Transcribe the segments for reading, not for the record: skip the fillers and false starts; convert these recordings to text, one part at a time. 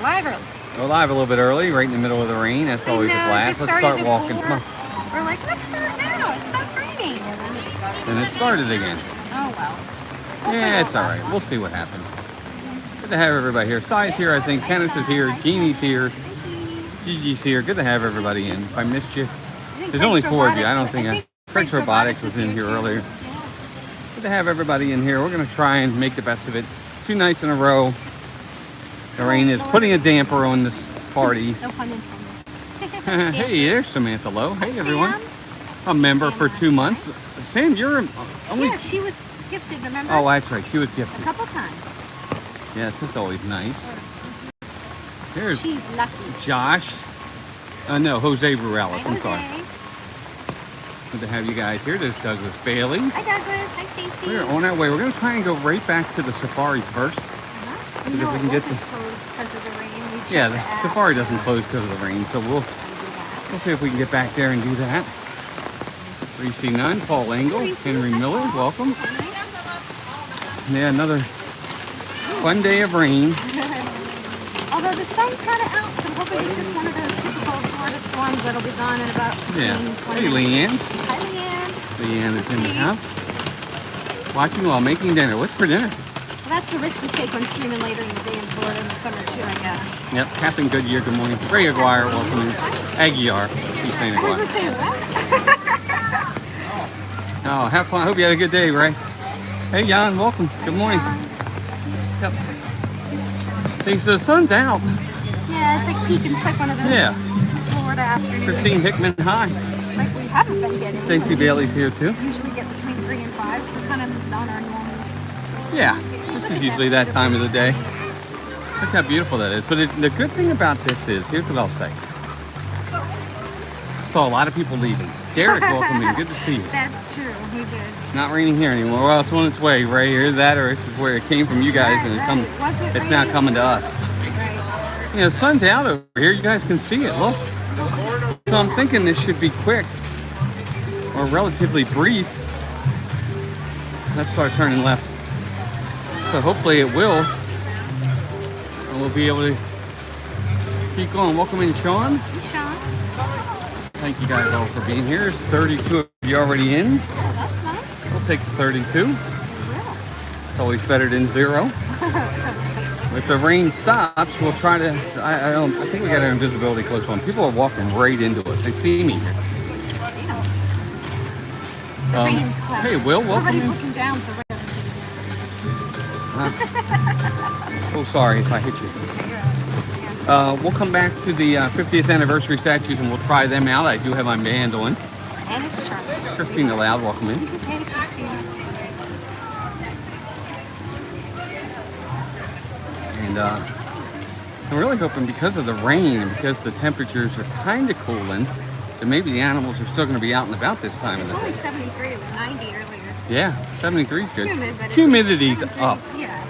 live early. We're live a little bit early, right in the middle of the rain. That's always a blast. Let's start walking. Come on. We're like, let's start now. It's not raining. And it started again. Oh, well. Yeah, it's all right. We'll see what happens. Good to have everybody here. Sai's here, I think. Kenneth is here. Jeannie's here. Gigi's here. Good to have everybody in. If I missed you. There's only 4 of you. I don't think French Robotics was in here earlier. Good to have everybody in here. We're going to try and make the best of it. 2 nights in a row. The rain is putting a damper on this party. No pun intended. Hey, there's Samantha Lowe. Hey, everyone. A member for 2 months. Sam, you're only... Yeah, she was gifted, remember? Oh, that's right. She was gifted. A couple times. Yes, that's always nice. There's She's lucky. Josh. No, Jose Ruelas. I'm sorry. Jose. Good to have you guys here. There's Douglas Bailey. Hi, Douglas. Hi, Stacy. We're on our way. We're going to try and go right back to the safari first. Uh-huh. If No, we it can get wasn't closed because of the rain. We checked Yeah, the the app. safari doesn't close because of the rain, so we'll see if we can get back there and do that. Reese Nunn, Paul Engel, Henry Miller, welcome. Yeah, another fun day of rain. Although the sun's kind of out, so I'm hoping it's just one of those typical Florida storms that'll be gone in about 15, Yeah. 20 Hey, minutes. Leanne. Hi, Leanne. Leanne is in the house. Watching while making dinner. What's for dinner? Well, that's the risk we take when streaming later in the day in Florida in the summer too, I guess. Yep, Captain Goodyear, good morning. Ray Aguirre, welcome in. Aguiar, he's saying I was Aguirre. gonna say what? Oh, have fun. I hope you had a good day, Ray. Hey, Jan, welcome. Good morning. Yep. See, so the sun's out. Yeah, it's like peaking. It's like one of those Florida afternoons. Christine Hickman, hi. Like we haven't been getting. Stacy Bailey's here too. We usually get between 3 and 5, so we're kind of on our normal. Yeah, this is usually that time of the day. Look how beautiful that is. But the good thing about this is, here's what I'll say. Saw a lot of people leaving. Derek, welcome in. Good to see you. That's true. We did. It's not raining here anymore. Well, it's on its way, Ray. Either that or this is where it came from you guys, and it's now coming to us. Right. You know, the sun's out over here. You guys can see it. Look. So I'm thinking this should be quick or relatively brief. Let's start turning left. So hopefully it will. And we'll be able to keep going. Welcome in, Sean. Hey, Sean. Thank you guys all for being here. There's 32 of you already in. Oh, that's nice. We'll take the 32. We It's always better than 0. If the rain stops, we'll try to. I think we got our invisibility close on. People are walking right into us. They see me here. The rain's cloudy. Hey, Will, welcome. Nobody's in. looking down, so rain doesn't Oh, sorry if I hit you. We'll come back to the 50th anniversary statues and we'll try them out. I do have my band on. And it's charming. Christina Loud, welcome in. Hey, Christina. And I'm really hoping because of the rain and because the temperatures are kind of cooling, that maybe the animals are still going to be out and about this time of It's the only day. 73. It was 90 earlier. Yeah, 73 is good. Humid, but Humidity's it's up. Yeah.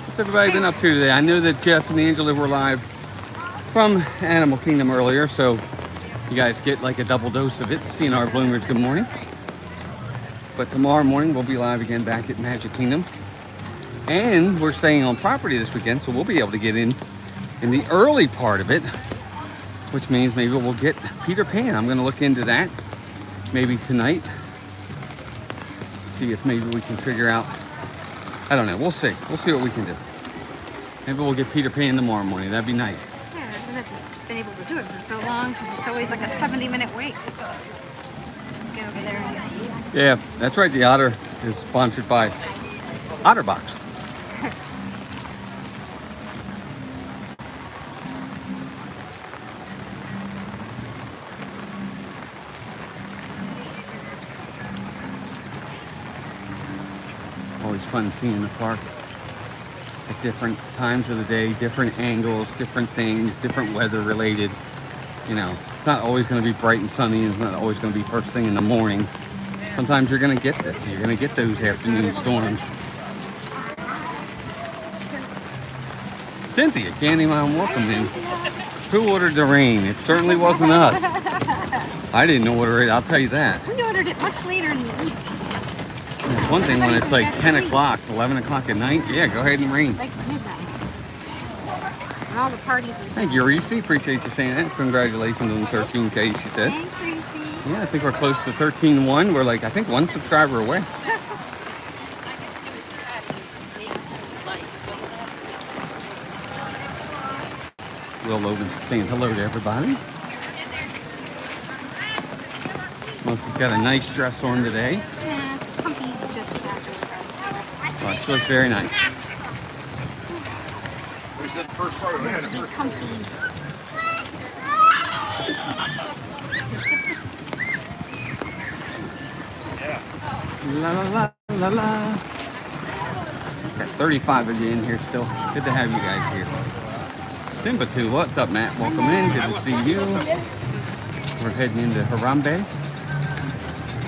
What's everybody been up to today? I know that Jeff and Angela were live from Animal Kingdom earlier, so you guys get like a double dose of it. Seeing our bloomers, good morning. But tomorrow morning we'll be live again back at Magic Kingdom. And we're staying on property this weekend, so we'll be able to get in the early part of it, which means maybe we'll get Peter Pan. I'm going to look into that maybe tonight. See if maybe we can figure out. I don't know. We'll see. We'll see what we can do. Maybe we'll get Peter Pan tomorrow morning. That'd be nice. Yeah, we haven't been able to do it for so long because it's always like a 70-minute wait. Get over there and get some. Yeah, that's right. The Otter is sponsored by OtterBox. Always fun seeing the park at different times of the day, different angles, different things, different weather related. You know, it's not always going to be bright and sunny. It's not always going to be first thing in the morning. Sometimes you're going to get this. You're going to get those afternoon storms. Cynthia, Candyman, welcome in. Who ordered the rain? It certainly wasn't us. I didn't order it, I'll tell you that. We ordered it much later in the evening. It's one thing when it's like 10 o'clock, 11 o'clock at night. Yeah, go ahead and rain. Like midnight. And all the parties and Thank you, Reese. Appreciate you saying that. Congratulations on the 13K, she said. Thanks, Reese. Yeah, I think we're close to 13.1. We're like, I think 1 subscriber away. Will Logan's saying hello to everybody. Melissa's got a nice dress on today. Yeah, comfy, just casual dress. Oh, she looks very nice. Comfy. La la la la la. Got 35 of you in here still. Good to have you guys here. Simba 2, what's up, Matt? Welcome in. Good to see you. We're heading into Harambe.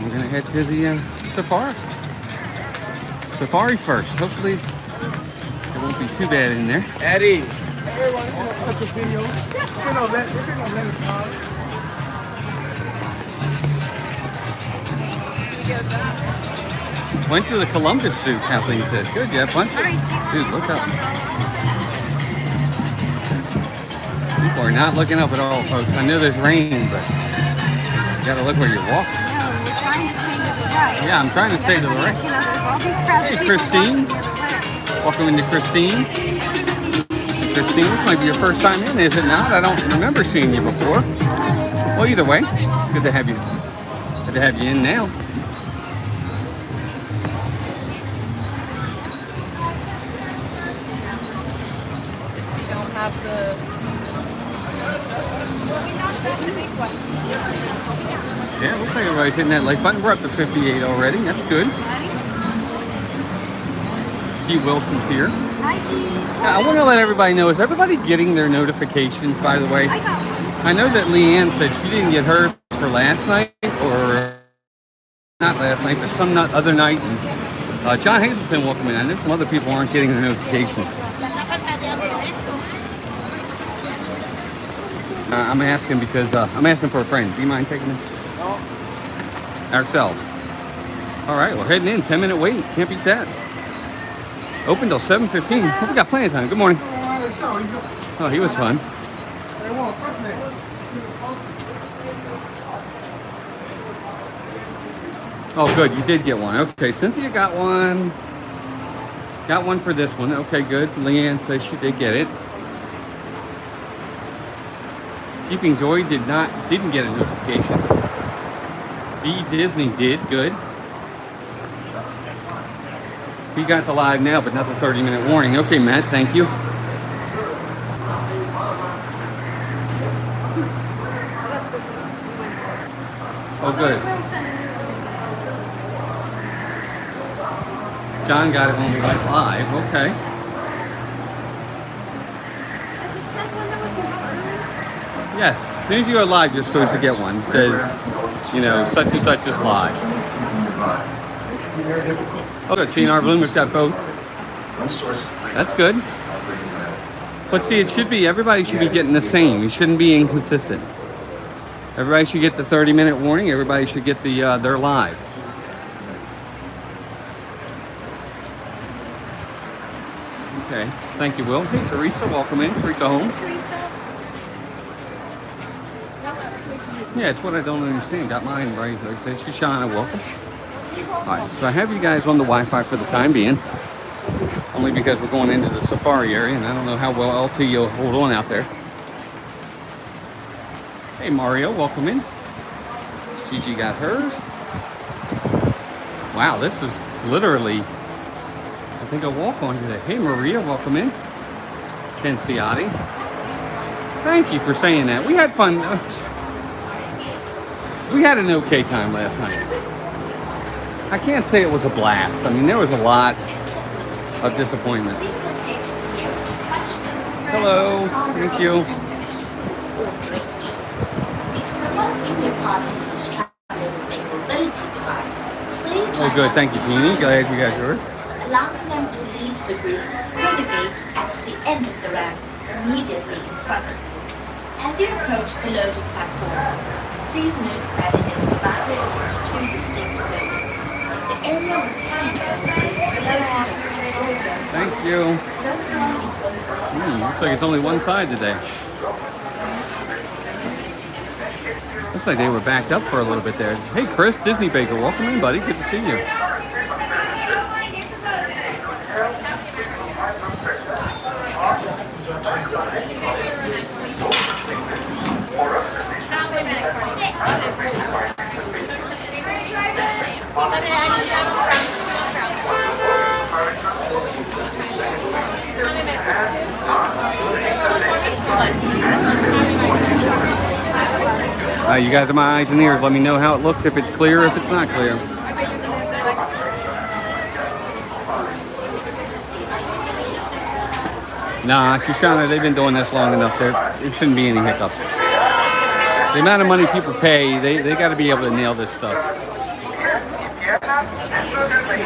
We're gonna head to the safari. Safari first. Hopefully it won't be too bad in there. Eddie. Everyone, took a video. We're gonna let it go. Went to the Columbus suit, Kathleen said. Good, yeah, bunch of dude, look up. People are not looking up at all, folks. I know there's rain, but you gotta look where you're walking. No, we're trying to stay to the right. Yeah, I'm trying to stay to the right. You know, there's all these crowds Hey, of people Christine. walking the other way. Welcome into Christine. Hey, Christine, this might be your first time in, is it not? I don't remember seeing you before. Well, either way, good to have you. Good to have you in now. Have the Yeah, looks like everybody's hitting that like button. We're up to 58 already. That's good. G. Wilson's here. Hi, G. Now, I want to let everybody know, is everybody getting their notifications, by the way? I got one. I know that Leanne said she didn't get hers for last night, or not last night, but some other night. And, John Hazelton, welcome in. I know some other people aren't getting their notifications. I'm asking because I'm asking for a friend. Do you mind taking it? No. Ourselves. All right, we're heading in. 10-minute wait. Can't beat that. Open till 7:15. Oh, we got plenty of time. Good morning. Oh, he was fun. Oh, good. You did get one. Okay, Cynthia got one. Got one for this one. Okay, good. Leanne says she did get it. Keeping Joy didn't get a notification. B Disney did, good. He got the live now, but not the 30-minute warning. Okay, Matt, thank you. Oh, good. John got it when we went live. Okay. Yes, as soon as you go live, you're supposed to get one. It says, you know, such and such is live. Oh, good. CNR Bloomers got both. That's good. But see, it should be, everybody should be getting the same. You shouldn't be inconsistent. Everybody should get the 30-minute warning. Everybody should get the their live. Okay. Thank you, Will. Hey, Teresa, welcome in. Teresa Holmes. Yeah, it's what I don't understand. Got mine right. Like I said, Shoshana, welcome. Alright, so I have you guys on the Wi-Fi for the time being. Only because we're going into the safari area, and I don't know how well LT you'll hold on out there. Hey, Mario, welcome in. Gigi got hers. Wow, this is literally, I think, a walk-on today. Hey, Maria, welcome in. Ken Ciotti. Thank you for saying that. We had fun. We had an okay time last night. I can't say it was a blast. I mean, there was a lot of disappointment. Hello, thank you. If someone in your party is traveling with a mobility device, please Oh, good. Thank you, Jeannie. Glad you got yours. allowing them to lead the group through the gate at the end of the ramp, immediately in front of you. As you approach the loading platform, please note that it is divided into two distinct zones. The area with handhelds is the loading zone, control zone. Thank you. Zone 1 is for the Looks like it's only one side today. Looks like they were backed up for a little bit there. Hey, Chris, Disney Baker, welcome in, buddy. Good to see you. You guys are my eyes and ears. Let me know how it looks, if it's clear, if it's not clear. Nah, Shoshana, they've been doing this long enough. There shouldn't be any hiccups. The amount of money people pay, they got to be able to nail this stuff.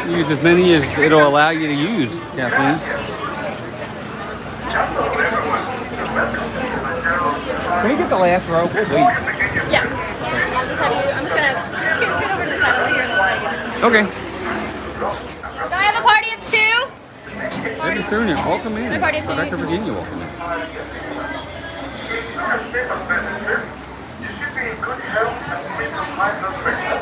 Use as many as it'll allow you to use, Kathleen. Can we get the last row? We'll wait. Yeah. I'll just have you. I'm just gonna sit over to the side over here. Okay. Do I have a party of two? Maybe through here. Welcome in. Party of two. Rebecca, Virginia, welcome in. You should be in good health and free from high blood pressure.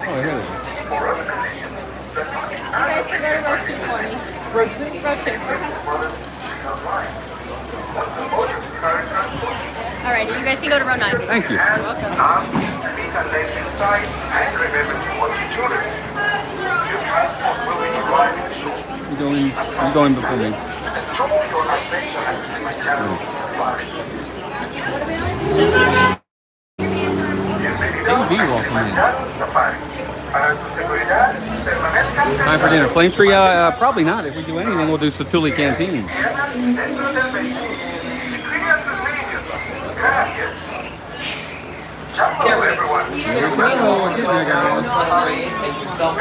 Oh, here it is. You guys can go to row 2 for me. Row 2. Alrighty, you guys can go to row 9. Thank you. Arms, feet and legs inside, and remember to watch your children. Your transport will be arriving shortly. You're going before me. Enjoy your adventure at Kilimanjaro Safari. Bienvenido, welcome in. Kilimanjaro Safari. Para su seguridad, permanezcan Time for dinner. Flame free? Probably not. If we do anything, we'll do Satuli Canteen. dentro del vehículo. Y cuiden a sus niños. Gracias. Ciao, everyone.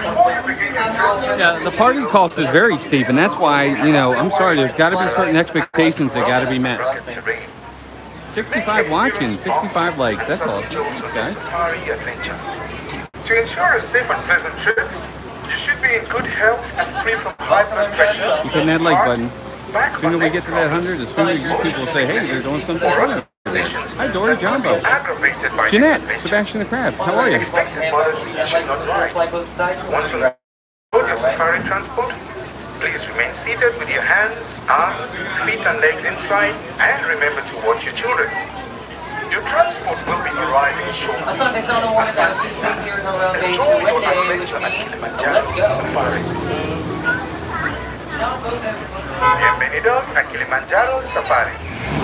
Before you begin your trip, Yeah, the party cost is very steep, and that's why, I'm sorry, there's got to be certain expectations that got to be met. 65 watching, 65 likes, that's all. Okay. To ensure a safe and pleasant trip, you should be in good health and free from high blood pressure. You hit that like button. The sooner we get to that 100, the sooner you people will say, hey, they're doing something good. Hi, Dory Jumbo. Aggravated by Jeanette, this adventure. Sebastian the Crab, how are you? Expected mothers should not ride. Once you load your safari transport, please remain seated with your hands, arms, feet and legs inside, and remember to watch your children. Your transport will be arriving shortly. Asante sana. Enjoy your adventure at Kilimanjaro Safari. Bienvenidos a Kilimanjaro Safari.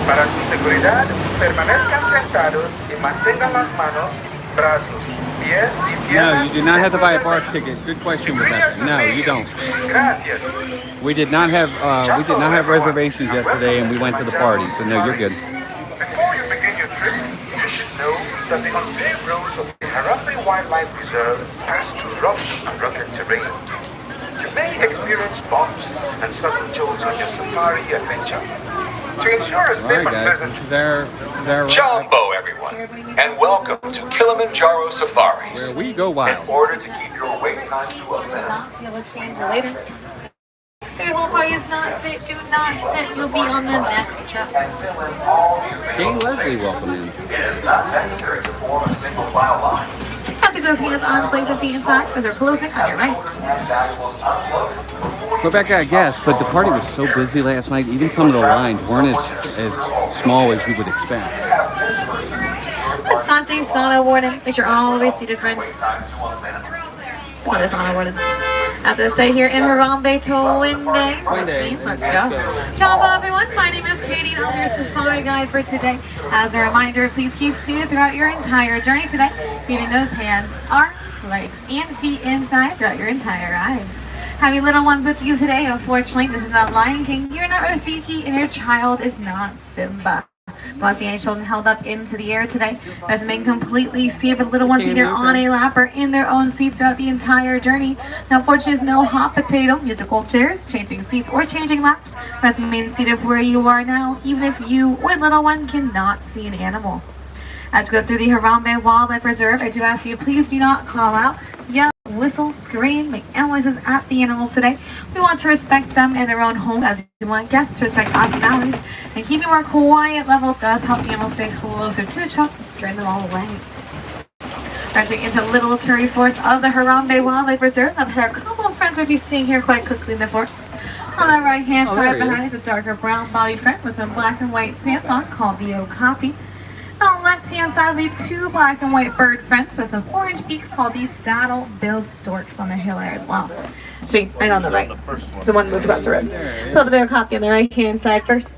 Para su seguridad, permanezcan sentados y mantengan las manos, brazos, pies y No, piernas. you do not have to buy a park ticket. Good question, Rebecca. No, you don't. Gracias. We did not have reservations yesterday, and we went to the party, so no, you're good. Before you begin your trip, you should know that the unpaved roads of the Harambe Wildlife Reserve pass through rough and rugged terrain. You may experience bumps and sudden jolts on your safari adventure. To ensure a All safe right, and guys, pleasant this is our Jumbo, everyone, and welcome to Kilimanjaro Safaris. where we go In wild. order to keep your wait time to a minimum, Not be able to change it later. Your whole party is not fit. Do not sit. You'll be on the next trip. Jane Leslie, welcome in. it is not necessary to form a single file line. Have those hands, arms, legs, and feet inside. Those are closing on your right. Rebecca, I guess, but the party was so busy last night, even some of the lines weren't as small as you would expect. Asante Sana warning. Make sure always seated, friends. Asante Sana warning. After the say here in Harambe Towinde, which means let's go. Jumbo, everyone. My name is Katie, and I'm your safari guide for today. As a reminder, please keep seated throughout your entire journey today, keeping those hands, arms, legs, and feet inside throughout your entire ride. Having little ones with you today, unfortunately, this is not Lion King, you're not Rafiki, and your child is not Simba. While seeing children held up into the air today, as being completely safe with little ones either on a lap or in their own seats throughout the entire journey. Now, unfortunately, there's no hot potato, musical chairs, changing seats, or changing laps. Must remain seated where you are now, even if you or little one cannot see an animal. As we go through the Harambe Wildlife Reserve, I do ask you, please do not call out, yell, whistle, scream, make animal noises at the animals today. We want to respect them in their own home as we want guests to respect us and ours. And keeping our quiet level does help the animals stay closer to the truck and scaring them all away. Entering into Little Turi Forest of the Harambe Wildlife Reserve. Now, there are a couple of friends we'll be seeing here quite quickly in the forest. On the right hand side behind is a darker brown bodied friend with some black and white pants on called the Okapi. On the left hand side will be two black and white bird friends with some orange beaks called these saddle-billed storks on the hill there as well. So right on the right. It's the one moved across the road. Put the Okapi on the right hand side first.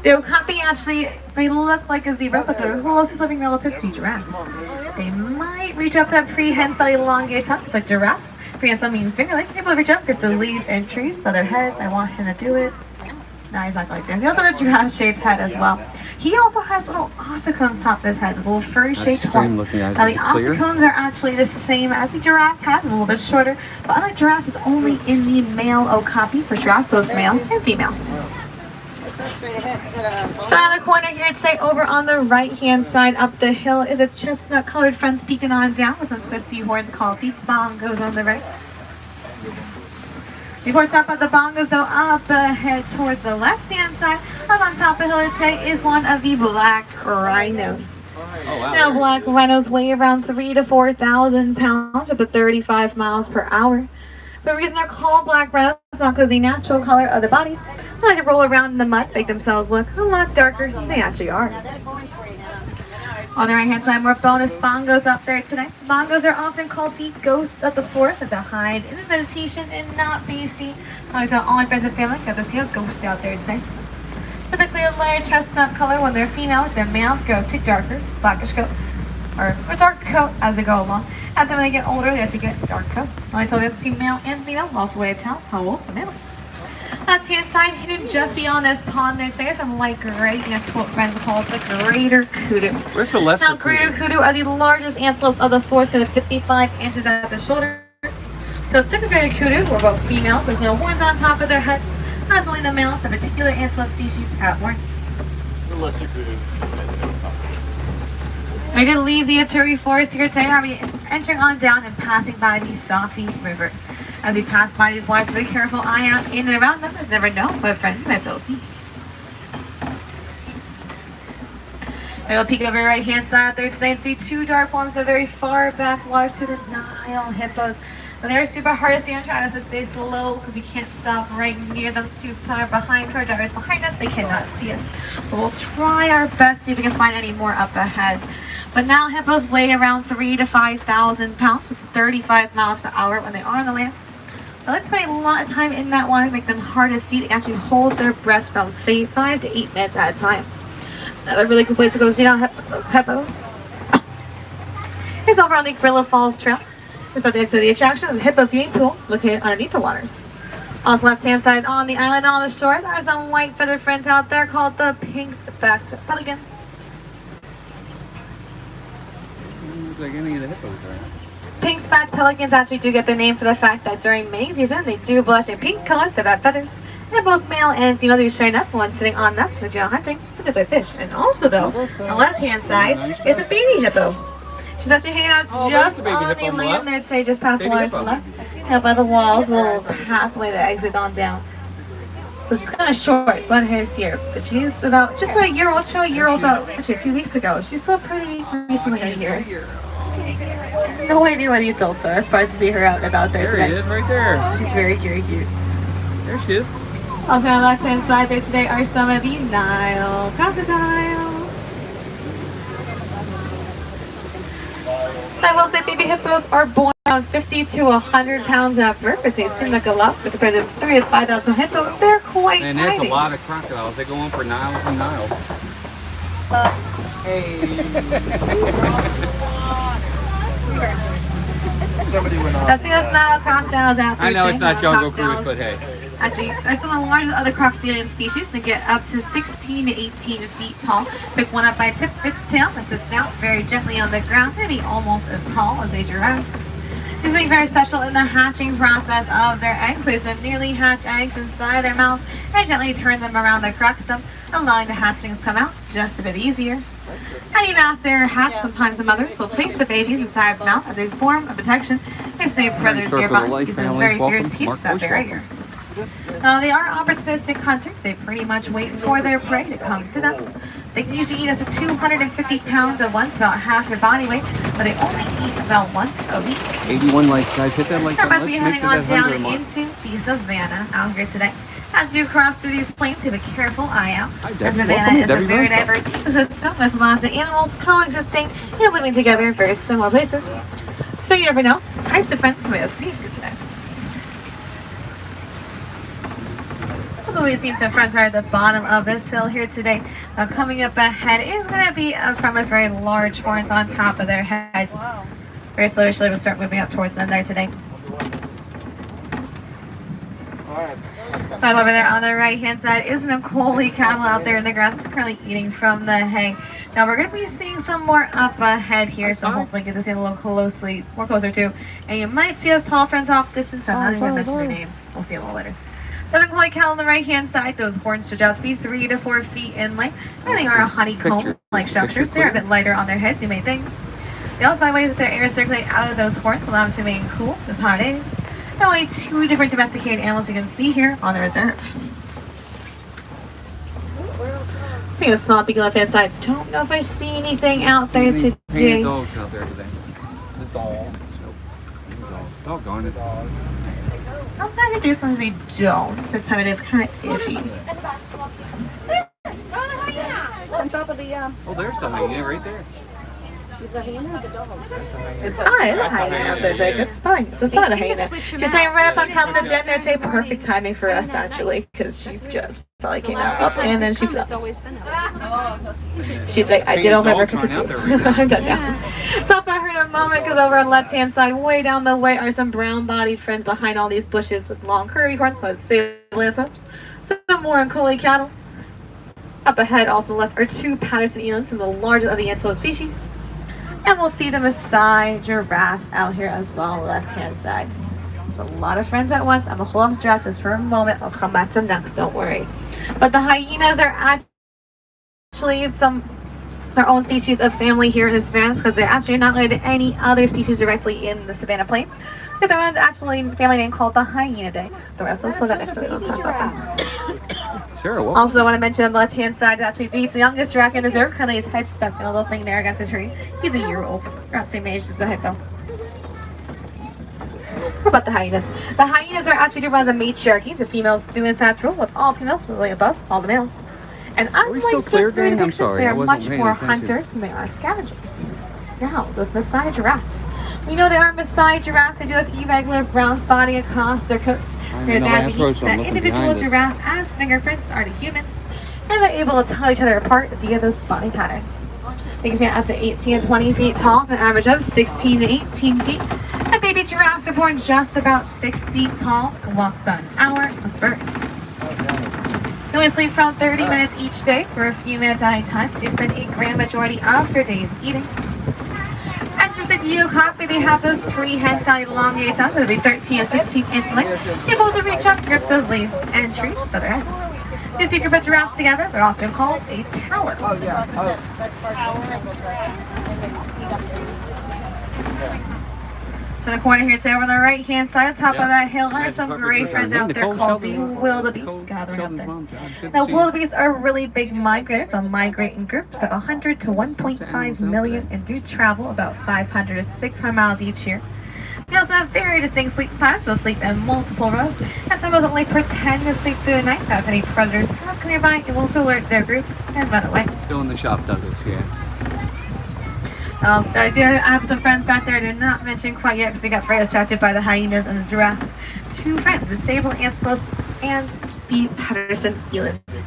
The Okapi actually, they look like a zebra, but they're the closest living relative to giraffes. They might reach up that prehensile elongated tongue, just like giraffes. Prehensile meaning finger, like able to reach up, grip the leaves and trees by their heads. I want him to do it. No, he's not going to. He also has a giraffe-shaped head as well. He also has little ossicones on top of his head, those little furry-shaped horns. Now the ossicones are actually the same as the giraffe's head, a little bit shorter, but unlike giraffes, it's only in the male Okapi, for giraffes, both male and female. Around the corner here, say over on the right-hand side up the hill is a chestnut-colored friend peeking on down with some twisty horns called the bongos on the right. Before we talk about the bongos, though, up ahead towards the left-hand side, up on top of the hill today is one of the black rhinos. Oh, wow. Now, black rhinos weigh around 3,000 to 4,000 pounds, up to 35 miles per hour. The reason they're called black rhinos is not because the natural color of their bodies. They like to roll around in the mud, make themselves look a lot darker than they actually are. On the right-hand side, more bonus bongos up there today. Bongos are often called the ghosts of the forest, that they hide in the vegetation and not be seen. I like to tell all my friends and family, got to see a ghost out there today. Typically a light chestnut color when they're female, their male go to darker, blackish coat, or a dark coat as they go along. As when they get older, they actually get dark coat. I told you it's male and female, also a way to tell how old the male is. Left-hand side, hidden just beyond this pond, there's some light gray, and that's what friends call it the greater kudu. Where's the lesser Now, greater kudu are the largest antelopes of the forest, kind of 55 inches at the shoulder. So, typical greater kudu were both female. There's no horns on top of their heads, as only the males. The particular antelope species have horns. The lesser kudu. I did leave the Turi Forest here today. I'll be entering on down and passing by the Safi River. As we pass by these wires, be careful eye out in and around them. You never know what friends you might be able to see. I will peek over the right hand side there today and see two dark forms of very far back waters to the Nile hippos. When they're super hard to see, I'm trying to stay slow because we can't stop right near them too far behind our divers behind us. They cannot see us. But we'll try our best to see if we can find any more up ahead. But Nile hippos weigh around 3,000 to 5,000 pounds with 35 miles per hour when they are on the land. But let's spend a lot of time in that water to make them hard to see. They can actually hold their breath about 5 to 8 minutes at a time. Another really good place to go see Nile hippos is over on the Gorilla Falls Trail. Just at the exit of the attraction is a hippo viewing pool located underneath the waters. On the left-hand side on the island on the shores are some white feathered friends out there called the pink-backed pelicans. Looks like any of the hippos are. Pink-backed pelicans actually do get their name for the fact that during mating season they do blush a pink color with their feathers. They're both male and female. They share nests, one sitting on nests because you're hunting, but it's a fish. And also though, on the left-hand side is a baby hippo. She's actually hanging out just on the land there today, just past the waters on the left. Out by the walls, a little pathway that exits on down. So she's kind of short, so I don't have to see her. But she's about, just about a year old. She's about a year old, actually a few weeks ago. She's still pretty recently a year. No idea where the adults are. I was surprised to see her out and about there today. There she is, right there. She's very, very cute. There she is. Also on the left-hand side there today are some of the Nile crocodiles. I will say baby hippos are born around 50 to 100 pounds at birth, so they seem like a lot, but compared to 3,000 to 5,000 pound hippo, they're quite And tiny. there's a lot of crocodiles. They go on for miles and miles. Somebody went on. That's the Nile crocodiles out there. I know it's today. not Jungle Crocodiles. Cruise, but hey. Actually, it's one of the largest other crocodilian species. They get up to 16 to 18 feet tall. Pick one up by tip of its tail, it sits down very gently on the ground, maybe almost as tall as a giraffe. These being very special in the hatching process of their eggs. Place some nearly hatched eggs inside their mouths and gently turn them around to crack them. allowing the hatchlings to come out just a bit easier. And even after they're hatched, sometimes the mothers will place the babies inside the mouth as a form of protection. They say predators nearby use those very fierce teeth that barrier. They are opportunistic hunters. They pretty much wait for their prey to come to them. They can usually eat up to 250 pounds at once, about half their body weight, but they only eat about once a week. 81 likes, guys. Hit that like We're button. about to be Let's make heading it on that down 100 mark. into the Savannah out here today. As you cross through these plains, keep a careful eye out. Hi, The Debbie. Savannah Welcome, is a Debbie very Brown. diverse ecosystem with lots of animals coexisting and living together in very similar places. So you never know the types of friends we will see here today. So we've seen some friends right at the bottom of this hill here today. Coming up ahead is going to be from a very large horns on top of their heads. Very slowly, we'll start moving up towards them there today. Over there on the right hand side is an collie cattle out there in the grass, currently eating from the hay. Now we're going to be seeing some more up ahead here, so hopefully get to see a little more closer too. And you might see those tall friends off distance, so I'm not even going to mention their name. We'll see a little later. The collie cattle on the right hand side, those horns stretch out to be 3 to 4 feet in length, and they are a honeycomb-like structures. They're a bit lighter on their heads, you may think. They also find ways that their air circulate out of those horns, allow them to remain cool this hot days. There are only 2 different domesticated animals you can see here on the reserve. Taking a small peek left hand side. Don't know if I see anything out there today. Dogs out there today. The dog. Doggone it. Sometimes we do, sometimes we don't. This time it is kind of iffy. On top of the Oh, there's the hyena right there. is the hyena or the dog? It's a hyena out there today. Good spotting. It's a spot of hyena. She's laying right up on top of the den there today. Perfect timing for us, actually, because she just probably came out up and then she flips. She's like, I did all my work for 2. I'm done now. Stop by her in a moment, because over on the left-hand side, way down the way, are some brown-bodied friends behind all these bushes with long, curvy horns, close sable antelopes. Some more on collie cattle. Up ahead, also left, are 2 Patterson elands, some of the largest of the antelope species. And we'll see the Maasai giraffes out here as well on the left-hand side. There's a lot of friends at once. I'm going to hold on to giraffes just for a moment. I'll come back to them next, don't worry. But the hyenas are actually their own species of family here in the Savannah, because they're actually not related to any other species directly in the Savannah Plains. They're actually a family name called the Hyenidae. The rest will slow down next to it. We'll talk about that. Sure, well. Also, I want to mention on the left-hand side, actually the youngest giraffe in the reserve. Currently, his head stuck in a little thing there against a tree. He's a year old, around the same age as the hippo. What about the hyenas? The hyenas are actually different as a matriarchy. The females do in fact rule, with all females really above all the males. And we still clear, gang? I'm sorry, they I are wasn't much paying more attention. hunters than they are scavengers. Now, those Maasai giraffes. We know there are Maasai giraffes. They do have irregular brown spotting across their coats. There's actually that individual giraffe as fingerprints are to humans, and they're able to tell each other apart via those spotting patterns. They can stand up to 18 to 20 feet tall, an average of 16 to 18 feet. And baby giraffes are born just about 6 feet tall and walk about an hour of birth. They only sleep around 30 minutes each day for a few minutes at a time. They spend a grand majority of their days eating. And just if you copy, they have those pre-hand-sounding elongated tongues that will be 13 to 16 inch length, able to reach up, grip those leaves and trees with their heads. These secret put giraffes together, they're often called a tower. Oh, yeah. To the corner here today, over on the right-hand side, on top of that hill, are some great friends out there called the wildebeest gathering out there. Now, wildebeest are really big migrators, so migrate in groups of 100 to 1.5 million and do travel about 500 to 600 miles each year. They also have very distinct sleep patterns. They'll sleep in multiple rows, and some will only pretend to sleep through the night. If any predators have nearby, it will alert their group and run away. Still in the shop, Douglas, yeah. I do have some friends back there I did not mention quite yet because we got very distracted by the hyenas and the giraffes. 2 friends, the sable antelopes and the Patterson elands.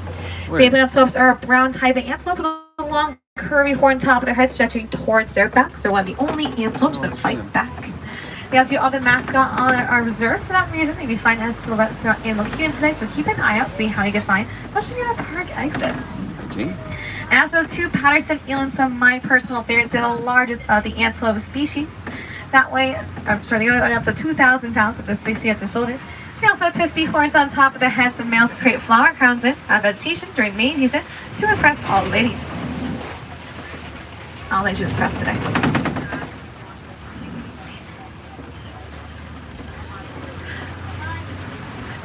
Sable antelopes are a brown type of antelope with a long curvy horn top of their head stretching towards their backs. They're one of the only antelopes that fight back. We have the other mascot on our reserve for that reason. Maybe find us silhouettes throughout animal kingdom tonight, so keep an eye out, see how you can find, especially near the park exit. Okay. And as those 2 Patterson elands, some of my personal favorites, they're the largest of the antelope species. That way, I'm sorry, they go up to 2,000 pounds at the 60 at their shoulder. They also have twisty horns on top of the heads of males, create flower crowns in vegetation during mating season to impress all the ladies. All ladies pressed today.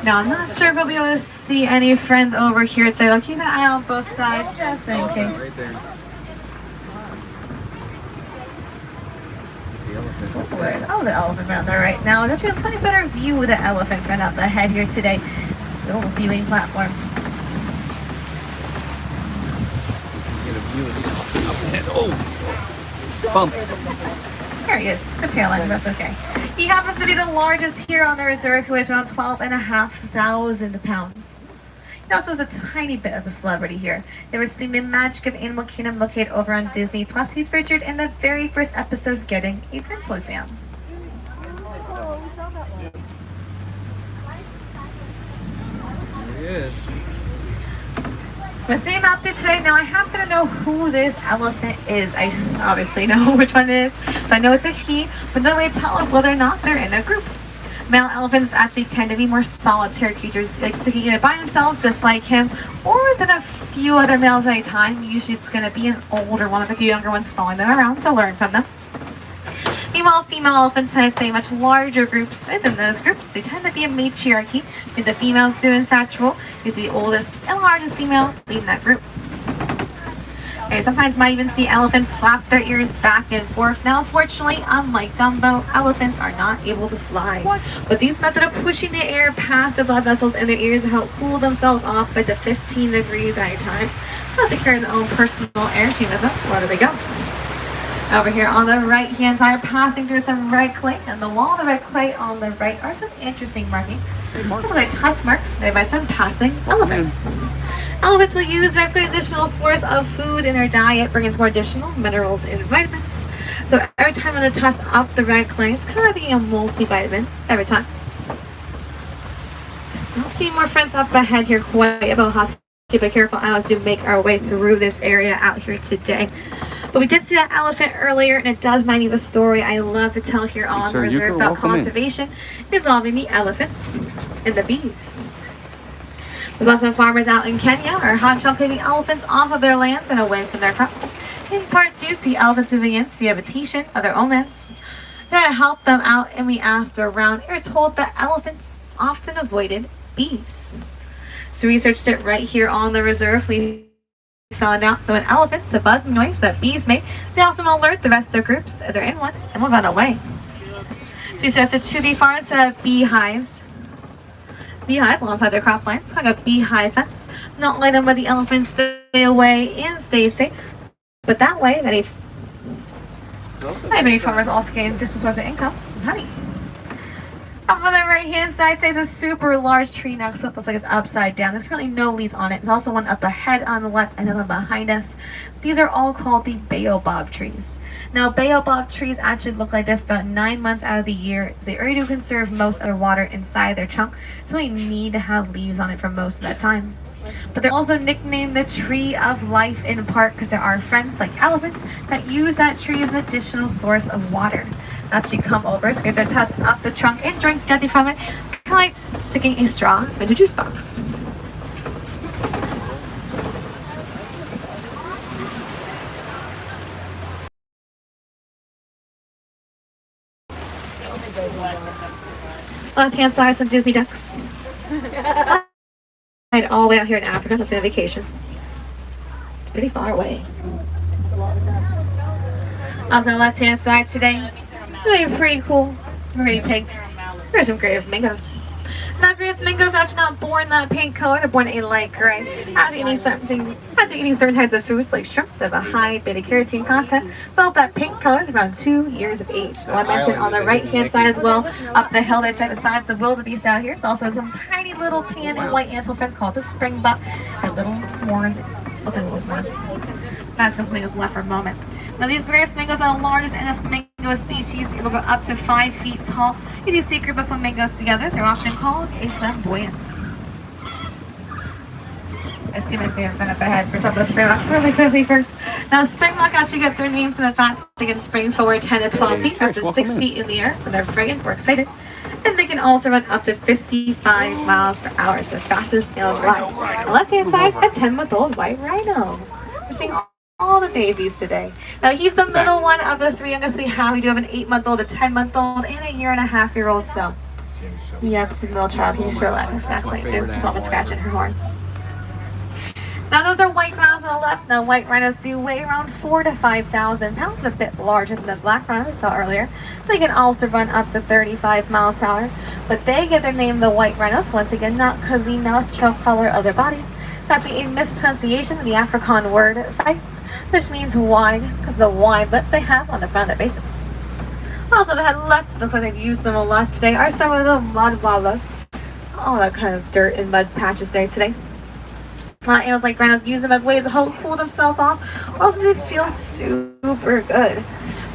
Now, I'm not sure if we'll be able to see any friends over here today. I'll keep an eye on both sides just in case. Right there. Oh, the elephant around there right now. There's actually a slightly better view of the elephant right up ahead here today. The little viewing platform. Get a view of the up ahead. Oh! Bump. There he is. The tail end, that's okay. He happens to be the largest here on the reserve, who weighs around 12,500 pounds. He also is a tiny bit of a celebrity here. They were seeing the magic of Animal Kingdom located over on Disney. Plus, he's featured in the very first episode getting a dental exam. There he is. The same outfit today. Now, I happen to know who this elephant is. I obviously know which one it is. So I know it's a he, but no way to tell us whether or not they're in a group. Male elephants actually tend to be more solitary creatures, like sticking either by themselves, just like him, or within a few other males at a time. Usually it's going to be an older one with a few younger ones following them around to learn from them. Meanwhile, female elephants tend to stay in much larger groups. Within those groups, they tend to be a matriarchy. If the females do in fact rule, is the oldest and largest female leading that group. Okay, sometimes you might even see elephants flap their ears back and forth. Now, unfortunately, unlike Dumbo, elephants are not able to fly. But these method of pushing the air past the blood vessels in their ears help cool themselves off by the 15 degrees at a time. They carry their own personal air machine with them wherever they go. Over here on the right-hand side, passing through some red clay, and the wall of the red clay on the right are some interesting markings. Those are like tusk marks made by some passing elephants. Elephants will use red clay as an additional source of food in their diet, bringing more additional minerals and vitamins. So every time when they tusk up the red clay, it's kind of like being a multivitamin every time. I'll see more friends up ahead here quite a bit. We'll have to keep a careful eye as we make our way through this area out here today. But we did see that elephant earlier, and it does remind me of a story I love to tell here on the reserve about conservation involving the elephants and the bees. We've got some farmers out in Kenya are hot-shell cleaning elephants off of their lands and away from their crops. In part due to the elephants moving in to the habitation of their own lands. That helped them out, and we asked around, and we're told that elephants often avoided bees. So we researched it right here on the reserve. We found out that when elephants, the buzzing noise that bees make, they often alert the rest of their groups that they're in one and will run away. She suggested to the farmers to have beehives alongside their croplands, like a beehive fence, not let them let the elephants stay away and stay safe, but that way that many farmers also gain additional source of income is honey. Up on the right-hand side stays a super large tree next to it. Looks like it's upside down. There's currently no leaves on it. There's also one up ahead on the left and another behind us. These are all called the baobab trees. Now, baobab trees actually look like this about 9 months out of the year. They already do conserve most of the water inside their trunk, so we need to have leaves on it for most of that time. But they're also nicknamed the tree of life in part because there are friends like elephants that use that tree as an additional source of water. Actually come over, so get their tusk up the trunk and drink directly from it, kind of like sticking a straw into a juice box. Left-hand side, some Disney ducks. All the way out here in Africa, that's on vacation. It's pretty far away. On the left-hand side today, it's going to be pretty cool, pretty pink. There's some gray flamingos. Now, gray flamingos are actually not born that pink color, they're born a light gray. After eating certain types of foods like shrimp that have a high beta-carotene content, develop that pink color at around 2 years of age. Now, I mentioned on the right-hand side as well, up the hill, that type of signs of wildebeest out here. It's also some tiny little tan and white antelope friends called the springbuck. They're little s'mores, looking little s'mores. That's something that's left for a moment. Now, these gray flamingos are the largest in the flamingo species, able to go up to 5 feet tall. If you see a group of flamingos together, they're often called a flamboyance. I see my favorite friend up ahead. We're talking about springbuck really quickly first. Now, springbuck actually get their name from the fact they can spring forward 10 to 12 feet, up to 6 feet in the air. When they're friggin', we're excited. And they can also run up to 55 miles per hour, so the fastest snails alive. On the left-hand side is a 10-month-old white rhino. We're seeing all the babies today. Now he's the middle one of the three youngest we have. We do have an 8-month-old, a 10-month-old, and a 1.5-year-old. So yes, the middle child. He's sure letting us actually too. Mama scratching her horn. Now those are white rhinos on the left. Now white rhinos do weigh around 4,000 to 5,000 pounds, a bit larger than the black rhino we saw earlier. They can also run up to 35 miles per hour, but they get their name the white rhinos once again, not because the natural color of their bodies. It's actually a mispronunciation of the Afrikaans word "fight," which means wide, because the wide lip they have on the front of their bases. Also, the head left, looks like they've used them a lot today, are some of the mud wallows. All that kind of dirt and mud patches there today. A lot of animals like rhinos use them as ways to cool themselves off, or also just feel super good.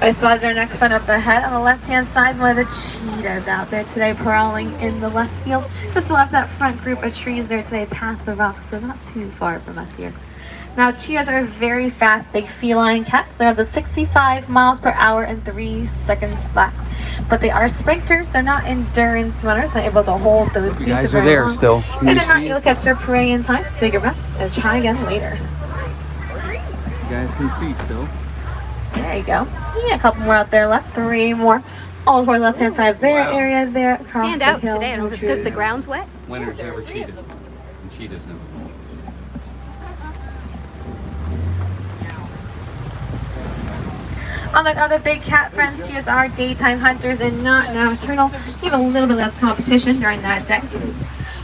I spotted our next friend up ahead. On the left-hand side is one of the cheetahs out there today, prowling in the left field. We still have that front group of trees there today past the rocks, so not too far from us here. Now, cheetahs are very fast, big feline cats. They're up to 65 miles per hour in 3 seconds flat. But they are sprinters, they're not endurance runners. They're able to hold those speeds. You guys are there still. And they're not able to catch their prey in time. Take a rest and try again later. You guys can see still. There you go. Yeah, a couple more out there left. 3 more. All toward the left-hand side of their area there. Across Stand the out hill. today. I don't know if it's because the ground's wet. Winners never cheated. And cheetahs never. Unlike other big cat friends, cheetahs are daytime hunters and not nocturnal. You have a little bit less competition during that day.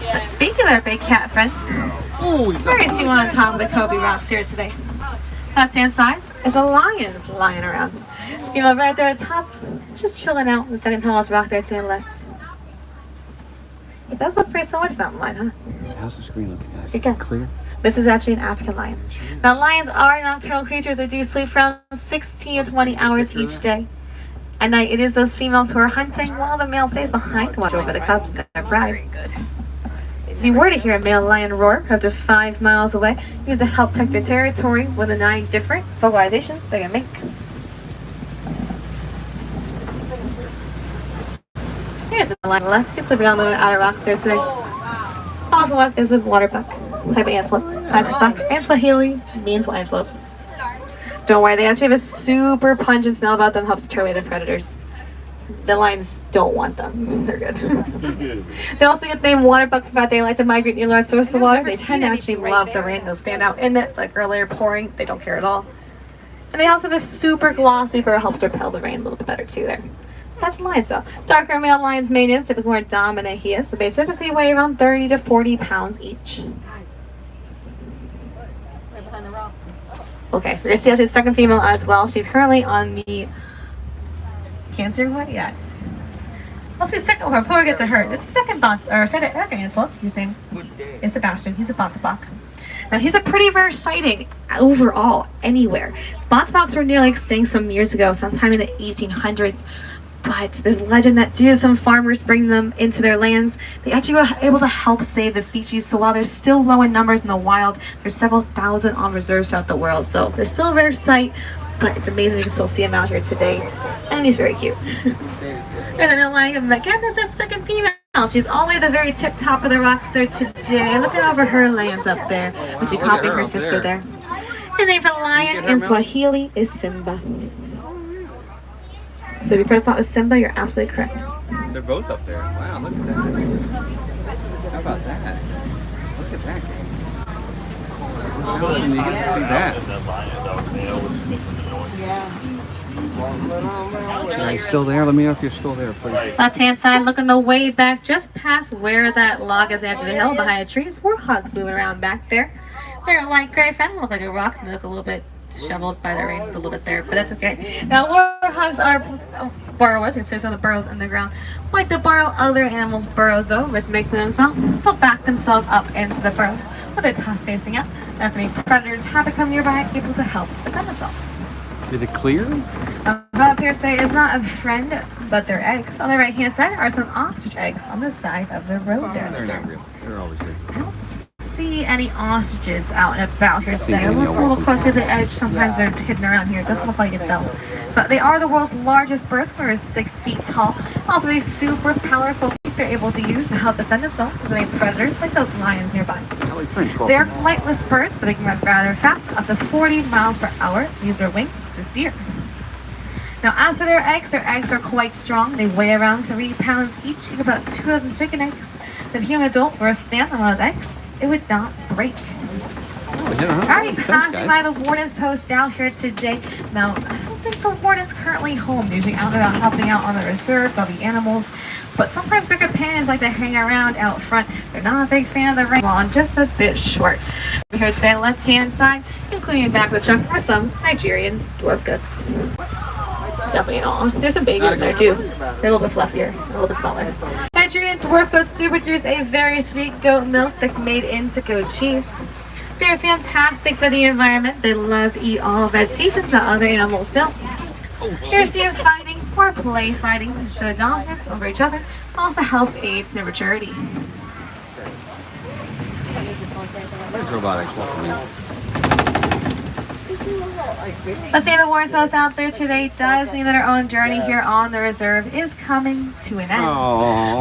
But speaking of our big cat friends, very soon on top of the Kobe rocks here today. Left-hand side is the lions lying around. It's people right there at the top, just chilling out. The second tallest rock there to the left. It does look pretty solid mountain lion, huh? How's the screen looking, guys? It does. Clear? This is actually an African lion. Now, lions are nocturnal creatures. They do sleep around 16 to 20 hours each day. At night, it is those females who are hunting while the male stays behind to watch over the cubs and their bride. If you were to hear a male lion roar up to 5 miles away, use to help protect their territory with the 9 different vocalizations they can make. Here's the lion left. He's sleeping on the outer rocks there today. Also left is a water buck. Type of antelope. Buck and Swahili means antelope. Don't worry, they actually have a super pungent smell about them, helps deter away the predators. The lions don't want them. They're good. They also get the name water buck for the fact they like to migrate near large sources of water. They tend to actually love the rain. They'll stand out in it, like earlier pouring. They don't care at all. And they also have a super glossy fur, helps repel the rain a little bit better too there. That's lions though. Darker male lion's mane is typically more dominant he is, so they typically weigh around 30 to 40 pounds each. Okay, we're gonna see his second female as well. She's currently on the cancer what? Yeah. Must be second one before we get to her. This is second antelope. His name is Sebastian. He's a Bontebok. Now he's a pretty rare sighting overall anywhere. Bonteboks were nearly extinct some years ago, sometime in the 1800s. But there's a legend that due to some farmers bring them into their lands, they actually were able to help save the species. So while they're still low in numbers in the wild, there's several thousand on reserves throughout the world. So they're still a rare sight, but it's amazing we can still see him out here today. And he's very cute. And then again, there's that second female. She's all the way at the very tip top of the rocks there today. Looking over her lands up there, which she copying her sister there. The name for the lion in Swahili is Simba. So if you press that with Simba, you're absolutely correct. They're both up there. Wow, look at that. How about that? Look at that game. How can you get to see that? Are you still there? Let me know if you're still there, please. Left-hand side, looking the way back, just past where that log is, edge of the hill behind the trees. Warthogs moving around back there. They're light gray fan, look like a rock, and they look a little bit disheveled by the rain, a little bit there, but that's okay. Now, warthogs are burrowers, it says on the burrows in the ground. Like to burrow other animals' burrows, though, risk making themselves. They'll back themselves up into the burrows with their tusks facing up. After any predators have to come nearby, able to help defend themselves. Is it clear? Up here say is not a friend, but their eggs. On the right-hand side are some ostrich eggs on the side of the road there. They're not real. They're always there. I don't see see any ostriches out and about here today. Look a little close to the edge. Sometimes they're hidden around here. It doesn't look like it though. But they are the world's largest birds. They're 6 feet tall. Also, a super powerful feet they're able to use to help defend themselves against any predators like those lions nearby. They are flightless birds, but they can run rather fast, up to 40 miles per hour. Use their wings to steer. Now, as for their eggs are quite strong. They weigh around 3 pounds each, eat about 2 dozen chicken eggs. If a human adult were to stand on those eggs, it would not break. Alright, passing by the warden's post out here today. Now, I don't think the warden's currently home. Usually out and about helping out on the reserve of the animals. But sometimes their companions like to hang around out front. They're not a big fan of the rain. Long, just a bit short. We're here today on the left-hand side, including back of the truck for some Nigerian dwarf goats. Definitely not. There's some babies in there too. They're a little bit fluffier, a little bit smaller. Nigerian dwarf goats do produce a very sweet goat milk that's made into goat cheese. They're fantastic for the environment. They love to eat all vegetation that other animals don't. Here's see them fighting or play fighting to show dominance over each other. Also helps aid their maturity. Robotics, welcome in. Let's say the war's post out there today does mean that our own journey here on the reserve is coming to an end.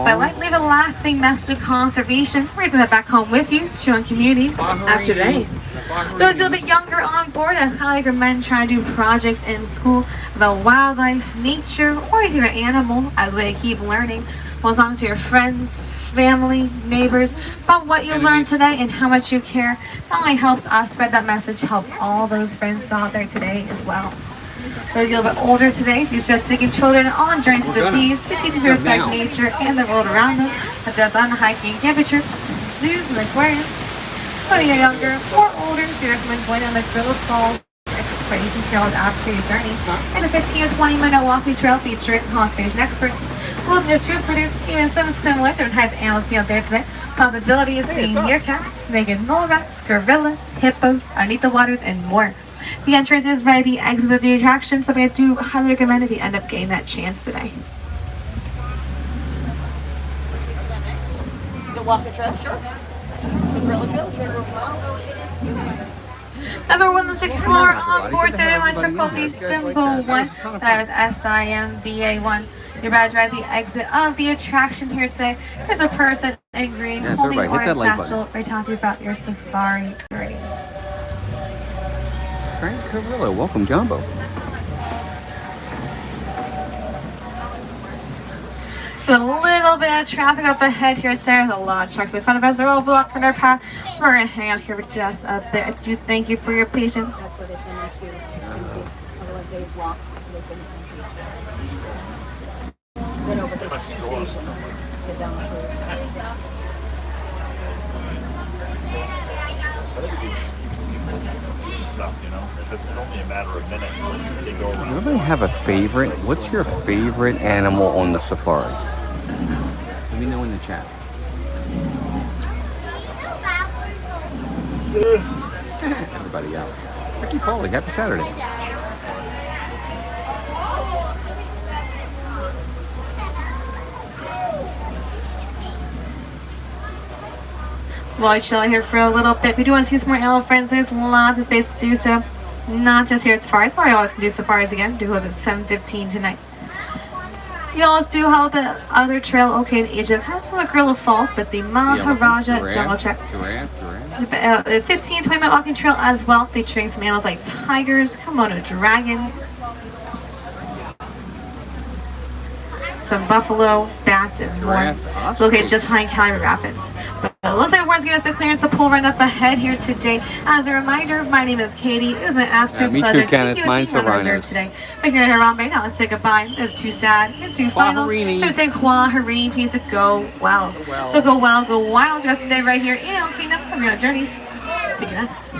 But like leave a lasting message of conservation, we're going to head back home with you to our communities after today. Those a little bit younger on board, I highly recommend trying to do projects in school about wildlife, nature, or even an animal as a way to keep learning. Well, talking to your friends, family, neighbors about what you learned today and how much you care. Not only helps us spread that message, helps all those friends out there today as well. Those a little bit older today, these just taking children on journeys such as these to teach them to respect nature and the world around them, such as on hiking camping trips, zoos, and aquariums. Whether you're younger or older, we recommend going on the Grill Falls Exploration Trails after your journey, and a 15 to 20 minute walking trail featuring conservation experts. Wilderness troop leaders, even some similar to the types of animals seen out there today. Possibility of seeing meerkats, naked mole rats, gorillas, hippos, underneath the waters, and more. The entrance is right at the exit of the attraction, so I do highly recommend if you end up getting that chance today. The walk the trail, sure. The grill trail, sure. Number one, let's explore on board today. I want to check out the symbol 1. That is SIMBA1. Your badge right at the exit of the attraction here today. There's a person in green holding an orange satchel. Right, talking to you about your safari journey. Frank Carrillo, welcome, Jumbo. There's a little bit of traffic up ahead here today. There's a lot of trucks in front of us. They're all blocking our path. So we're going to hang out here for just a bit. I do thank you for your patience. That's where they finish you. Otherwise they walk. Then over the station. Get down the road. Stuff, you know, because it's only a matter of minutes when they go around. Anybody have a favorite? What's your favorite animal on the safari? Let me know in the chat. Everybody out. Ricky Pauly, happy Saturday. While I chill out here for a little bit, we do want to see some more elephants. There's lots of space to do so. Not just here at safaris, but I always can do safaris again. Do close at 7:15 tonight. You always do have the other trail okay in Egypt. Has some Gorilla Falls, but it's the Maharaja Jungle Trek. It's a 15-20 minute walking trail as well, featuring some animals like tigers, Komodo dragons, some buffalo, bats, and more. Located just behind Calgary Rapids. But it looks like everyone's giving us the clearance to pull right up ahead here today. As a reminder, my name is Katie. It was my absolute pleasure to take you with me on the reserve today. We're here in Harambe. Now let's say goodbye. It's too sad. It's too final. I'm going to say Kwaherini means to go well. So go well, go wild. Just today right here in Animal Kingdom. From your journeys to connect.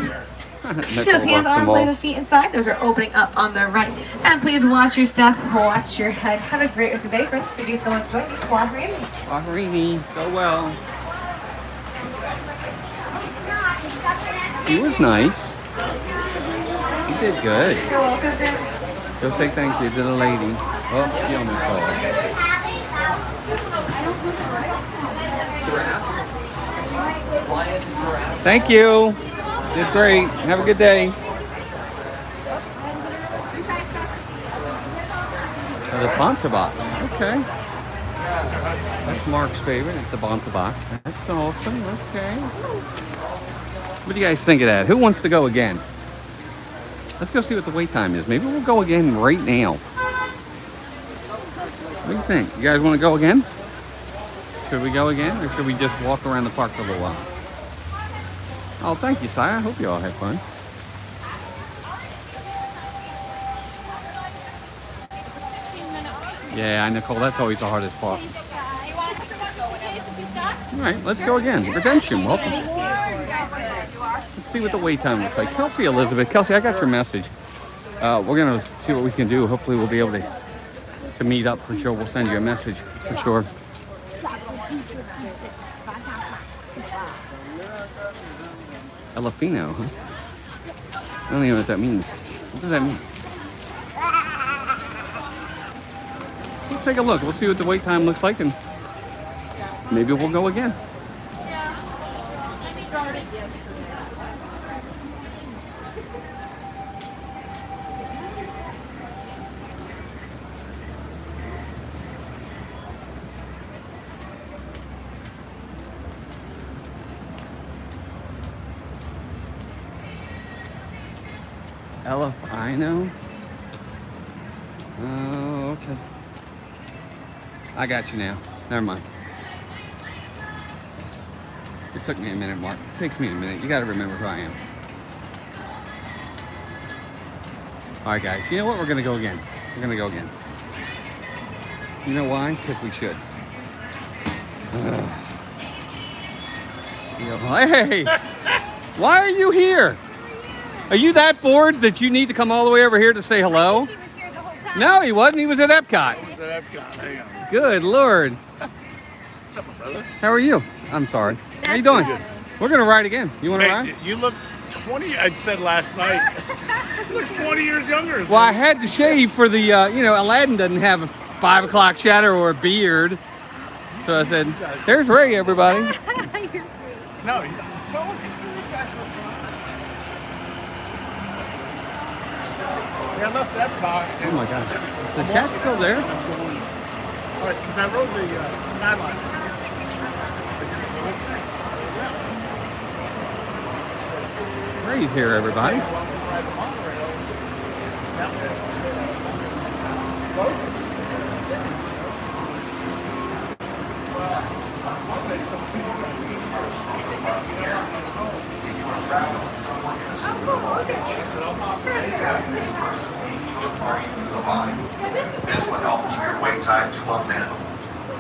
Those hands, arms, legs, and feet inside. Those are opening up on the right. And please watch your step, watch your head. Have a great rest of the day, friends. Thank you so much for joining me. Kwaherini, go well. He was nice. He did good. You're welcome, friends. Go say thank you to the lady. Oh, she almost called. Thank you. Did great. Have a good day. Oh, the Bonsabach. Okay. That's Mark's favorite. It's the Bonsabach. That's awesome. Okay. What do you guys think of that? Who wants to go again? Let's go see what the wait time is. Maybe we'll go again right now. What do you think? You guys want to go again? Should we go again, or should we just walk around the park for a little while? Oh, thank you, Si. I hope you all had fun. Yeah, Nicole, that's always the hardest part. All right, let's go again. Redemption, welcome. Let's see what the wait time looks like. Kelsey, Elizabeth. Kelsey, I got your message. We're going to see what we can do. Hopefully we'll be able to meet up for sure. We'll send you a message for sure. Elefino, huh? I don't even know what that means. What does that mean? We'll take a look. We'll see what the wait time looks like, and maybe we'll go again. Elefino? Oh, okay. I got you now. Never mind. It took me a minute, Mark. It takes me a minute. You got to remember who I am. All right, guys. You know what? We're going to go again. We're going to go again. You know why? Because we should. Hey! Why are you here? Are you that bored that you need to come all the way over here to say hello? He was here the whole time. No, he wasn't. He was at Epcot. He was at Epcot. Hang on. Good Lord. What's up, brother? How are you? I'm sorry. How you doing? We're going to ride again. You want to ride? Hey, you look 20, I said last night. He looks 20 years younger. Well, I had to shave for the, you know, Aladdin doesn't have a 5 o'clock shadow or a beard. So I said, there's Ray, everybody. You're sweet. No, I'm telling you. I left Epcot. Oh my gosh. Is the cat still there? Because I rode the Skyline. Ray's here, everybody.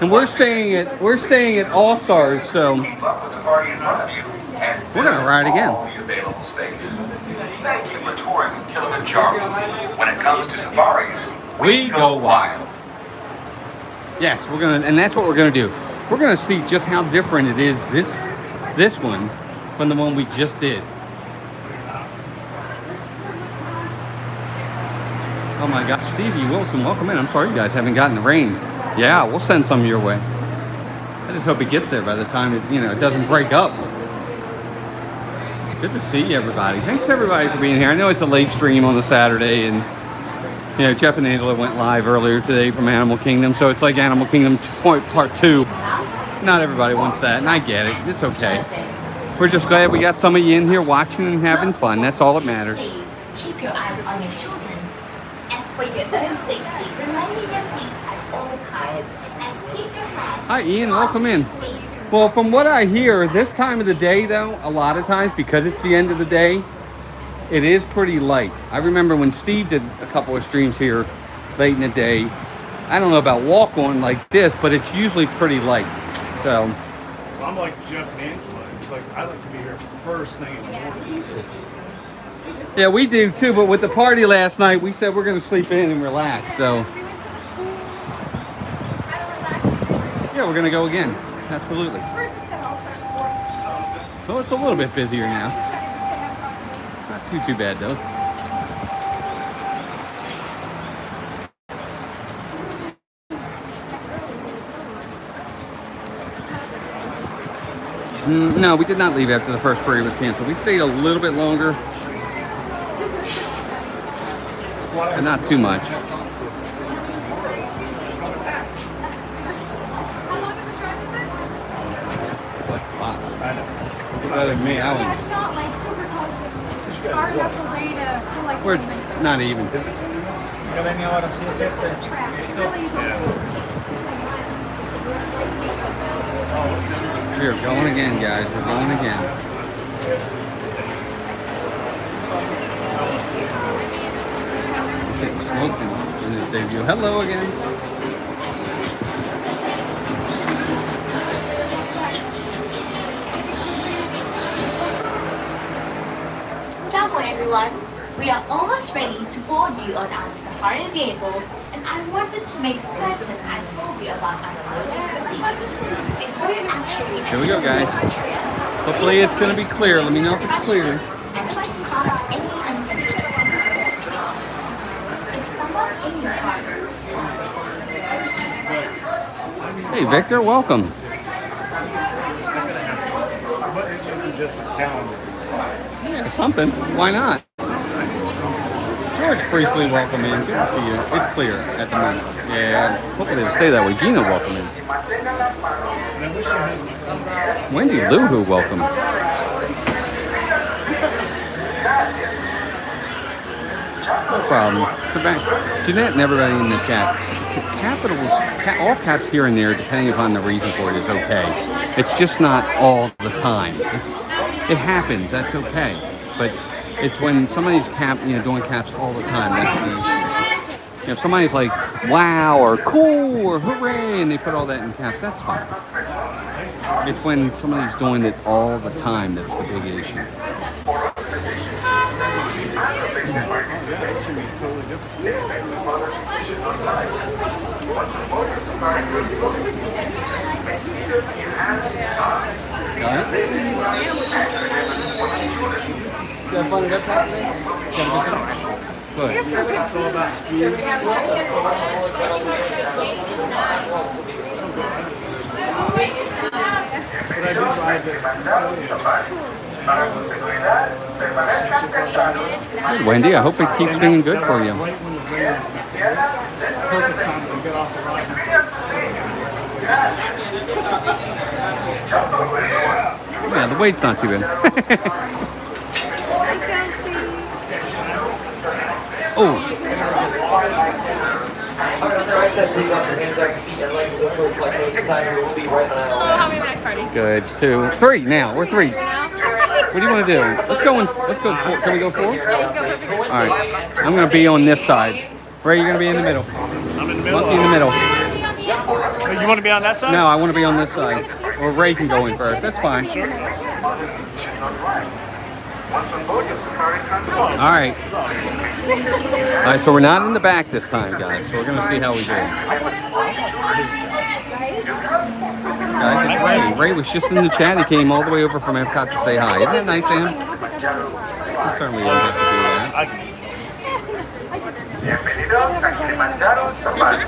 And we're staying at All Stars, so we're gonna ride again. Thank you for touring Kilimanjaro. When it comes to safaris, We go wild. Yes, we're gonna, and that's what we're gonna do. We're gonna see just how different it is this one from the one we just did. Oh my gosh, Stevie Wilson, welcome in. I'm sorry you guys haven't gotten the rain. Yeah, we'll send some your way. I just hope it gets there by the time it, you know, it doesn't break up. Good to see you, everybody. Thanks everybody for being here. I know it's a late stream on a Saturday, and you know, Jeff and Angela went live earlier today from Animal Kingdom, so it's like Animal Kingdom Part 2. Not everybody wants that, and I get it. It's okay. We're just glad we got some of you in here watching and having fun. That's all that matters. Please keep your eyes on your children. And for your own safety, remain in your seats at all times and keep your hands. Hi, Ian. Welcome in. Well, from what I hear, this time of the day, though, a lot of times, because it's the end of the day, it is pretty light. I remember when Steve did a couple of streams here late in the day. I don't know about walk-on like this, but it's usually pretty light. So I'm like Jeff and Angela. It's like I like to be here first thing in the morning. yeah, we do too. But with the party last night, we said we're going to sleep in and relax. So yeah, we're going to go again. Absolutely. We're just at All Star Sports. Well, it's a little bit busier now. Not too bad though. No, we did not leave after the first parade was canceled. We stayed a little bit longer, but not too much. That's a lot. It's better than me. I was. It's not like super close, but far enough away to feel like We're 20 minutes. not even. This is a trap. It really is. We're going again, guys. We're going again. Smoking in his debut. Hello again. Ciao everyone! We are almost ready to board you on our safari vehicles, and I wanted to make certain I told you about our loading procedures. Before you actually Here we go, guys. Hopefully it's going to be clear. Let me know if it's clear. And just comment any unfinished things. If someone in your heart Hey, Victor, welcome. Just a calendar. Yeah, something. Why not? George Priestley, welcome in. Good to see you. It's clear at the moment. Yeah, hopefully it'll stay that way. Gina, welcome in. Wendy Luhu, welcome. No problem. Savannah, Jeanette and everybody in the chat. Capitals, all caps here and there, depending upon the reason for it, is okay. It's just not all the time. It happens. That's okay. But it's when somebody's doing caps all the time. That's the issue. If somebody's like, wow, or cool, or hooray, and they put all that in caps, that's fine. It's when somebody's doing it all the time that's the big issue. Got it? You have fun at Epcot today? Good. Good, Wendy. I hope it keeps being good for you. Perfect time to get off the ride. Yeah, the weight's not too bad. Oh. Hello, how many next party? Good. 2, 3 now. We're 3. What do you want to do? Let's go 4. Can we go 4? All right. I'm going to be on this side. Ray, you're going to be in the middle. I'm in the middle. Monkey in the middle. You want to be on that side? No, I want to be on this side. Or Ray can go in first. That's fine. All right. All right, so we're not in the back this time, guys. So we're going to see how we do. Guys, it's Ray. Ray was just in the chat. He came all the way over from Epcot to say hi. Isn't that nice, Sam? He certainly didn't have to do that. Bienvenidos a Kilimanjaro, Savannah.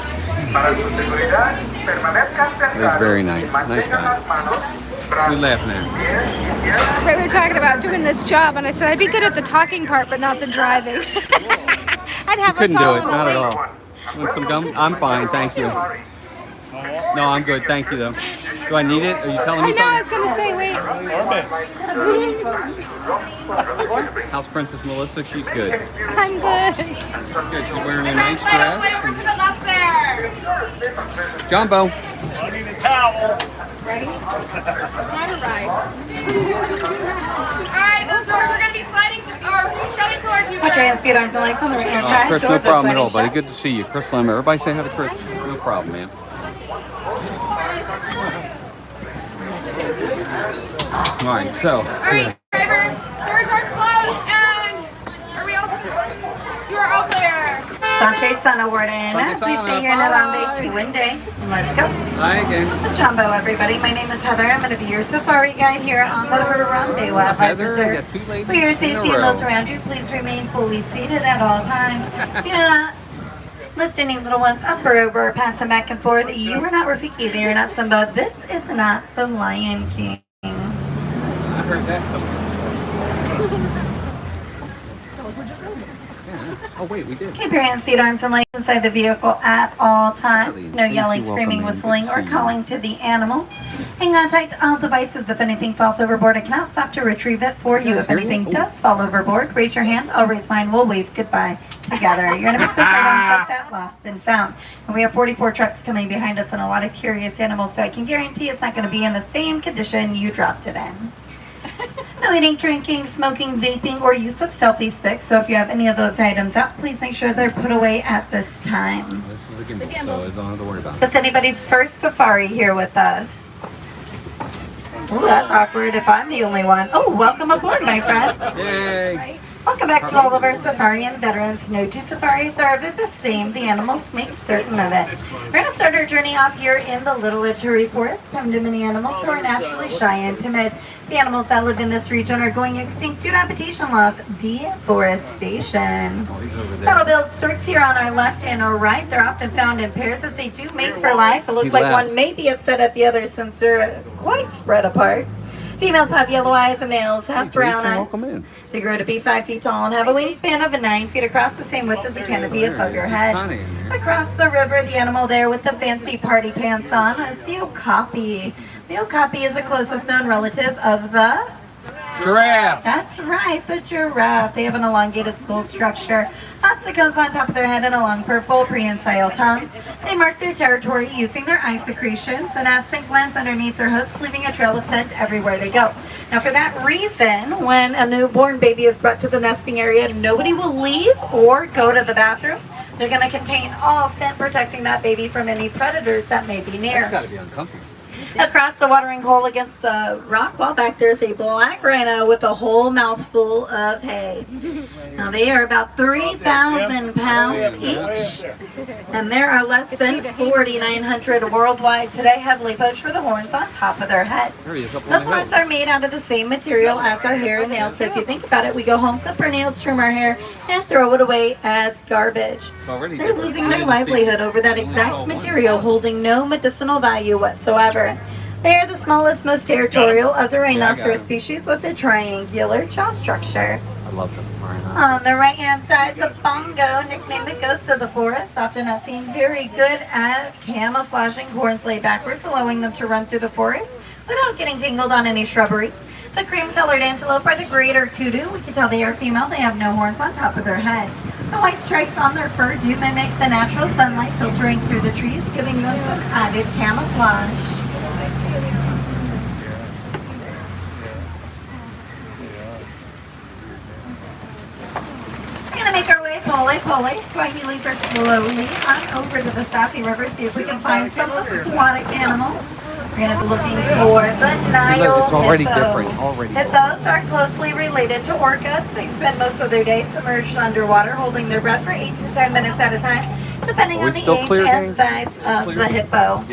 Para su seguridad, permanezcan sentados. It was very nice. Y Nice mantengan guy. las manos, Good brazos, laughing at him. pies, izquierda. Right, we were talking about doing this job, and I said I'd be good at the talking part, but not the driving. I'd have Couldn't us do all it. in a Not at lane. all. Want some gum? I'm fine. Thank you. No, I'm good. Thank you, though. Do I need it? Are you telling I me know, I was something? going to say, wait. House Princess Melissa, she's good. I'm good. Good. She's wearing a nice dress. Over to the left there. Jumbo. I need a towel. Not a ride. Alright, those doors are going to be sliding or shutting towards you. Put your hands, feet, arms, and legs on the right hand side. Chris, no Doors are problem at all, sliding buddy. shut. Good to see you. Chris Lemmer. Everybody say hi to Chris. No problem, man. All right, so. Alright, drivers, doors are closed and are we all you are all clear. Sanche Sana Warden. As we Sana, say here in Alambe, Tuwinde. Let's go. Hi again. Jumbo, everybody. My name is Heather. I'm going to be your safari guide here on the Harambe Wildlife Heather, we Reserve. got 2 ladies For your in a safety and row. those around you, please remain fully seated at all times. Do not lift any little ones up or over or pass them back and forth. You are not Rafiki. They are not Simba. This is not the Lion King. heard that somewhere. Oh wait, we did. Keep your hands, feet, arms, and legs inside the vehicle at all times. No yelling, screaming, whistling, or calling to the animals. Hang on tight to all devices. If anything falls overboard, I cannot stop to retrieve it for you. If anything does fall overboard, raise your hand. I'll raise mine. We'll wave goodbye together. You're going to pick those items up that lost and found. And we have 44 trucks coming behind us and a lot of curious animals, so I can guarantee it's not going to be in the same condition you dropped it in. No eating, drinking, smoking, vaping, or use of selfie sticks. So if you have any of those items out, please make sure they're put away at this time. This is a gimbal, so I don't have to worry about So it's anybody's first safari here with us. Oh, that's awkward if I'm the only one. Oh, welcome aboard, my friend. Yay! Welcome back to all of our safarian veterans. No two safaris are ever the same. The animals make certain of it. We're going to start our journey off here in the Little Ituri Forest. Home to many animals who are naturally shy and timid. The animals that live in this region are going extinct due to habitation loss, deforestation. Saddle-billed storks here on our left and our right. They're often found in pairs as they do mate for life. It looks like one may be upset at the other since they're quite spread apart. Females have yellow eyes and males have brown eyes. They grow to be 5 feet tall and have a wingspan of 9 feet across, the same width as a canopy above your head. Across the river, the animal there with the fancy party pants on is the okapi. The okapi is the closest known relative of the Giraffe. That's right, the giraffe. They have an elongated skull structure, ossicones on top of their head, and a long purple prehensile tongue. They mark their territory using their eye secretions and have scent glands underneath their hoofs, leaving a trail of scent everywhere they go. Now, for that reason, when a newborn baby is brought to the nesting area, nobody will leave or go to the bathroom. They're going to contain all scent, protecting that baby from any predators that may be near. That's got to be uncomfortable. Across the watering hole against the rock wall back there is a black rhino with a whole mouthful of hay. Now they are about 3,000 pounds each, and there are less than 4,900 worldwide today, heavily poached for the horns on top of their head. Those horns are made out of the same material as our hair and nails, so if you think about it, we go home, clip our nails, trim our hair, and throw it away as garbage. They're losing their livelihood over that exact material, holding no medicinal value whatsoever. They are the smallest, most territorial of the rhinoceros species with a triangular jaw structure. I love them. On the right-hand side, the bongo, nicknamed the ghost of the forest, often not seen very good at camouflaging horns laid backwards, allowing them to run through the forest without getting tangled on any shrubbery. The cream-colored antelope are the greater kudu. We can tell they are female. They have no horns on top of their head. The white stripes on their fur do mimic the natural sunlight filtering through the trees, giving them some added camouflage. We're going to make our way pole, Swahili for slowly on over to the Safi River, see if we can find some aquatic animals. We're going to be looking for the Nile hippo. Hippos are closely related to orcas. They spend most of their day submerged underwater, holding their breath for 8 to 10 minutes at a time, depending on the age and size of the hippo.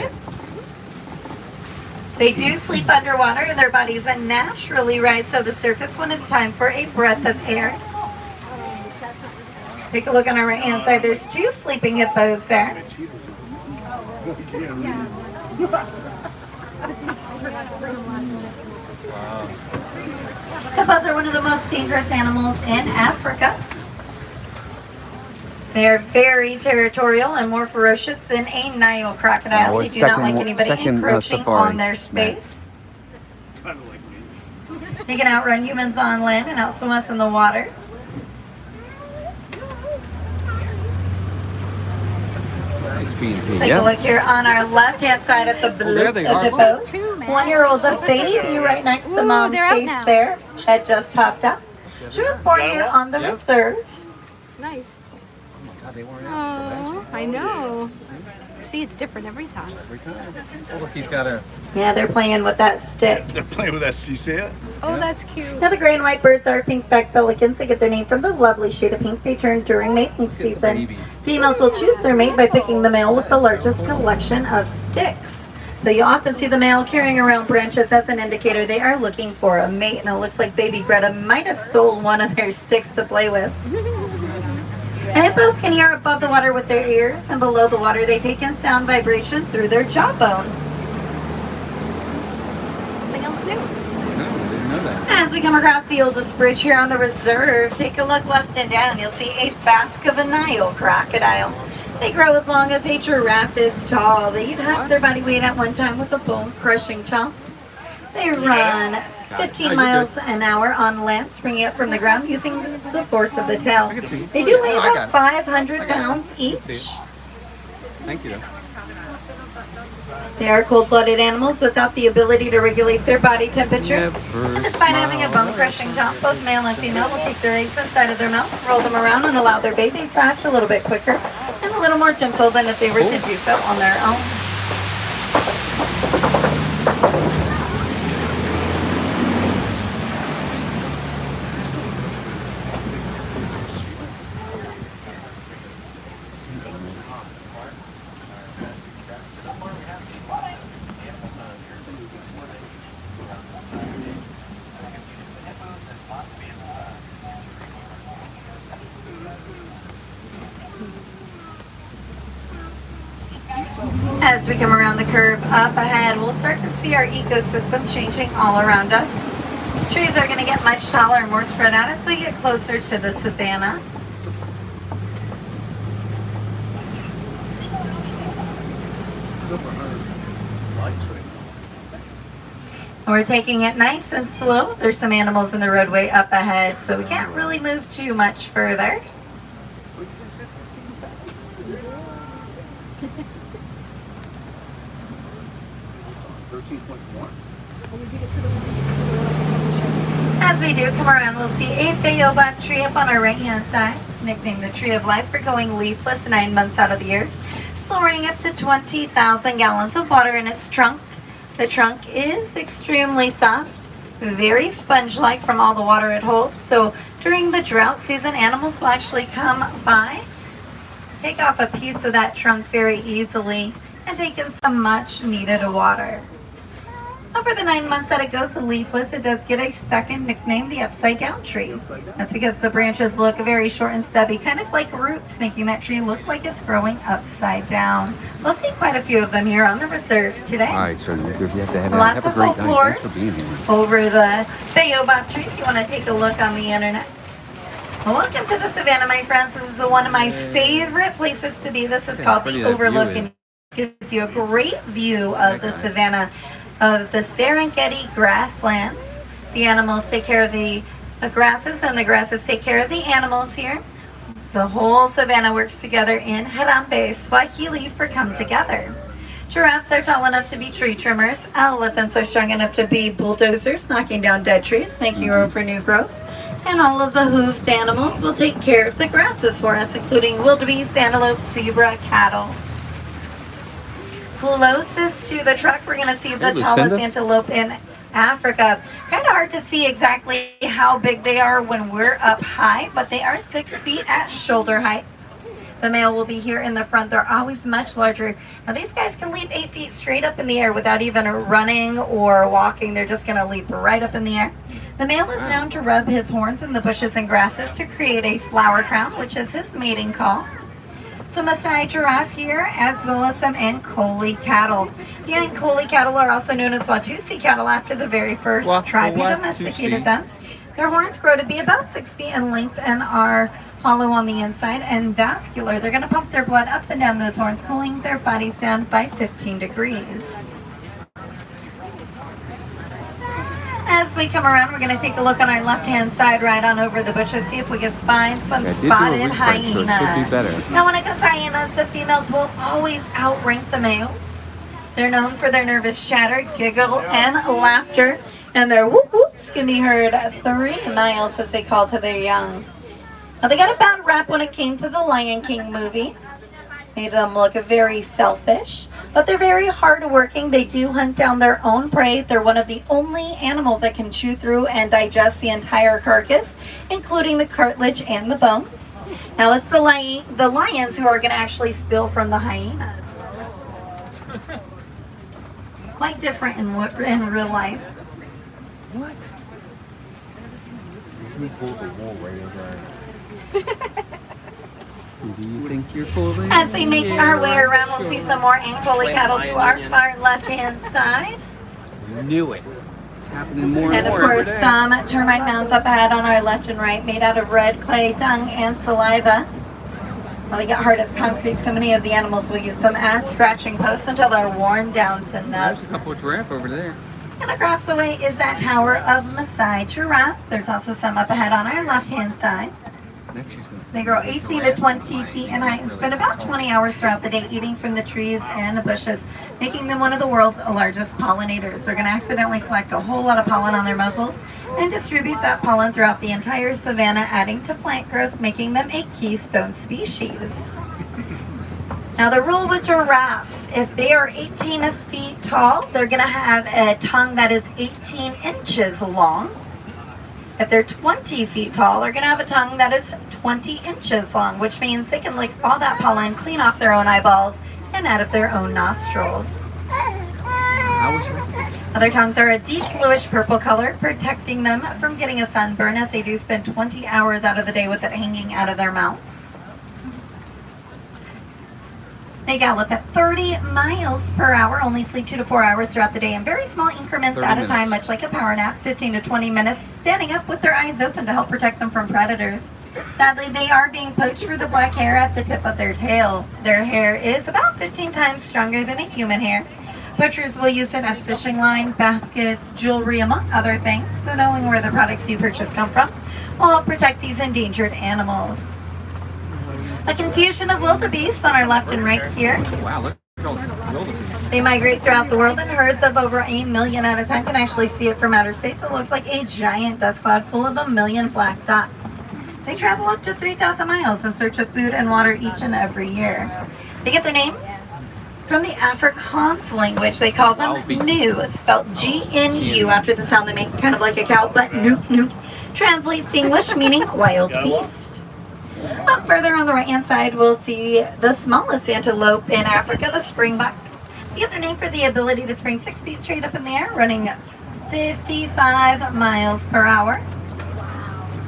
They do sleep underwater, and their bodies naturally rise to the surface when it's time for a breath of air. Take a look on our right-hand side. There's 2 sleeping hippos there. Hippos are one of the most dangerous animals in Africa. They are very territorial and more ferocious than a Nile crocodile. They do not like anybody encroaching on their space. They can outrun humans on land and outswim us in the water. Take a look here on our left-hand side at the blue of hippos. 1-year-old baby right next to mom's face there. Head just popped up. She was born here on the reserve. Nice. Oh, I know. See, it's different every time. Oh, look, he's got a... Yeah, they're playing with that stick. They're playing with that seesaw. Oh, that's cute. Now the gray and white birds are pink-backed pelicans. They get their name from the lovely shade of pink they turn during mating season. Females will choose their mate by picking the male with the largest collection of sticks. So you often see the male carrying around branches as an indicator they are looking for a mate. And it looks like baby Greta might have stolen one of their sticks to play with. And hippos can hear above the water with their ears, and below the water they take in sound vibration through their jawbone. Something else new. No, I didn't know that. As we come across the oldest bridge here on the reserve, take a look left and down. You'll see a Basque of a Nile crocodile. They grow as long as a giraffe is tall. They eat half their body weight at one time with a bone-crushing chomp. They run 15 miles an hour on land, springing up from the ground using the force of the tail. They do weigh about 500 pounds each. Thank you. They are cold-blooded animals without the ability to regulate their body temperature. And despite having a bone-crushing chomp, both male and female will take their eggs inside of their mouth, roll them around, and allow their babies to hatch a little bit quicker and a little more gentle than if they were to do so on their own. As we come around the curve up ahead, we'll start to see our ecosystem changing all around us. Trees are going to get much taller and more spread out as we get closer to the savannah. We're taking it nice and slow. There's some animals in the roadway up ahead, so we can't really move too much further. As we do come around, we'll see a baobab tree up on our right-hand side, nicknamed the Tree of Life for going leafless 9 months out of the year, storing up to 20,000 gallons of water in its trunk. The trunk is extremely soft, very sponge-like from all the water it holds, so during the drought season, animals will actually come by, take off a piece of that trunk very easily, and take in some much-needed water. Over the 9 months that it goes leafless, it does get a second nickname, the upside down tree. That's because the branches look very short and stubby, kind of like roots, making that tree look like it's growing upside down. We'll see quite a few of them here on the reserve today. All right, so you have to have Lots of a great folklore night. Thanks for being here. over the baobab tree if you want to take a look on the internet. Well, welcome to the Savannah, my friends. This is one of my favorite places to be. This is called the Overlook, and it gives you a great view of the Savannah, of the Serengeti grasslands. The animals take care of the grasses, and the grasses take care of the animals here. The whole Savannah works together in Harambe, Swahili for come together. Giraffes are tall enough to be tree trimmers. Elephants are strong enough to be bulldozers, knocking down dead trees, making room for new growth. And all of the hoofed animals will take care of the grasses for us, including wildebeest, antelope, zebra, cattle. Closest to the truck, we're going to see the tallest antelope in Africa. Kind of hard to see exactly how big they are when we're up high, but they are 6 feet at shoulder height. The male will be here in the front. They're always much larger. Now these guys can leap 8 feet straight up in the air without even running or walking. They're just going to leap right up in the air. The male is known to rub his horns in the bushes and grasses to create a flower crown, which is his mating call. Some Maasai giraffe here, as well as some Ankole cattle. The Ankole cattle are also known as Watusi cattle after the very first tribe who domesticated them. Their horns grow to be about 6 feet in length and are hollow on the inside and vascular. They're going to pump their blood up and down those horns, cooling their bodies down by 15 degrees. As we come around, we're going to take a look on our left-hand side, right on over the bushes, see if we can find some spotted hyenas. Now, when it comes to hyenas, the females will always outrank the males. They're known for their nervous chatter, giggle, and laughter, and their whoop-whoops can be heard 3 miles as they call to their young. Now, they got a bad rap when it came to the Lion King movie. Made them look very selfish, but they're very hardworking. They do hunt down their own prey. They're one of the only animals that can chew through and digest the entire carcass, including the cartilage and the bones. Now it's the lions who are going to actually steal from the hyenas. Quite different in real life. What? Can you pull the wool right over? Do you think you're fooling? As we make our way around, we'll see some more Ankole cattle to our far left-hand side. Knew it. Tap happening more And and of more every course, day. some termite mounds up ahead on our left and right, made out of red clay, dung, and saliva. Well, they get hard as concrete, so many of the animals will use them as scratching posts until they're worn down to There's nuts. a couple of giraffe over there. And across the way is that tower of Maasai giraffe. There's also some up ahead on our left-hand side. Next she's gonna They grow 18 to 20 feet in height and spend about 20 hours throughout the day eating from the trees and the bushes, making them one of the world's largest pollinators. They're going to accidentally collect a whole lot of pollen on their muzzles and distribute that pollen throughout the entire savanna, adding to plant growth, making them a keystone species. Now the rule with giraffes, if they are 18 feet tall, they're going to have a tongue that is 18 inches long. If they're 20 feet tall, they're going to have a tongue that is 20 inches long, which means they can lick all that pollen, clean off their own eyeballs, and out of their own nostrils. How was that? Other tongues are a deep bluish purple color, protecting them from getting a sunburn, as they do spend 20 hours out of the day with it hanging out of their mouths. They gallop at 30 miles per hour, only sleep 2 to 4 hours throughout the day in very small increments 30 at a time, minutes. much like a power nap, 15 to 20 minutes, standing up with their eyes open to help protect them from predators. Sadly, they are being poached for the black hair at the tip of their tail. Their hair is about 15 times stronger than a human hair. Poachers will use it as fishing line, baskets, jewelry, among other things, so knowing where the products you purchase come from will help protect these endangered animals. A confusion of wildebeest on our left and right here. Wow, look at all the wildebeest. They migrate throughout the world in herds of over 1 million at a time. Can actually see it from outer space. It looks like a giant dust cloud full of 1 million black dots. They travel up to 3,000 miles in search of food and water each and every year. They get their name from the Afrikaans language. They call them nu, spelled G-N-U, after the sound they make, kind of like a cow, but nu translates to English, meaning wild beast. Up further on the right-hand side, we'll see the smallest antelope in Africa, the springbuck. They get their name for the ability to spring 6 feet straight up in the air, running 55 miles per hour.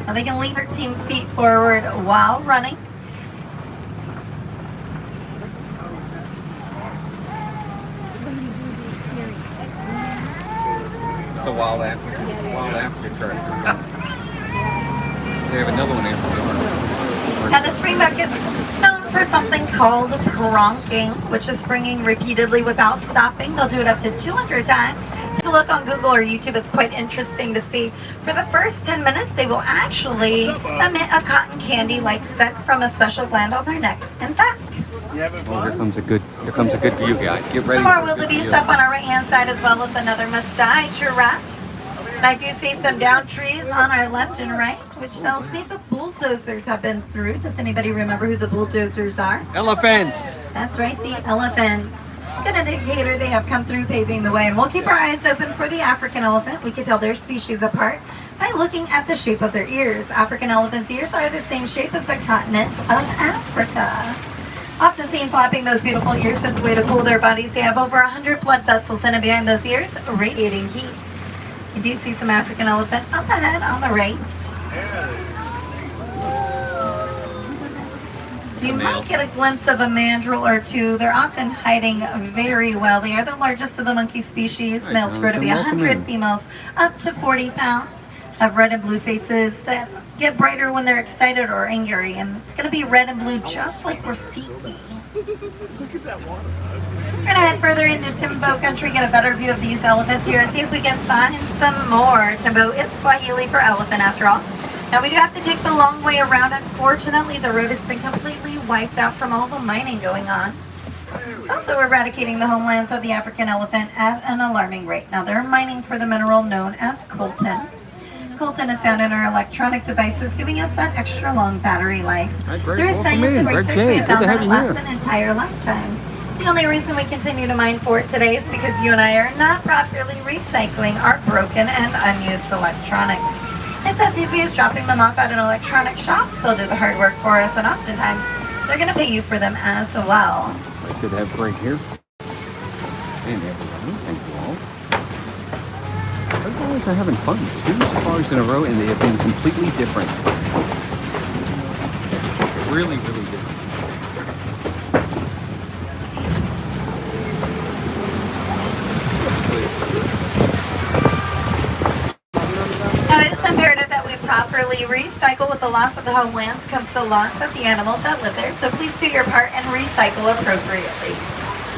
Now they can leap 13 feet forward while running. It's the wild Africa tractor. They have another one after. Now the springbuck is known for something called pronking, which is springing repeatedly without stopping. They'll do it up to 200 times. Take a look on Google or YouTube. It's quite interesting to see. For the first 10 minutes, they will actually emit a cotton candy-like scent from a special gland on their neck and back. Oh, here comes a good view, guys. Get ready. Some more for a good wildebeest view. up on our right-hand side, as well as another Maasai giraffe. And I do see some down trees on our left and right, which tells me the bulldozers have been through. Does anybody remember who the bulldozers are? Elephants. That's right, the elephants. Good indicator they have come through paving the way. And we'll keep our eyes open for the African elephant. We can tell their species apart by looking at the shape of their ears. African elephants' ears are the same shape as the continent of Africa. Often seen flapping those beautiful ears as a way to cool their bodies. They have over 100 blood vessels in and behind those ears, radiating heat. You do see some African elephant up ahead on the right. You might get a glimpse of a mandrill or two. They're often hiding very well. They are the largest of the monkey species. Males grow to be 100, females up to 40 pounds. Have red and blue faces that get brighter when they're excited or angry. And it's going to be red and blue just like graffiti. We're going to head further into Timbo country, get a better view of these elephants here, and see if we can find some more. Timbo is Swahili for elephant, after all. Now, we do have to take the long way around. Unfortunately, the road has been completely wiped out from all the mining going on. It's also eradicating the homelands of the African elephant at an alarming rate. Now, they're mining for the mineral known as coltan. Coltan is found in our electronic devices, giving us that extra long battery life. Through science and research, we have found that it lasts an entire lifetime. The only reason we continue to mine for it today is because you and I are not properly recycling our broken and unused electronics. It's as easy as dropping them off at an electronic shop. They'll do the hard work for us, and oftentimes they're going to pay you for them as well. It's good to have a break here. And everyone, thank you all. Our guys are having fun. 2 safaris in a row, and they have been completely different. Really, really different. the loss of the homelands comes the loss of the animals that live there, so please do your part and recycle appropriately.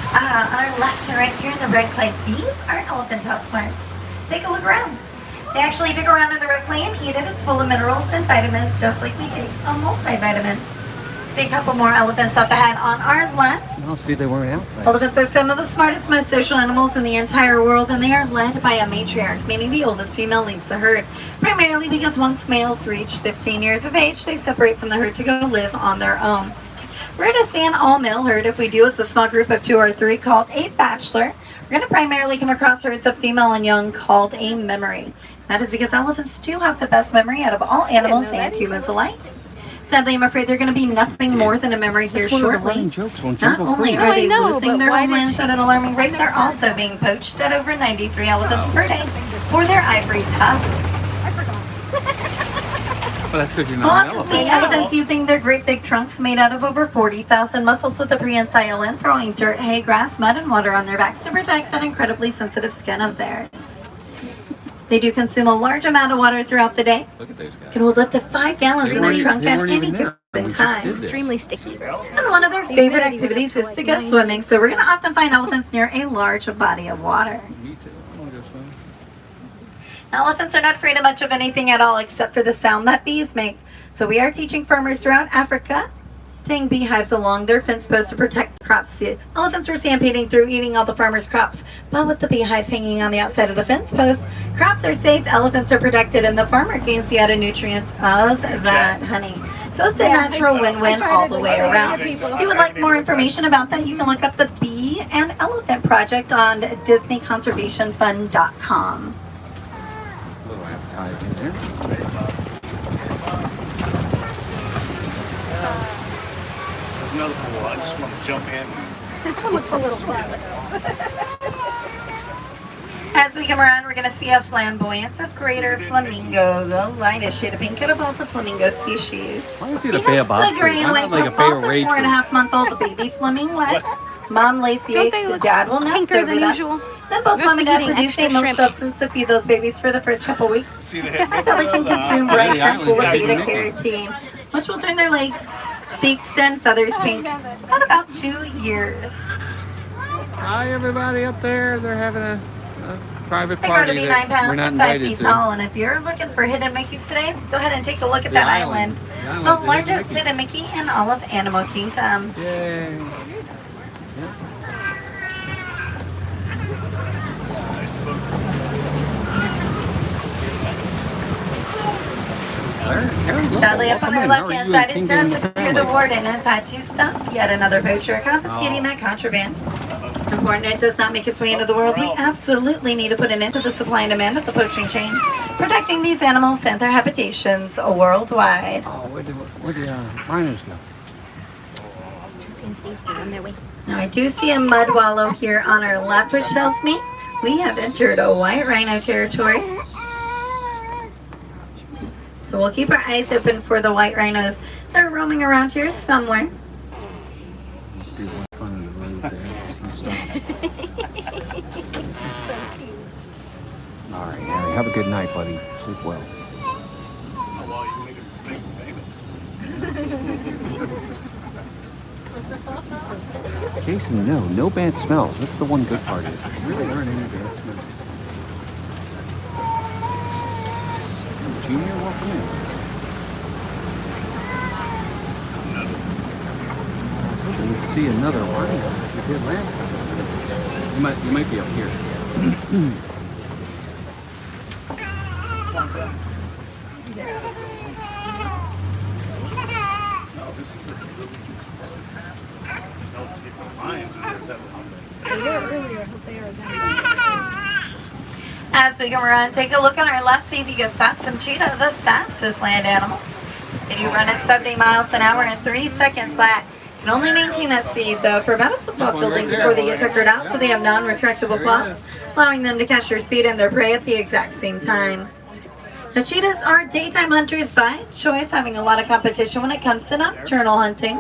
On our left and right here in the red clay, these are elephant tusk marks. Take a look around. They actually dig around in the red clay and eat it. It's full of minerals and vitamins, just like we take a multivitamin. See a couple more elephants up ahead on our left. I'll see they weren't out. Elephants are some of the smartest, most social animals in the entire world, and they are led by a matriarch, meaning the oldest female leads the herd. Primarily because once males reach 15 years of age, they separate from the herd to go live on their own. We're to see an all-male herd. If we do, it's a small group of 2 or 3 called a bachelor. We're going to primarily come across herds of female and young called a memory. That is because elephants do have the best memory out of all animals and humans alike. Sadly, I'm afraid they're going to be nothing more than a memory here shortly. Not only are they losing their homelands at an alarming rate, they're also being poached at over 93 elephants per day for their ivory tusks. Well, that's because you're not an elephant. See elephants using their great big trunks made out of over 40,000 muscles with a prehensile end, throwing dirt, hay, grass, mud, and water on their backs to protect that incredibly sensitive skin of theirs. They do consume a large amount of water throughout the day. Look at those guys. Can hold up to 5 gallons in their trunk at any given time. Extremely sticky. And one of their favorite activities is to go swimming, so we're going to often find elephants near a large body of water. Me too. I want to go swim. Elephants are not afraid of much of anything at all except for the sound that bees make. So we are teaching farmers throughout Africa to hang beehives along their fence posts to protect crops. The elephants were stampeding through, eating all the farmers' crops. But with the beehives hanging on the outside of the fence posts, crops are safe, elephants are protected, and the farmer gains the added nutrients of that honey. So it's a natural win-win all the way around. If you would like more information about that, you can look up the Bee and Elephant Project on DisneyConservationFund.com. A little appetizer in there. There's another pool. I just want to jump in. That looks a little private. As we come around, we're going to see a flamboyance of greater flamingo, the lightest shade of pink out of all the flamingo species. Why is it a bay of The gray and white like a bay puffballs of are rage? 4.5-month-old baby flaminglets. Mom Don't laceates, they look dad will nest pinker over than them. usual? Then both Must mom be and dad getting produce a extra milk shrimp. substance to feed those babies for the first couple weeks See the head? until they can consume bright shrimp full of Yeah. beta-carotene, which will turn their legs, beaks, and feathers pink in about 2 years. Hi, everybody up there. They're having a private They grow to party be 9 that we're pounds not and 5 invited feet to. tall, and if you're looking for hidden Mickeys today, go ahead and take a look at The that island. island. The island, The the hidden largest Mickey. hidden Mickey in all of Animal Kingdom. Yay. Sadly, up on our left-hand side, it does appear the warden has had to stop yet another poacher confiscating that contraband. Important it does not make its way into the world, we absolutely need to put an end to the supply and demand of the poaching chain, protecting these animals and their habitations worldwide. Oh, where'd the Rhinos go? Now I do see a mud wallow here on our left, which tells me we have entered a white rhino territory. So we'll keep our eyes open for the white rhinos. They're roaming around here somewhere. Must be one front of the road there. He's stopped. All right, Harry. Have a good night, buddy. Sleep well. Oh, well, you make them famous. Jason, no bad smells. That's the one good part of it. There really aren't any bad smells. Junior, welcome in. I was hoping you'd see another rhino like you did last time. You might be up here. No, this is a really cute spot. I'll see if I find that one. They were earlier, but they are down. As we come around, take a look on our left, see if you can spot some cheetah, the fastest land animal. They do run at 70 miles an hour in 3 seconds flat. Can only maintain that speed though for about a football building before they get tuckered out, so they have non-retractable claws, allowing them to catch their speed and their prey at the exact same time. The cheetahs are daytime hunters by choice, having a lot of competition when it comes to nocturnal hunting.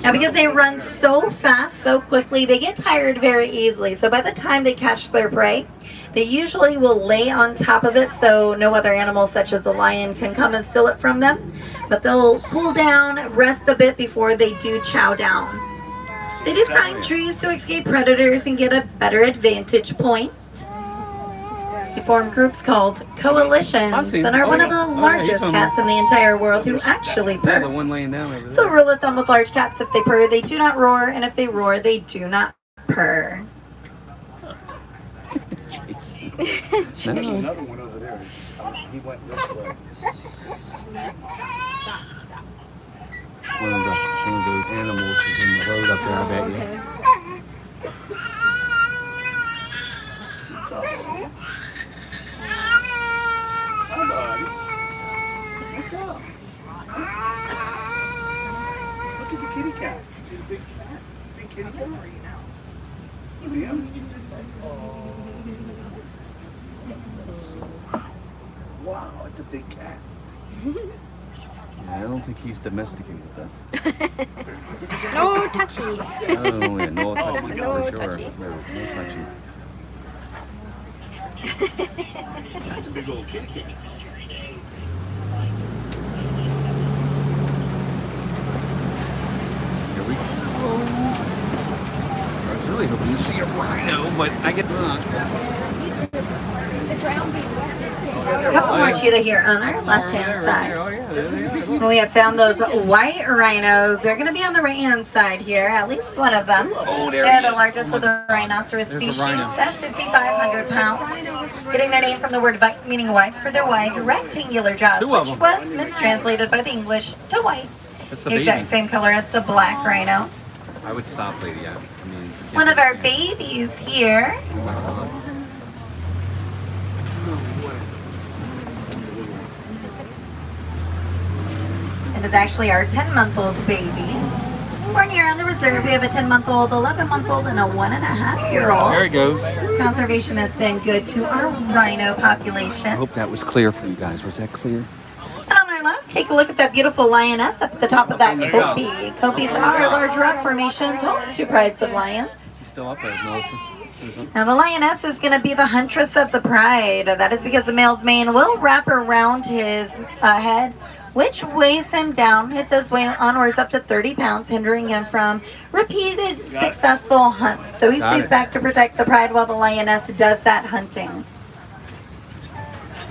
Now, because they run so fast, so quickly, they get tired very easily. So by the time they catch their prey, they usually will lay on top of it so no other animals such as the lion can come and steal it from them. But they'll cool down, rest a bit before they do chow down. They do climb trees to escape predators and get a better advantage point. They form groups called coalitions and are one of the largest cats in the entire world who actually Yeah, purr. the one laying down over there. So rule of thumb with large cats, if they purr, they do not roar, and if they roar, they do not purr. There's another one over there. He went this way. One of those animals is in the road up there, I bet you. Hi, buddy. What's up? Look at the kitty cat. See the big cat? Big kitty cat? See him? Wow, it's a big cat. Yeah, I don't think he's domesticated though. No touchy. Oh, yeah, no touchy, No for sure. touchy. No touchy. That's a big old kitty cat. Here we go. I was really hoping to see a rhino, but I guess not. A couple more cheetah here on our left-hand side. Oh, yeah, there they are. We have found those white rhinos. They're going to be on the right-hand side here, at least one of them. Oh, there They're he the is. largest of the rhinoceros There's a species rhino. at 5,500 pounds, getting their name from the word vite, meaning white, for their wide, rectangular jaws, Two of which them. was mistranslated by the English to white. That's the The exact baby. same color as the black rhino. I would stop, lady. I mean, you can't One of do our that. babies here. It is actually our 10-month-old baby. Born here on the reserve, we have a 10-month-old, 11-month-old, and a 1.5-year-old. There he goes. Conservation has been good to our rhino I population. hope that was clear for you guys. Was that clear? And on our left, take a look at that beautiful lioness up at the top of that kopie. Kopies are large rock formations home to prides of lions. He's still up there, Melissa. Susan. Now the lioness is going to be the huntress of the pride. That is because the male's mane will wrap around his head, which weighs him down. It does weigh onwards up to 30 pounds, hindering him from repeated successful hunts. So he Got stays it. back to protect the pride while the lioness does that hunting.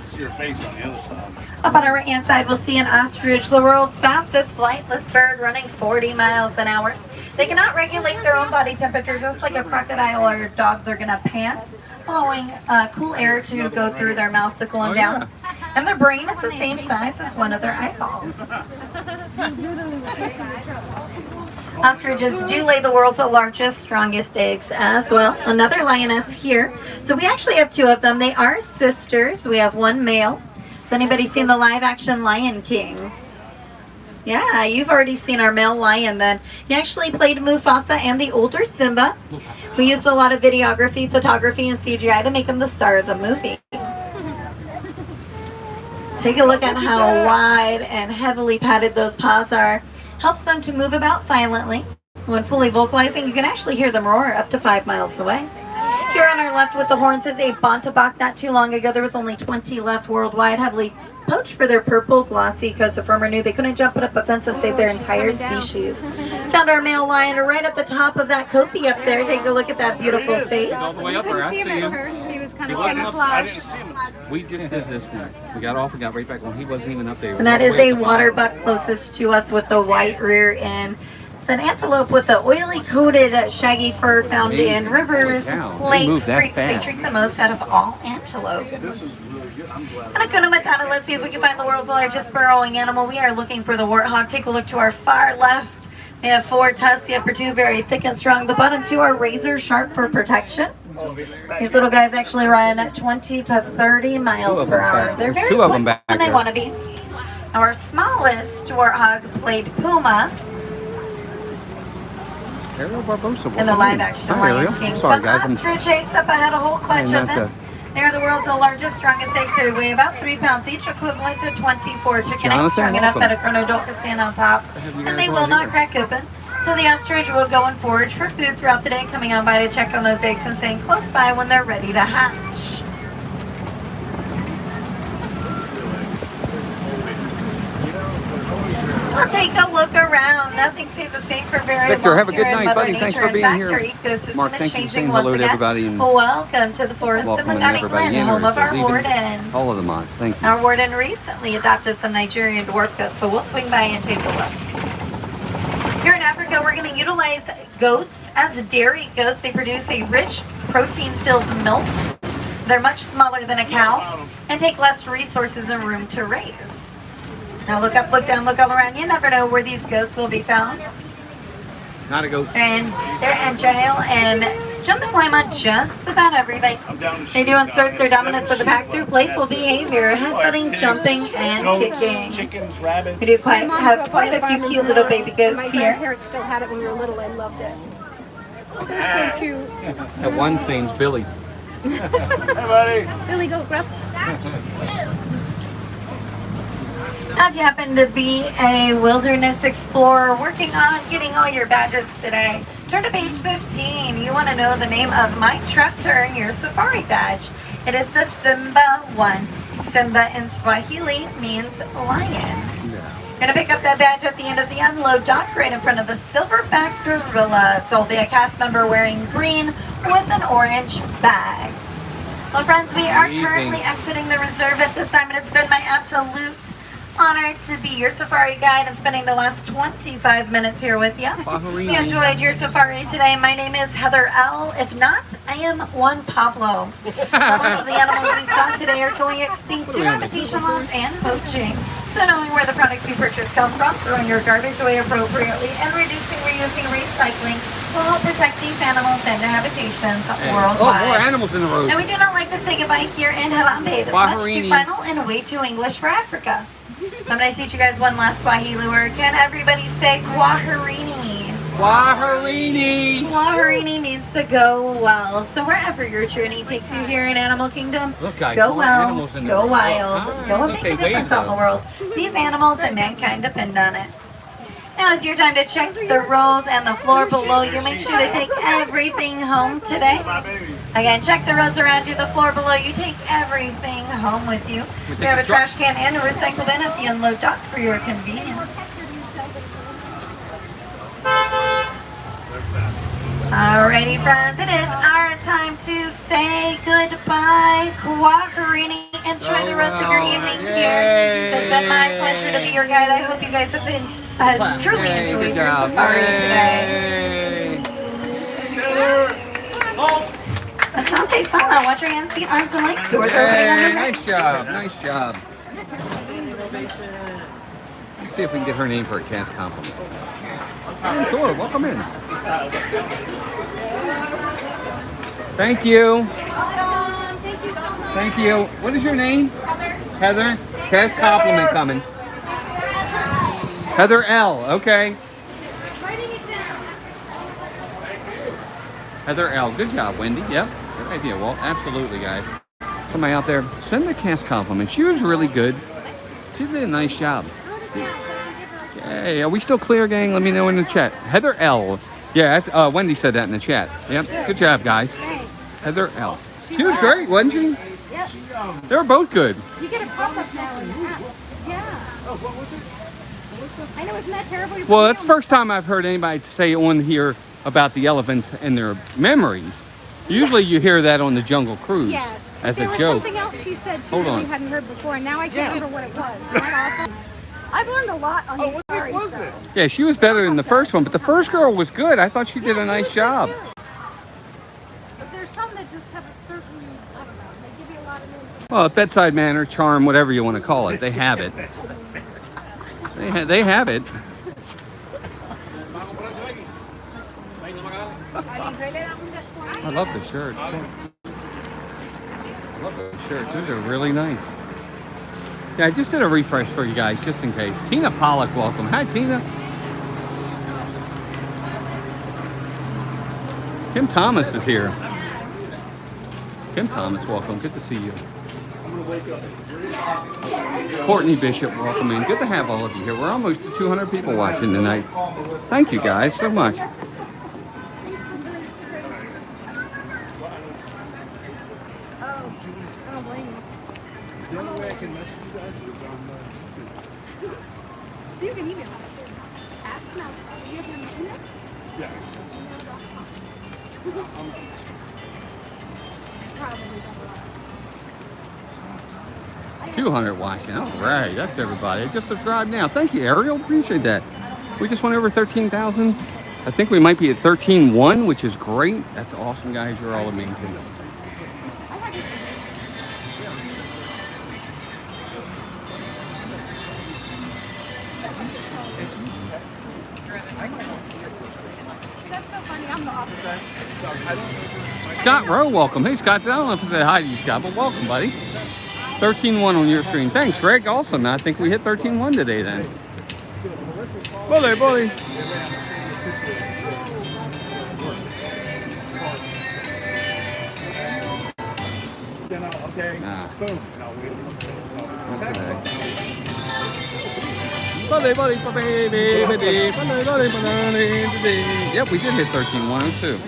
See your face on the other side. Up on our right hand side, we'll see an ostrich, the world's fastest flightless bird, running 40 miles an hour. They cannot regulate their own body temperature, just like a crocodile or a dog. They're going to pant, allowing cool air to go through their mouths to cool them Oh, down. And their brain is the same size as one of their eyeballs. Ostriches do lay the world's largest, strongest eggs as well. Another lioness here. So we actually have two of them. They are sisters. We have one male. Has anybody seen the live action Lion King? Yeah, you've already seen our male lion then. He actually played Mufasa and the older Simba. We used a lot of videography, photography, and CGI to make him the star of the movie. Take a look at how wide and heavily padded those paws are. Helps them to move about silently. When fully vocalizing, you can actually hear them roar up to 5 miles away. Here on our left with the horns is a Bontebok. Not too long ago, there was only 20 left worldwide, heavily poached for their purple glossy coats. A farmer knew they couldn't jump up a fence and save their entire species. Found our male lion right at the top of that kopie up there. Take a look at that beautiful face. All the way You up there. couldn't I see him see at him. first. He was kind He of wasn't I camouflage. didn't see him. We just did this one. We got off and got right back on. He wasn't even up there. And that is a water buck closest to us with the white rear end. It's an antelope with the oily coated shaggy fur found in rivers, Holy cow. They move lakes, that creeks. They fast. drink the most out of all antelope. This was really good. I'm glad. And Hakuna Matata, let's see if we can find the world's largest burrowing animal. We are looking for the warthog. Take a look to our far left. They have 4 tusks, the upper 2 very thick and strong. The bottom 2 are razor sharp for protection. These little guys actually run at 20 to 30 miles per hour. They're There's very 2 of them quick back when they there. want to be. Our smallest warthog played Puma Ariel Barbosa. in the live action Hi, Lion Ariel. King. I'm sorry, Some guys. ostrich eggs up ahead, a whole clutch I'm of not, them. They're the world's largest, strongest eggs. They weigh about 3 pounds each, equivalent to 24 chicken eggs, Jonathan, strong enough welcome. that a chronodole can stand on top. have you And guys they all will not here. crack open. So the ostrich will go and forage for food throughout the day, coming on by to check on those eggs and staying close by when they're ready to hatch. We'll take a look around. Nothing stays the same for very Victor, long have a good here in night, Mother buddy. Thanks Nature. for being In fact, here. our ecosystem Marc, is thank you for changing saying once hello to again. everybody and Welcome to the Forest of welcoming Magani everybody Glen, in, home or of our leaving warden. all of the mods. Thank you. Our warden recently adopted some Nigerian dwarf goats, so we'll swing by and take a look. Here in Africa, we're going to utilize goats as dairy goats. They produce a rich, protein-filled milk. They're much smaller than a cow and take less resources and room to raise. Now look up, look down, look all around. You never know where these goats will be found. Not a goat. And they're agile and jump and climb on just about everything. They do assert their dominance of the pack through playful behavior, headbutting, jumping, and kicking. Chickens, rabbits. We do have quite a few cute little baby goats My here. grandparents still had it when we were little. I loved it. Oh, they're so cute. That one's name's Billy. Hey, buddy. Billy Goat Gruff. Now, if you happen to be a wilderness explorer working on getting all your badges today, turn to page 15. You want to know the name of my truck to earn your safari badge. It is the Simba 1. Simba in Swahili means lion. You're going to pick up that badge at the end of the unload dock right in front of the silverback gorilla. So it'll be a cast member wearing green with an orange bag. Well, friends, we are currently exiting the reserve at this time, and it's been my absolute honor to be your safari guide and spending the last 25 minutes here with you. If you enjoyed your safari today, my name is Heather L. If not, I am Juan Pablo. Now, most of the animals we saw today are going extinct due to habitation loss and poaching. So knowing where the products you purchase come from, throwing your garbage away appropriately, and reducing, reusing, recycling will help protect these animals and their habitations worldwide. Oh, more animals in the road. And we do not like to say goodbye here in Harambe. It's much too final and way too English for Africa. So I'm going to teach you guys one last Swahili word. Can everybody say Kwaherini? Kwaherini. Kwaherini means to go well. So wherever your journey takes you here in Animal Kingdom, Look, guys, go more well, animals in the go road. wild, go and make Okay, a difference out in the world. These animals and mankind depend on it. Now it's your time to check the rows and the floor below you. Make sure to take everything home today. Again, check the rows around you, the floor below you. Take everything home with you. We have a trash can and a recycle bin at the unload dock for your convenience. Alrighty, friends, it is our time to say goodbye. Kwaherini. Enjoy the rest of your evening here. It's been my pleasure to be your guide. I hope you guys have been truly enjoyed your safari today. Asante Sana, watch your hands, feet, arms, and legs. Doors are opening on the right. Nice job, nice job. Let's see if we can get her name for a cast compliment. Dora, welcome in. Thank you. Thank you. What is your name? Heather. Cast compliment coming. Heather L. Okay. Heather L. Good job, Wendy. Yep. Good idea, Walt. Absolutely, guys. Somebody out there, send the cast compliment. She was really good. She did a nice job. Hey, are we still clear, gang? Let me know in the chat. Heather L. Yeah, Wendy said that in the chat. Yep. Good job, guys. Heather L. She was great, wasn't she? Yep. They were both good. You get a pop-up now in the app. Yeah. Oh, what was it? I know, isn't that terrible? Well, that's the first time I've heard anybody say on here about the elephants and their memories. Usually you hear that on the Jungle Cruise as a joke. There was something else she said too that we hadn't heard before, and now I can't remember what it was. Isn't that awesome? I've learned a lot on these stories. What was it? Yeah, she was better than the first one, but the first girl was good. I thought she did a nice job. But there's some that just have a certain, I don't know, they give you a lot of new. Well, bedside manner, charm, whatever you want to call it, they have it. They have it. I love the shirts. I love the shirts. Those are really nice. Yeah, I just did a refresh for you guys, just in case. Tina Pollock, welcome. Hi, Tina. Kim Thomas is here. Kim Thomas, welcome. Good to see you. Courtney Bishop, welcome in. Good to have all of you here. We're almost to 200 people watching tonight. Thank you guys so much. I don't blame you. The only way I can message you guys is on You can email us. Ask now. Do you have your email? yeah. Probably. 200 watching. All right, that's everybody. Just subscribe now. Thank you, Ariel. Appreciate that. We just went over 13,000. I think we might be at 13,100, which is great. That's awesome, guys. You're all amazing. That's so funny. I'm the opposite. Scott Rowe, welcome. Hey, Scott. I don't know if I said hi to you, Scott, but welcome, buddy. 13,100 on your screen. Thanks, Greg. Awesome. I think we hit 13,100 today then. Bully, bully. Okay. Boom. Not today. Bully, bully, bully, bully, bully, bully, bully. Yep, we did hit 13,102.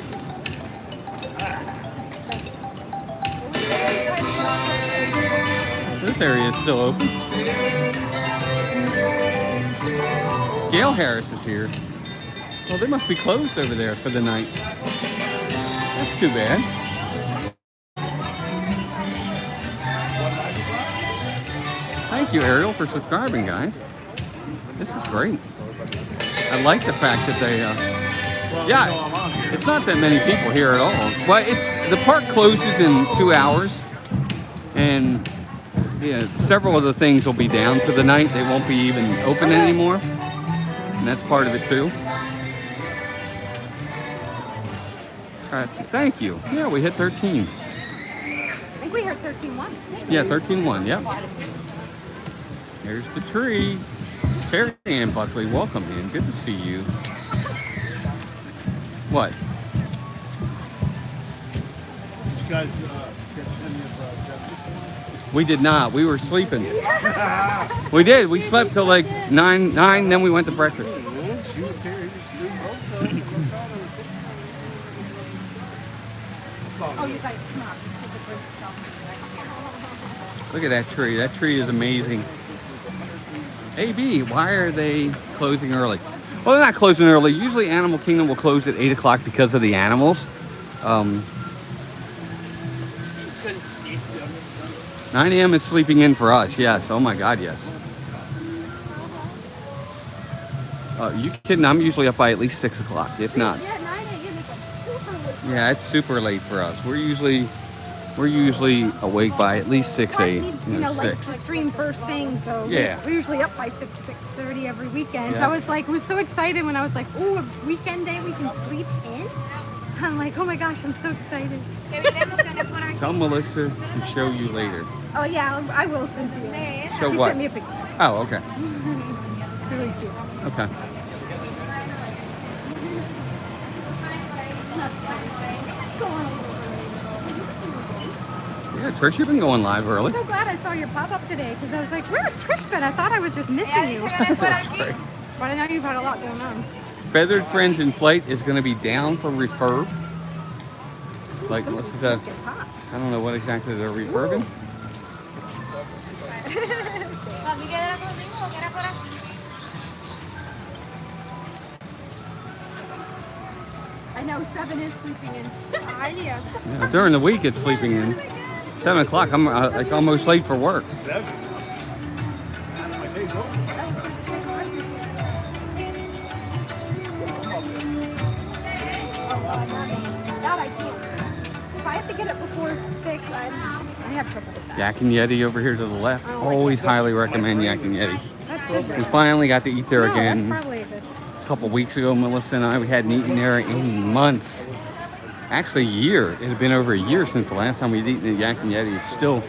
This area is still open. Gail Harris is here. Well, they must be closed over there for the night. That's too bad. Thank you, Ariel, for subscribing, guys. This is great. I like the fact that they, yeah, it's not that many people here at all. Well, the park closes in 2 hours, and yeah, several of the things will be down for the night. They won't be even open anymore, and that's part of it too. Thank you. Yeah, we hit 13. I think we heard 13,100. Yeah, 13,100. Yep. Here's the tree. Terry Ann Buckley, welcome in. Good to see you. What? You guys catch any of Jeffrey's? We did not. We were sleeping. We did. We slept till like 9, then we went to breakfast. She was here. Oh, you guys come out. This is a great stuff. Look at that tree. That tree is amazing. AB, why are they closing early? Well, they're not closing early. Usually Animal Kingdom will close at 8 o'clock because of the animals. 9 a.m. is sleeping in for us, yes. Oh my God, yes. You kidding? I'm usually up by at least 6 o'clock, if not. Yeah, 9 a.m. is like super late. Yeah, it's super late for us. We're usually awake by at least 6, Plus, 8, you know, 6. likes to stream first thing, so Yeah. we're usually up by 6:30 every weekend. So Yeah. I was like, so excited when I was like, oh, a weekend day we can sleep in. I'm like, oh my gosh, I'm so excited. Tell Melissa to show you later. Oh yeah, I will send you. Show She what? sent me a picture. Oh, okay. Really cute. Okay. Yeah, Trish, you've been going live early. I'm so glad I saw your pop-up today because I was like, where's Trish been? I thought I was just missing you. That's great. But I know you've had a lot going on. Feathered Friends in Flight is going to be down for refurb. Like, this is I don't know what exactly they're refurbing. I know 7 is sleeping in. Yeah, during the week it's sleeping in. 7 o'clock, I'm like almost late for work. 7. That I can't. If I have to get up before 6, I have trouble with that. Yak and Yeti over here to the left. Always highly recommend Yak and Yeti. That's good. We finally got to eat there No, again. that's probably good. A couple weeks ago, Melissa and I, we hadn't eaten there in months. Actually, a year. It had been over a year since the last time we'd eaten at Yak and Yeti. It's still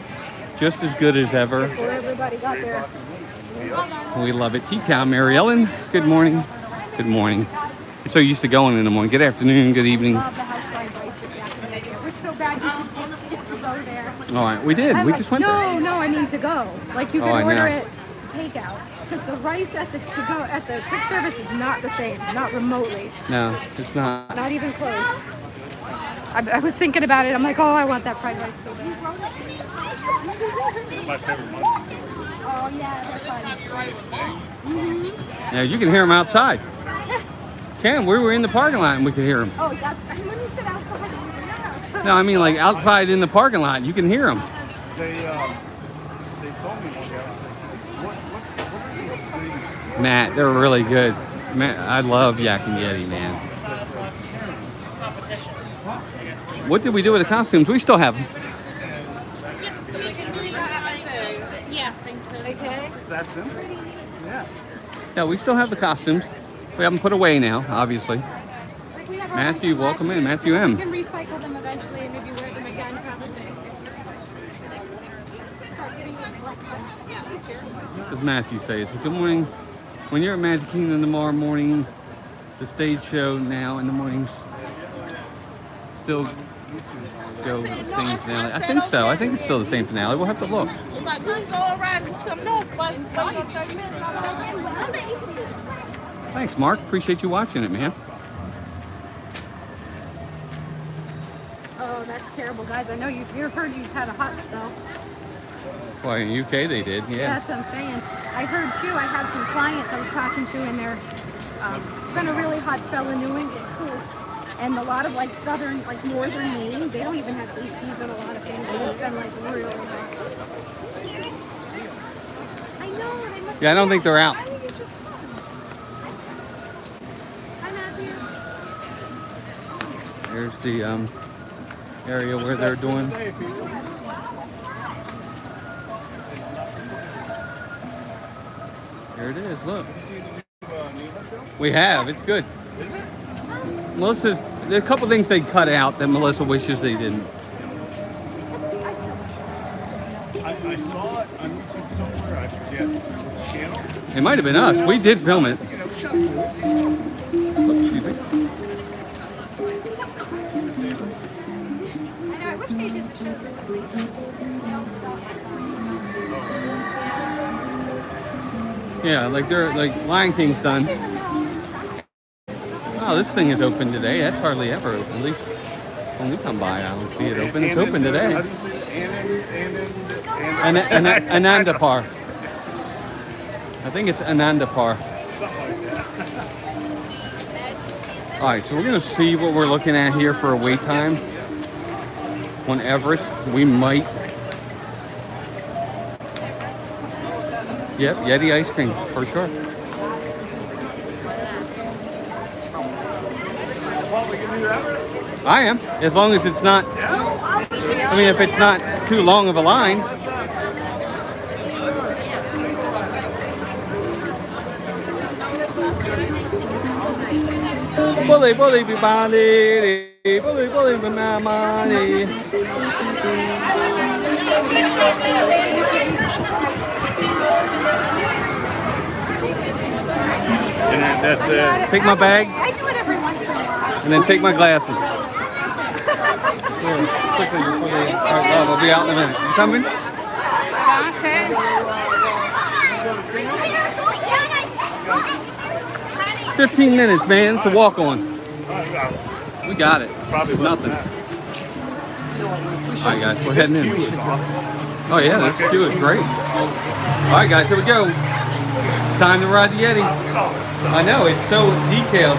just as good as ever. Before everybody got there. We love it. T-Town, Mary Ellen. Good morning. Good morning. I'm so used to going in the morning. Good afternoon, good evening. Love the house ride bicycle. We're so bad you can take to go there. All right, we did. We just went there. No, I mean to go. Like you Oh, I can order know. it to take out. Because the rice at the to go at the quick service is not the same, not remotely, No, it's not. not even close. I was thinking about it. I'm like, oh, I want that fried rice so bad. My favorite one. Oh yeah, that's fun. Yeah, you can hear them outside. Cam, we were in the parking lot and we could hear them. Oh, that's when you said outside. Yeah. No, I mean like outside in the parking lot, you can hear them. They told me one day, I was like, what are these things? Matt, they're really good. Man, I love Yak and Yeti, man. What did we do with the costumes? We still have them. Yeah. Okay. Is that simple? Yeah. Yeah, we still have the costumes. We have them put away now, obviously. Like we have our Matthew, rice welcome in. collection, Matthew so M. We can recycle them eventually and maybe wear them again, probably. Start getting them collected. Yeah, he's here. What does Matthew say? He says, good morning. When you're at Magic Kingdom tomorrow morning, the stage show now in the mornings still go with the same finale. I think so. I think it's still the same finale. We'll have to look. Thanks, Mark. Appreciate you watching it, man. Oh, that's terrible, guys. I know you've heard you've had a hot spell. Well, in UK they did, yeah. That's what I'm saying. I heard too. I had some clients I was talking to, and they're been a really hot spell in New England, cool. And a lot of like southern, like northern Maine, they don't even have ACs on a lot of things. And it's been like really hot. I know. And I must Yeah, I don't think they're out. I think it's just fun. Hi, Matthew. There's the area where they're doing. There it is, look. We have, it's good. Melissa's, there are a couple things they cut out that Melissa wishes they didn't. I saw it on YouTube somewhere, I forget which channel. It might have been us. We did film it. You know, shut Oops, excuse me. I know. I wish they did the shows in the bleachers. They don't stop. Yeah, like they're like Lion King's done. Oh, this thing is open today. That's hardly ever open. At least when we come by, I don't see it open. It's open today. How do you say it? Anandapar. I think it's Anandapar. Something like that. All right, so we're gonna see what we're looking at here for a wait time on Everest. We might. Yep, Yeti ice cream for sure. I am, as long as it's not. I mean, if it's not too long of a line. Bully, bully, bully, bully, bully, bully. And that's it. Take my bag I do it every once in a while. and then take my glasses. Here, quickly before they start love. I'll be out in a minute. You coming? Okay. 15 minutes, man. It's a walk on. We got it. Probably It's less nothing. than that. All right, guys, we're heading in. View is awesome. Oh yeah, this queue is great. All right, guys, here we go. It's time to ride the Yeti. I know, it's so detailed.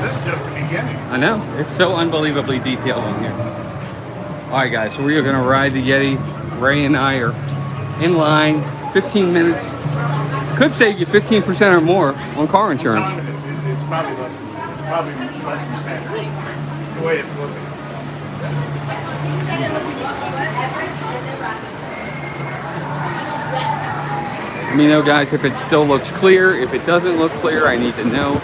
This is just the beginning. I know, it's so unbelievably detailed on here. All right, guys, so we are going to ride the Yeti. Ray and I are in line, 15 minutes. Could save you 15% or more on car insurance. It's probably less than 10. The way it's looking. Let me know, guys, if it still looks clear. If it doesn't look clear, I need to know.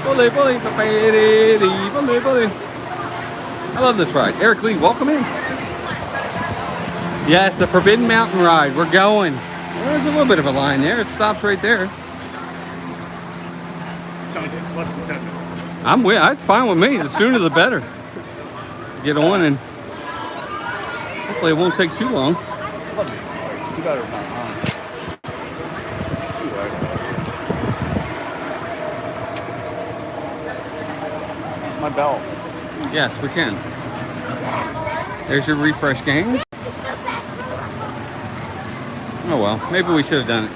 Bully, bully, bully, bully, bully. I love this ride. Eric Lee, welcome in. Yes, the Forbidden Mountain ride. We're going. There's a little bit of a line there. It stops right there. I'm telling you, it's less than 10 minutes. It's fine with me. The sooner the better. Get on and Hopefully it won't take too long. Too bad it's not on. Too late. My belts. Yes, we can. There's your refresh gang. Oh well, maybe we should have done it.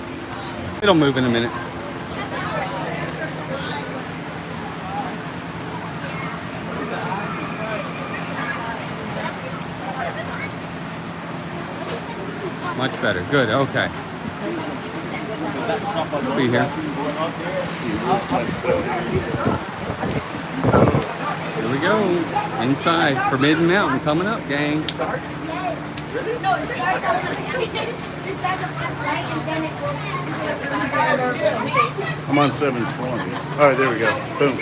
It'll move in a minute. Much better. Good. Okay. Be here. Here we go. Inside Forbidden Mountain coming up, gang. No, it starts on the this back of the light and then it goes. I'm on 720. All right, there we go. Boom.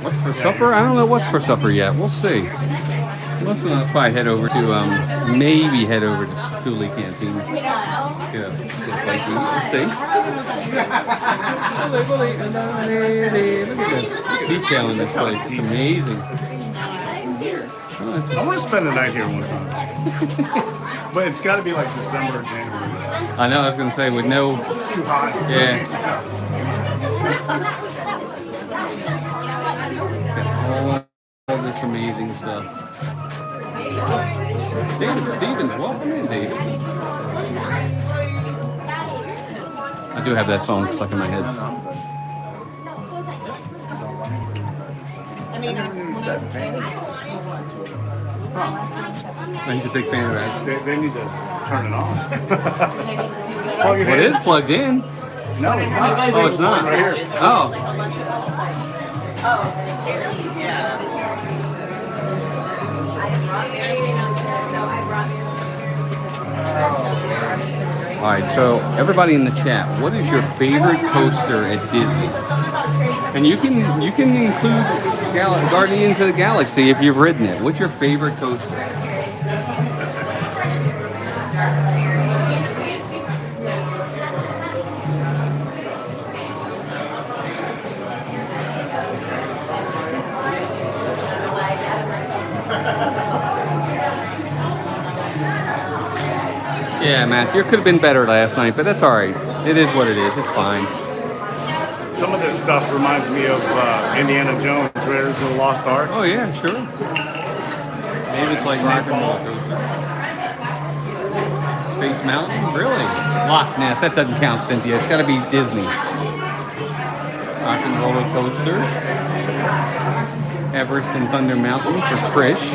What's for supper? I don't know what's for supper yet. We'll see. Let's probably head over to, maybe head over to Stooley Canteen. Get a plate food. We'll see. Look at the detail in this place. It's amazing. Oh, I want to spend the night here one time. But it's got to be like December or January. I know, I was going to say, with no... It's too hot. Yeah. All this amazing stuff. David Stevens, welcome in, Dave. I do have that song stuck in my head. He's a big fan of that. They need to turn it off. Well, it is plugged in. No, it's not. Oh, it's not. Right here. Oh. All right, so everybody in the chat, what is your favorite coaster at Disney? And you can include Guardians of the Galaxy if you've ridden it. What's your favorite coaster? Yeah, Matthew, it could have been better last night, but that's all right. It is what it is. It's fine. Some of this stuff reminds me of Indiana Jones, Raiders of the Lost Ark. Oh, yeah, sure. Maybe it's like rock and roller coaster. Space Mountain? Really? Loch Ness. That doesn't count, Cynthia. It's got to be Disney. Rock and roller coaster. Everest and Thunder Mountain for Trish.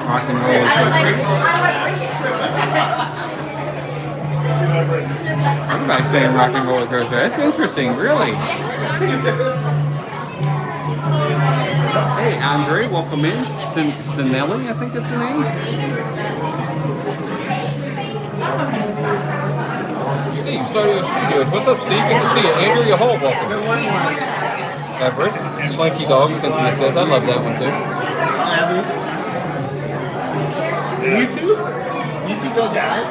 Rock and roller coaster. Everybody's saying rock and roller coaster. That's interesting, really. Hey, Andre, welcome in. Sinelli, I think that's the name. Steve, Studio Studios. What's up, Steve? Good to see you. Andrea Hall, welcome. Everest, Slinky Dog, Cynthia says. I love that one, too. YouTube? YouTube goes live?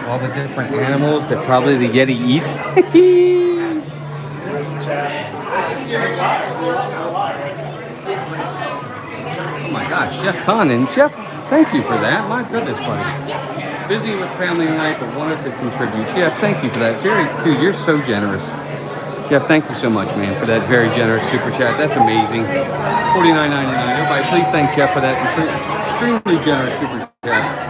All the different animals that probably the Yeti eats. Oh my gosh, Jeff Connon. Jeff, thank you for that. My goodness, buddy. Busy with family life, but wanted to contribute. Jeff, thank you for that. Dude, you're so generous. Jeff, thank you so much, man, for that very generous super chat. That's amazing. $49.99. Everybody, please thank Jeff for that extremely generous super chat.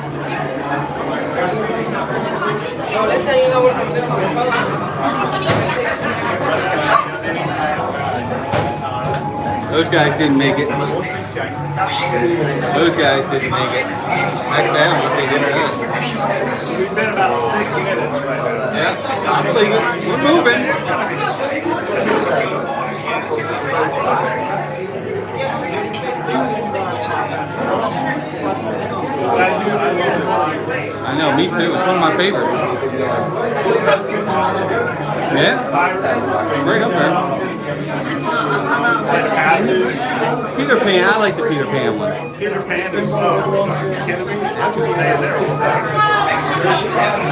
Those guys didn't make it. Those guys didn't make it. Next down, but they didn't want. So we've been about 6 minutes right now. Yes, I believe it. We're moving. Glad I know, me too. It's one of my favorites. Yeah, right up there. Peter Pan, I like the Peter Pan one. Peter Pan is I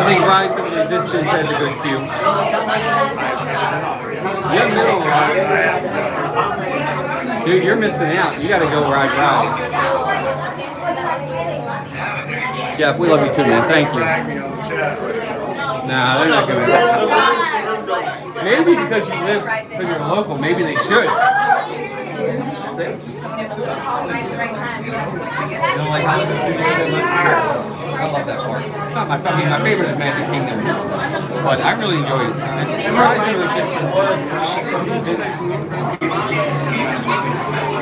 think Rise of Resistance has a good cue. Yeah, middle ride. Dude, you're missing out. You gotta go ride. Jeff, we love you too, man. Thank you. Nah, they're not gonna. Maybe because you live, because you're local, maybe they should. I love that part. It's not my favorite. My favorite is Magic Kingdom, but I really enjoy it. And Rise of Resistance.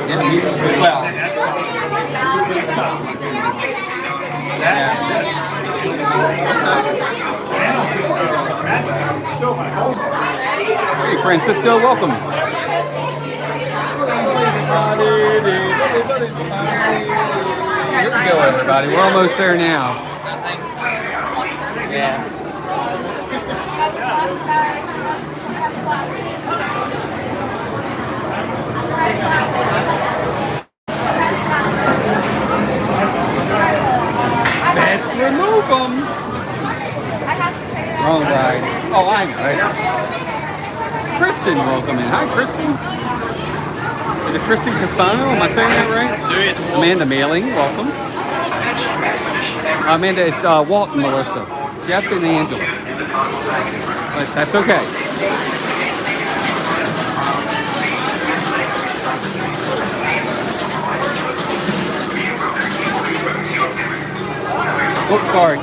Yeah, well. Hey, Francisco, welcome. Here we go, everybody. We're almost there now. Yeah. Best remove them. Wrong ride. Oh, I know. Right? Kristen, welcome in. Hi, Kristen. Is it Kristen Casano? Am I saying that right? Amanda Mailing, welcome. Amanda, it's Walt and Melissa. Jeff and Angela. But that's okay. Oh, sorry.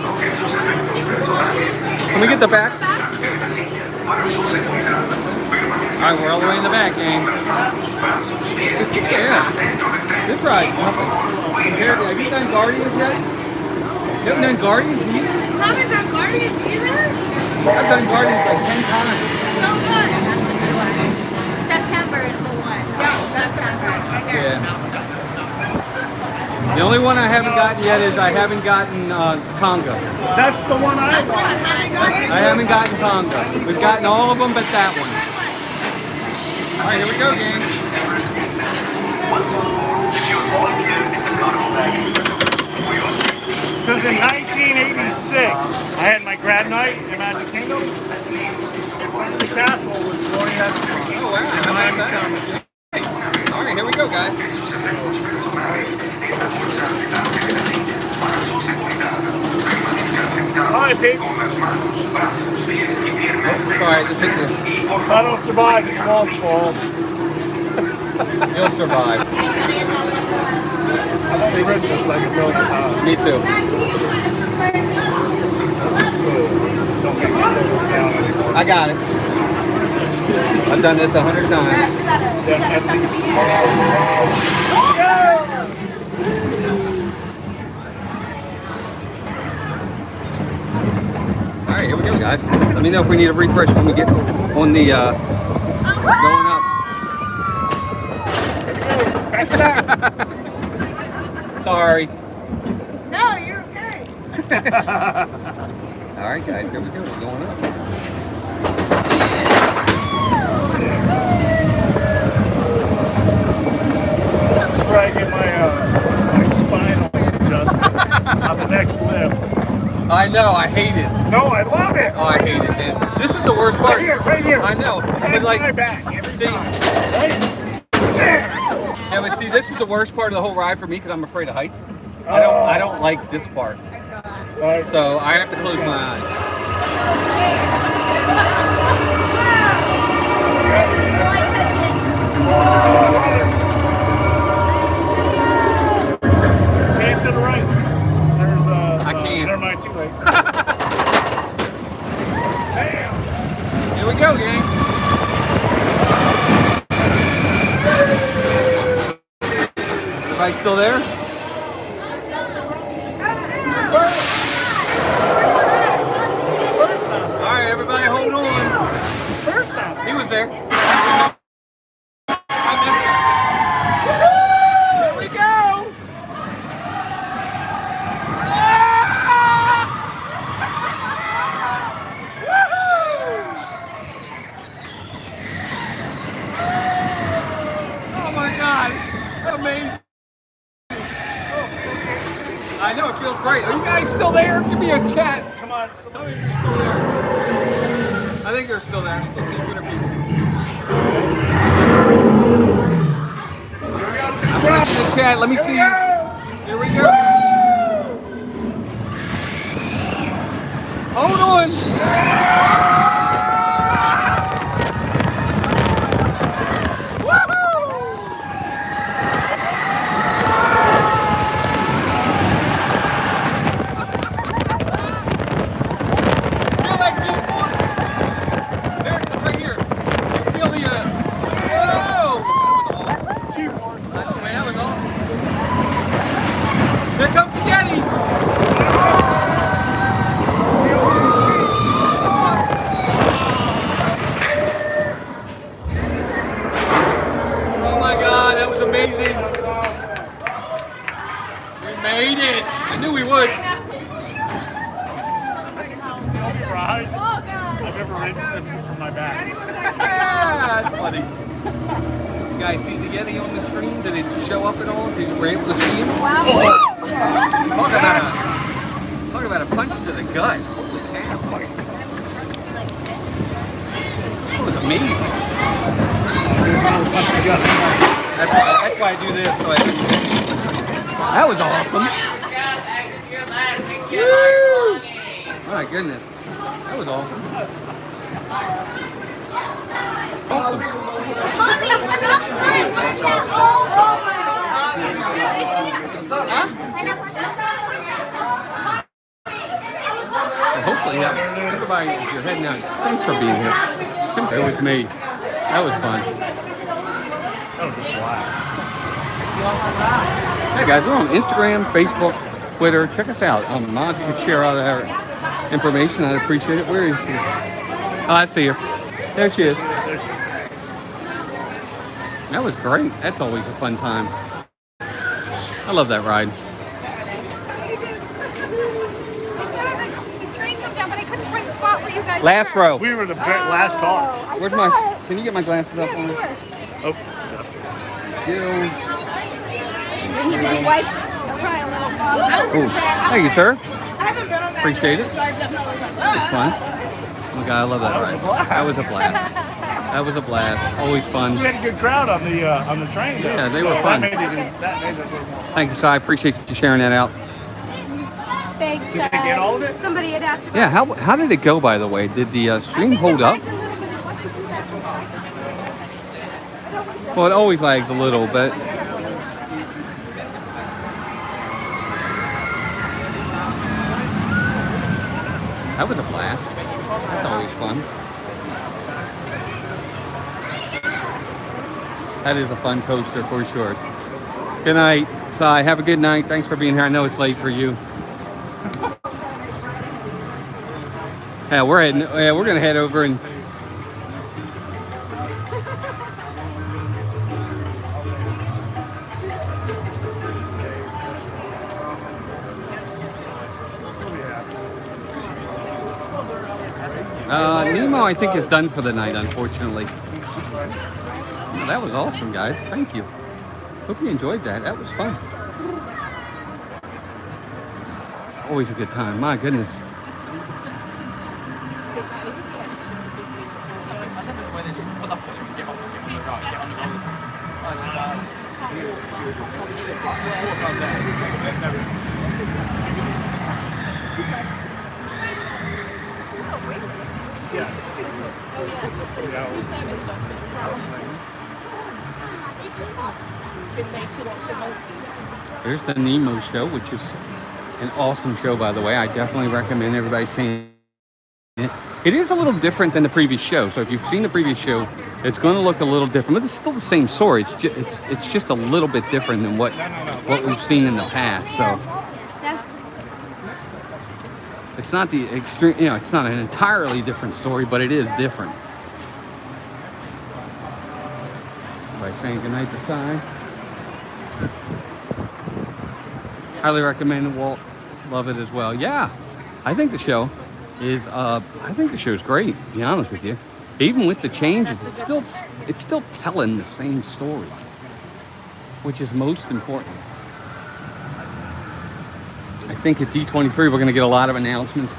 Can we get the back? Alright, we're all the way in the back, gang. Yeah. This ride's nothing. Compared to, have you done Guardians yet? You haven't done Guardians either? I haven't done Guardians either? I've done Guardians like 10 times. So good. September is the one. Yeah, that's right there. Yeah. The only one I haven't gotten yet is I haven't gotten Tonga. That's the one I bought. I haven't gotten Tonga. We've gotten all of them but that one. Alright, here we go, gang. Because in 1986, I had my grad night in Magic Kingdom. And the castle was Gloria Estefan. Oh, wow. In Miami Sound. Alright, here we go, guys. Hi, people. Sorry, just hit the... If I don't survive, it's Walt's fault. You'll survive. I've only written this like a million times. Me too. Don't make me put this down anymore. I got it. I've done this 100 times. Yeah, at least. Alright, here we go, guys. Let me know if we need a refresh when we get on the going up. Sorry. No, you're okay. Alright, guys, here we go. We're going up. That's where I get my spinal adjustment on the next lift. I know, I hate it. No, I love it. Oh, I hate it, man. This is the worst part. Right here. I know. But like, my back. Every see, time. Right? yeah, but see, this is the worst part of the whole ride for me because I'm afraid of heights. I don't like this part. Right. So I have to close my eyes. Hand to the right. There's I can't. Never mind, too late. Damn. Here we go, gang. Everybody still there? All right, everybody, hold on. First time. He was there. Here we go. great. Are you guys still there? Give me a chat. Come on. Tell me if you're still there. I think they're still there. I still see Twitter people. I'm going to the chat. Let me see. Here we go. Hold on. Talk about a punch to the gut. Holy cow. That was amazing. That's why I do this. So that was awesome. Woo! My goodness. That was awesome. Awesome. Huh? Well, hopefully, everybody, if you're heading out, thanks for being here. It was me. That was fun. That was a blast. Hey guys, we're on Instagram, Facebook, Twitter. Check us out. Mods, you can share all our information. I'd appreciate it. Where is she? Oh, I see her. There she is. That was great. That's always a fun time. I love that ride. Last row. We were the last car. Where's my? Can you get my glasses up on? Oh. You need to be wiped. Oh, thank you, sir. I haven't been on that. Appreciate it. So I definitely was like, It's fun. Oh my God, I love that ride. That was a blast. That was a blast. Always fun. We had a good crowd on the train, though. Yeah, they were fun. That made it more. Thank you, Si. I appreciate you sharing that out. Thanks. Did they get all of it? Somebody had asked about Yeah, how did it go, by the way? Did the stream hold up? Well, it always lags a little, but... That was a blast. That's always fun. That is a fun coaster for sure. Good night, Si. Have a good night. Thanks for being here. I know it's late for you. Yeah, we're gonna head over and Nemo, I think, is done for the night, unfortunately. Well, that was awesome, guys. Thank you. Hope you enjoyed that. That was fun. Always a good time. My goodness. There's the Nemo show, which is an awesome show, by the way. I definitely recommend everybody seeing it. It is a little different than the previous show. So if you've seen the previous show, it's going to look a little different, but it's still the same story. It's just a little bit different than what we've seen in the past. So it's not the extreme, it's not an entirely different story, but it is different. By saying goodnight to Si. Highly recommend Walt. Love it as well. Yeah, I think the show is great, to be honest with you. Even with the changes, it's still telling the same story, which is most important. I think at D23 we're going to get a lot of announcements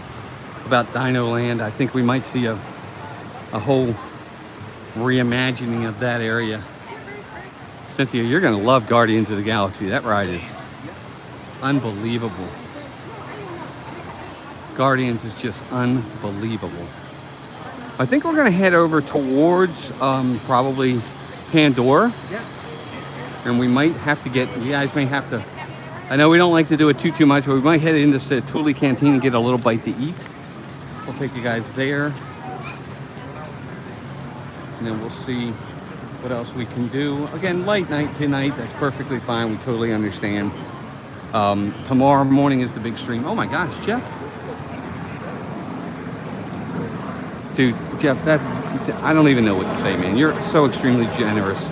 about Dino Land. I think we might see a whole reimagining of that area. Cynthia, you're going to love Guardians of the Galaxy. That ride is unbelievable. Guardians is just unbelievable. I think we're going to head over towards probably Pandora. And we might have to get, you guys may have to, I know we don't like to do it too much, but we might head into the Thule Canteen and get a little bite to eat. We'll take you guys there. And then we'll see what else we can do. Again, light night tonight, that's perfectly fine. We totally understand. Tomorrow morning is the big stream. Oh my gosh, Jeff. Dude, Jeff, I don't even know what to say, man. You're so extremely generous.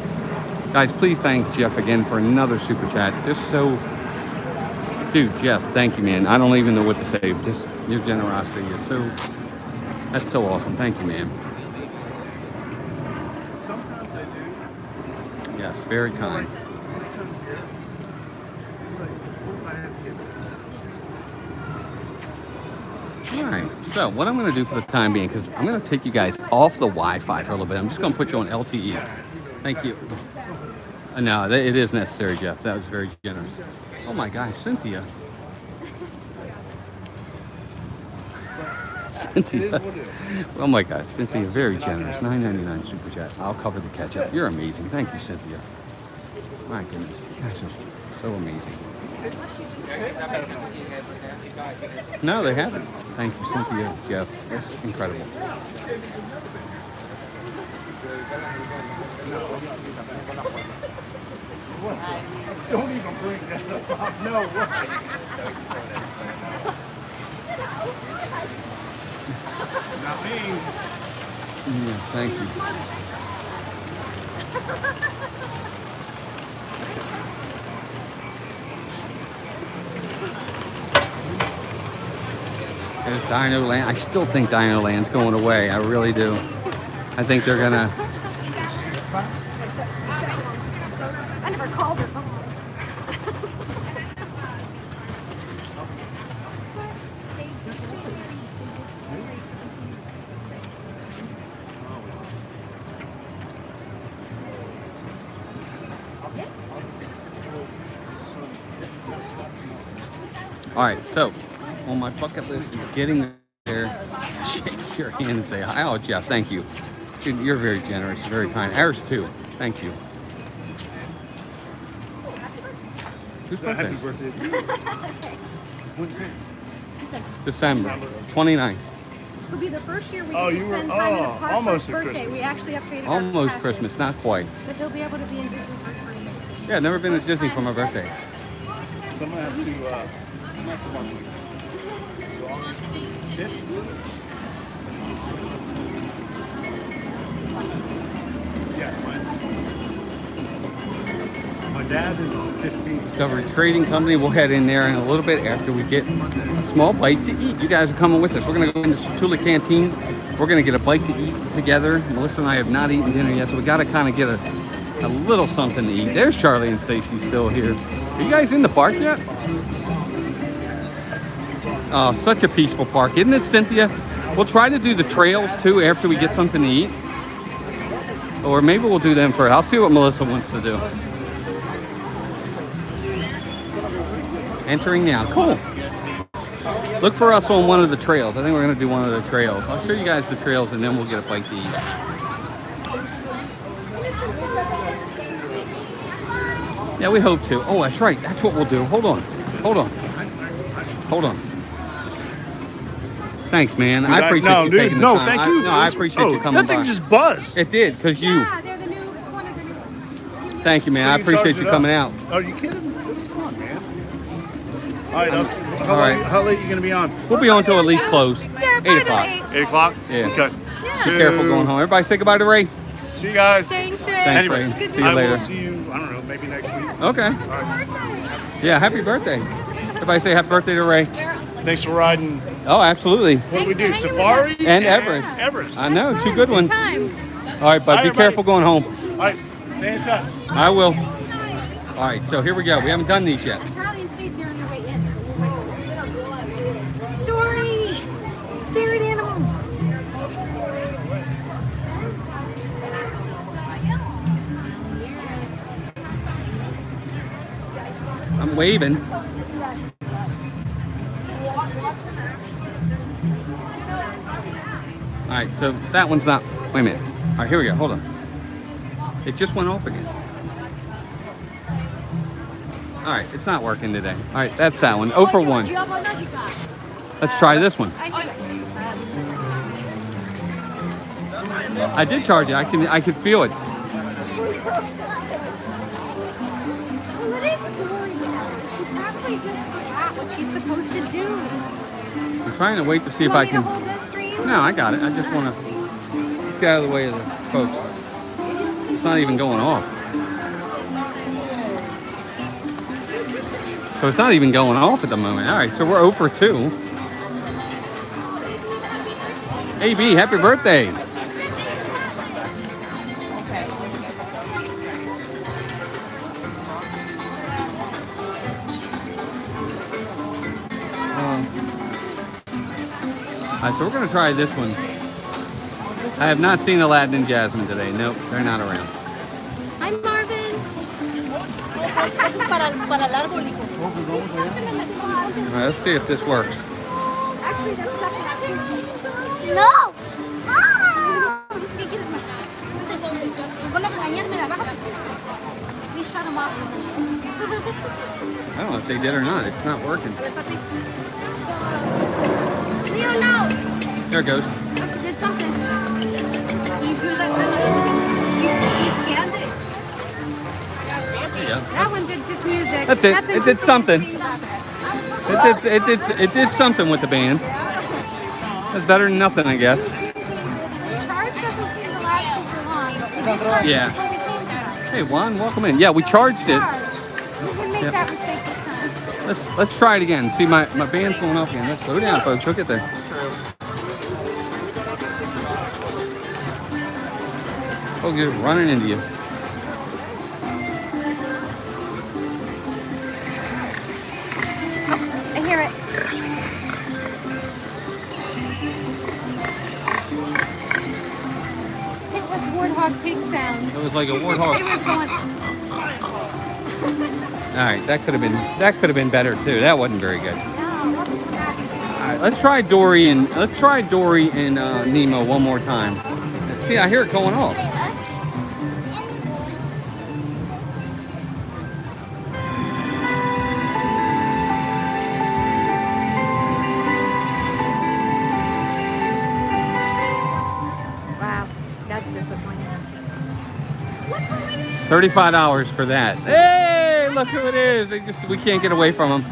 Guys, please thank Jeff again for another super chat. Just so, dude, Jeff, thank you, man. I don't even know what to say. Just your generosity is so, that's so awesome. Thank you, man. Sometimes I do. Yes, very kind. All right, so what I'm going to do for the time being, because I'm going to take you guys off the Wi-Fi for a little bit. I'm just going to put you on LTE. Thank you. No, it is necessary, Jeff. That was very generous. Oh my gosh, Cynthia. Cynthia. Oh my gosh, Cynthia, very generous. $9.99 super chat. I'll cover the catch-up. You're amazing. Thank you, Cynthia. My goodness, you guys are so amazing. No, they haven't. Thank you, Cynthia, Jeff. That's incredible. Don't even bring that up. No way. Not me. Yes, thank you. There's Dino Land. I still think Dino Land's going away. I really do. I think they're gonna. I never called her. All right, so on my bucket list is getting there. Shake your hand and say hi. Oh, Jeff, thank you. Dude, you're very generous, very kind. Ours too. Thank you. Whose birthday? Happy birthday. When's that? December. December 29th. This will be the first year we Oh, get to you were- spend time in the oh, park almost for at his birthday. Christmas. We actually upgraded our Almost passes. Christmas, not quite. So he'll be able to be in Disney for his birthday. Yeah, never been to Disney for my birthday. So I'm gonna have to. I'm gonna have to mark it. So August 5th. Yeah, my dad is 15. Discovery Trading Company. We'll head in there in a little bit after we get a small bite to eat. You guys are coming with us. We're going to go in the Thule Canteen. We're going to get a bite to eat together. Melissa and I have not eaten dinner yet, so we got to kind of get a little something to eat. There's Charlie and Stacy still here. Are you guys in the park yet? Oh, such a peaceful park. Isn't it, Cynthia? We'll try to do the trails, too, after we get something to eat. Or maybe we'll do them first. I'll see what Melissa wants to do. Entering now. Cool. Look for us on one of the trails. I think we're going to do one of the trails. I'll show you guys the trails, and then we'll get a bite to eat. Yeah, we hope to. Oh, that's right. That's what we'll do. Hold on. Hold on. Hold on. Thanks, man. I appreciate you taking the time. Thank you. I appreciate you coming That thing by. just buzzed. It did, because you. Yeah, they're the new, it's one of the new. Thank you, man. I appreciate you coming out. Are you kidding? It was fun, man. All right, I'll see. All right. How late are you going to be on? We'll be on till at least close. Yeah, 8 o'clock. 8 o'clock? Yeah. Okay. Be careful going home. Everybody say goodbye to Ray. See you guys. Thanks, Ray. Thanks, Anyway, Ray. See you I later. will see you, I don't know, maybe next week. Okay. All right. Yeah, happy birthday. Everybody say happy birthday to Ray. Thanks for riding. Oh, absolutely. What do we do? Thanks for hanging Safari? And Everest. Everest. I know, two good ones. All Time. right, bud. Bye, Be everybody. careful going home. All right. Stay in touch. I will. All right, so here we go. We haven't done these yet. Charlie and Stacy are on their way in, so we'll wait. I'm waving. All right, so that one's not, wait a minute. All right, here we go, hold on. It just went off again. All right, it's not working today. All right, that's that one. 0 for 1. Let's try this one. I did charge it. I could feel it. Well, it is Dory. She's actually just forgot what she's supposed to do. I'm trying to wait to see if I can. Hold that stream? No, I got it. I just want to. Let's get out of the way of the folks. It's not even going off. So it's not even going off at the moment. All right, so we're 0 for 2. AB, happy birthday. All right, so we're going to try this one. I have not seen Aladdin and Jasmine today. Nope, they're not around. Hi, Marvin. All right, let's see if this works. Actually, that's second. No! We shut him off. I don't know if they did or not. It's not working. Leo, no! There it goes. Did something. You do that kind of scanned it. Yeah. That one did just music. That's it. It did something. It did something with the band. That's better than nothing, I guess. The charge doesn't seem to last super long. But we did charge Yeah. before we came here. Hey, Juan, welcome in. Yeah, we charged it. We can make that mistake this time. Let's try it again. See, my band's going off again. Let's slow down, folks. Look at that. Oh, good. Running into you. I hear it. It was warthog pig sound. It was like a warthog. It was going. All right, that could have been better too. That wasn't very good. No, what was that? All right, let's try Dory and Nemo one more time. See, I hear it going off. Wow, that's disappointing. 35 for that. Hey, look who it is. We can't get away from them.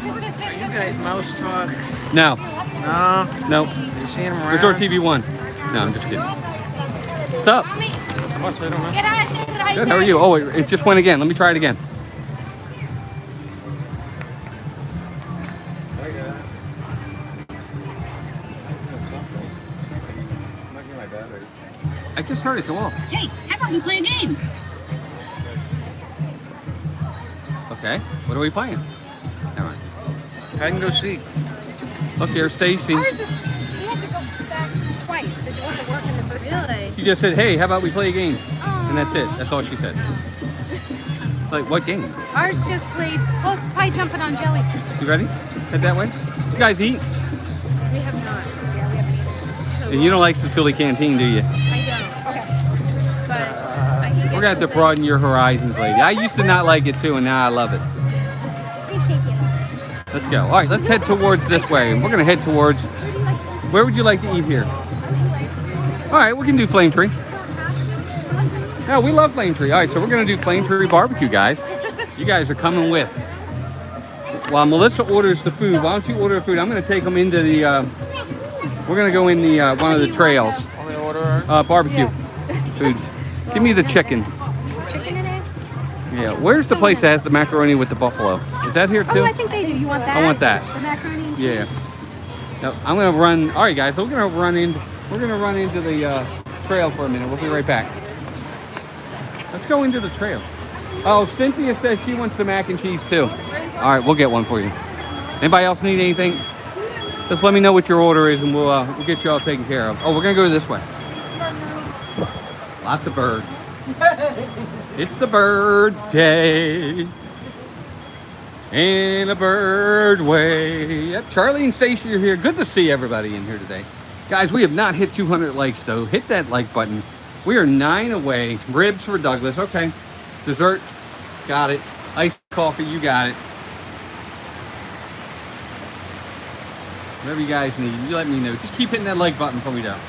Are you guys mouse talks? No. No. Nope. You seen them around? Resort TV 1. No, I'm just kidding. What's up? Good, how are you? Oh, it just went again. Let me try it again. I just heard it go off. Hey, how about we play a game? Okay, what are we playing? Never mind. Hide and go seek. Look, there's Stacy. Ours is, we had to go back twice. It wasn't working the first time. She just said, hey, how about we play a game? And that's it. That's all she said. Like, what game? Ours just played, pie jumping on jelly. You ready? Head that way? You guys eat? We have not. Yeah, we haven't eaten. And you don't like Satuli Canteen, do you? I don't. Okay. But I think We're going to have to broaden your horizons, lady. I used to not like it too, and now I love it. Let's go. All right, let's head towards this way. We're going to head towards... Where would you like to eat here? All right, we can do Flame Tree. Yeah, we love Flame Tree. All right, so we're going to do Flame Tree barbecue, guys. You guys are coming with. While Melissa orders the food, why don't you order the food? I'm going to take them into the... we're going to go in the one of the trails. Barbecue food. Give me the chicken. chicken in it. Yeah, where's the place that has the macaroni with the buffalo? Is that here too? Oh, I think they do. You want that? I want that. The macaroni and cheese? Yeah. No, I'm gonna run. All right, guys. So we're gonna run into the trail for a minute. We'll be right back. Let's go into the trail. Oh, Cynthia says she wants the mac and cheese too. All right, we'll get one for you. Anybody else need anything? Just let me know what your order is, and we'll get you all taken care of. Oh, we're gonna go this way. Lots of birds. It's a bird day. In a bird way. Yep, Charlie and Stacy are here. Good to see everybody in here today. Guys, we have not hit 200 likes though. Hit that like button. We are 9 away. Ribs for Douglas. Okay. Dessert. Got it. Iced coffee. You got it. Whatever you guys need, you let me know. Just keep hitting that like button for me though.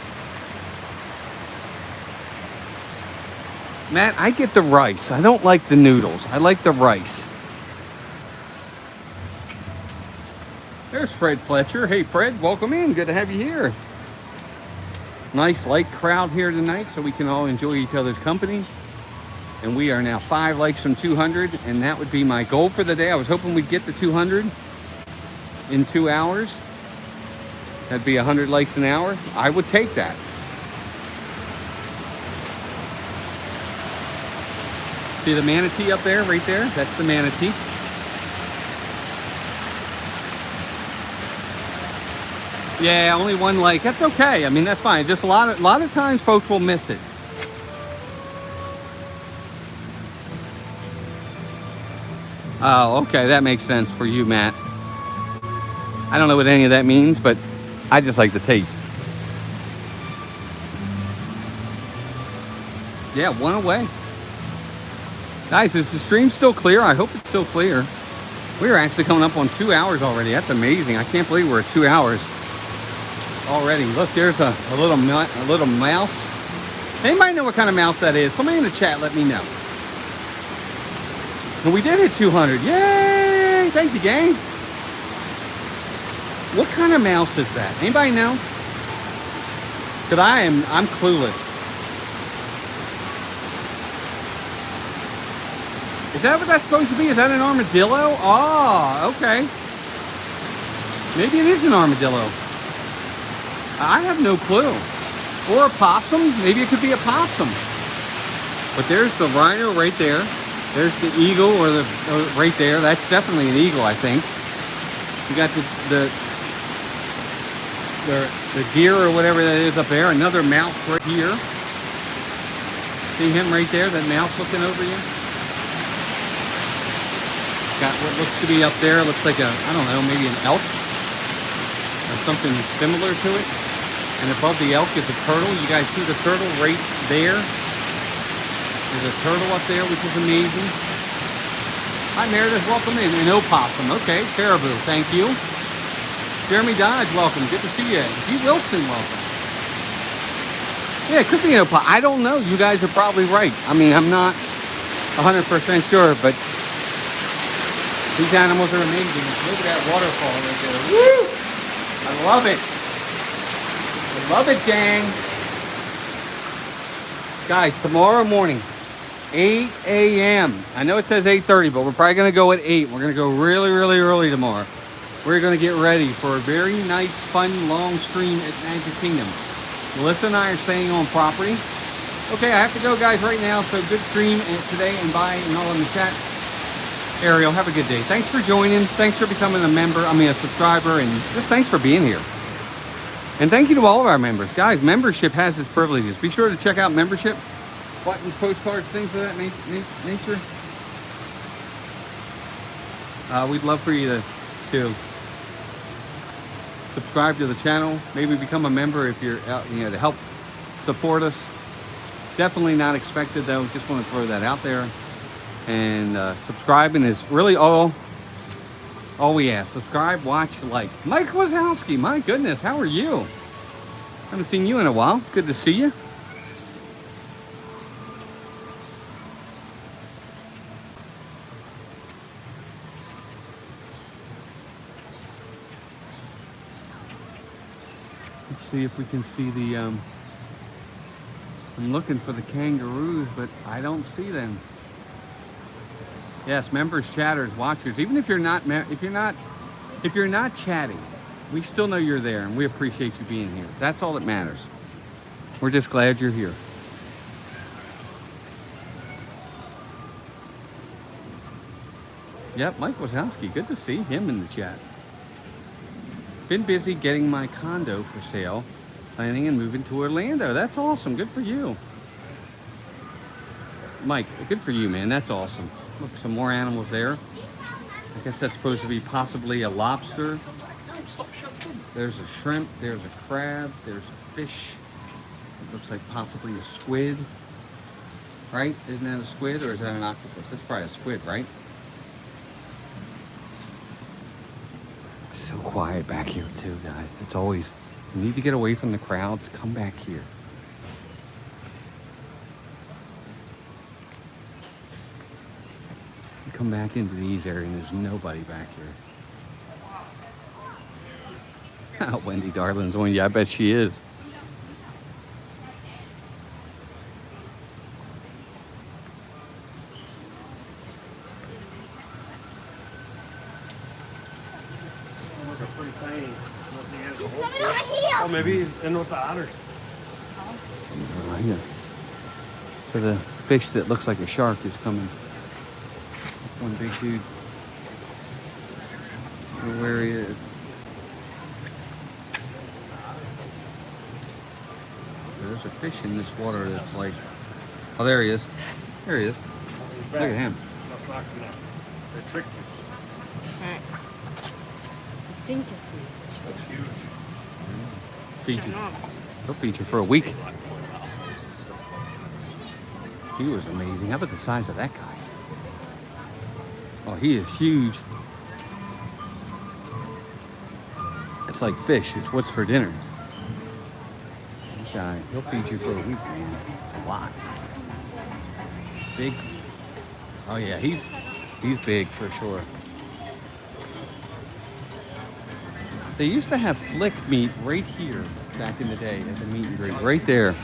Matt, I get the rice. I don't like the noodles. I like the rice. There's Fred Fletcher. Hey Fred, welcome in. Good to have you here. Nice light crowd here tonight so we can all enjoy each other's company. And we are now 5 likes from 200, and that would be my goal for the day. I was hoping we'd get to 200 in 2 hours. That'd be 100 likes an hour. I would take that. See the manatee up there, right there? That's the manatee. Yeah, only 1 like. That's okay. I mean, that's fine. Just a lot of times folks will miss it. Oh, okay. That makes sense for you, Matt. I don't know what any of that means, but I just like the taste. Yeah, 1 away. Guys, is the stream still clear? I hope it's still clear. We are actually coming up on 2 hours already. That's amazing. I can't believe we're at 2 hours already. Look, there's a little mouse. Anybody know what kind of mouse that is? Somebody in the chat, let me know. And we did hit 200. Yay! Thank you, gang. What kind of mouse is that? Anybody know? Because I'm clueless. Is that what that's supposed to be? Is that an armadillo? Oh, okay. Maybe it is an armadillo. I have no clue. Or a possum. Maybe it could be a possum. But there's the rhino right there. There's the eagle right there. That's definitely an eagle, I think. You got the deer or whatever that is up there. Another mouse right here. See him right there? That mouse looking over you? Got what looks to be up there. Looks like I don't know, maybe an elk or something similar to it. And above the elk is a turtle. You guys see the turtle right there? There's a turtle up there, which is amazing. Hi, Meredith. Welcome in. An opossum. Okay. Caribou. Thank you. Jeremy Dodge, welcome. Good to see you. G. Wilson, welcome. Yeah, it could be an opossum. I don't know. You guys are probably right. I mean, I'm not 100% sure, but these animals are amazing. Look at that waterfall right there. Woo! I love it. I love it, gang. Guys, tomorrow morning, 8 a.m. I know it says 8:30, but we're probably going to go at 8. We're going to go really, really early tomorrow. We're going to get ready for a very nice, fun, long stream at Magic Kingdom. Melissa and I are staying on property. Okay, I have to go, guys, right now. So good stream today, and bye, and all in the chat. Ariel, have a good day. Thanks for joining. Thanks for becoming a subscriber, and just thanks for being here. And thank you to all of our members. Guys, membership has its privileges. Be sure to check out membership. Buttons, postcards, things of that nature. We'd love for you to subscribe to the channel. Maybe become a member if you're out, to help support us. Definitely not expected, though. Just want to throw that out there. And subscribing is really all we ask. Subscribe, watch, like. Mike Wazowski, my goodness, how are you? Haven't seen you in a while. Good to see you. Let's see if we can see the, I'm looking for the kangaroos, but I don't see them. Yes, members, chatters, watchers. Even if you're not chatting, we still know you're there, and we appreciate you being here. That's all that matters. We're just glad you're here. Yep, Mike Wazowski. Good to see him in the chat. Been busy getting my condo for sale, planning and moving to Orlando. That's awesome. Good for you. Mike, good for you, man. That's awesome. Look, some more animals there. I guess that's supposed to be possibly a lobster. There's a shrimp, there's a crab, there's a fish. It looks like possibly a squid. Right? Isn't that a squid or is that an octopus? That's probably a squid, right? So quiet back here too, guys. It's always, you need to get away from the crowds. Come back here. You come back into these areas and there's nobody back here. Wendy Darling's on. Yeah, I bet she is. Oh, maybe he's in with the otters. Right here. So the fish that looks like a shark is coming. That's one big dude. I don't know where he is. There's a fish in this water that's like, oh, there he is. There he is. Look at him. That's not connected. They're tricked you. I think I see. That's huge. Feed you. He'll feed you for a week. He was amazing. How about the size of that guy? Oh, he is huge. It's like fish. It's what's for dinner. That guy, he'll feed you for a week, man. It's a lot. Big. Oh yeah, he's big for sure. They used to have flick meat right here back in the day at the meat and drink, right there.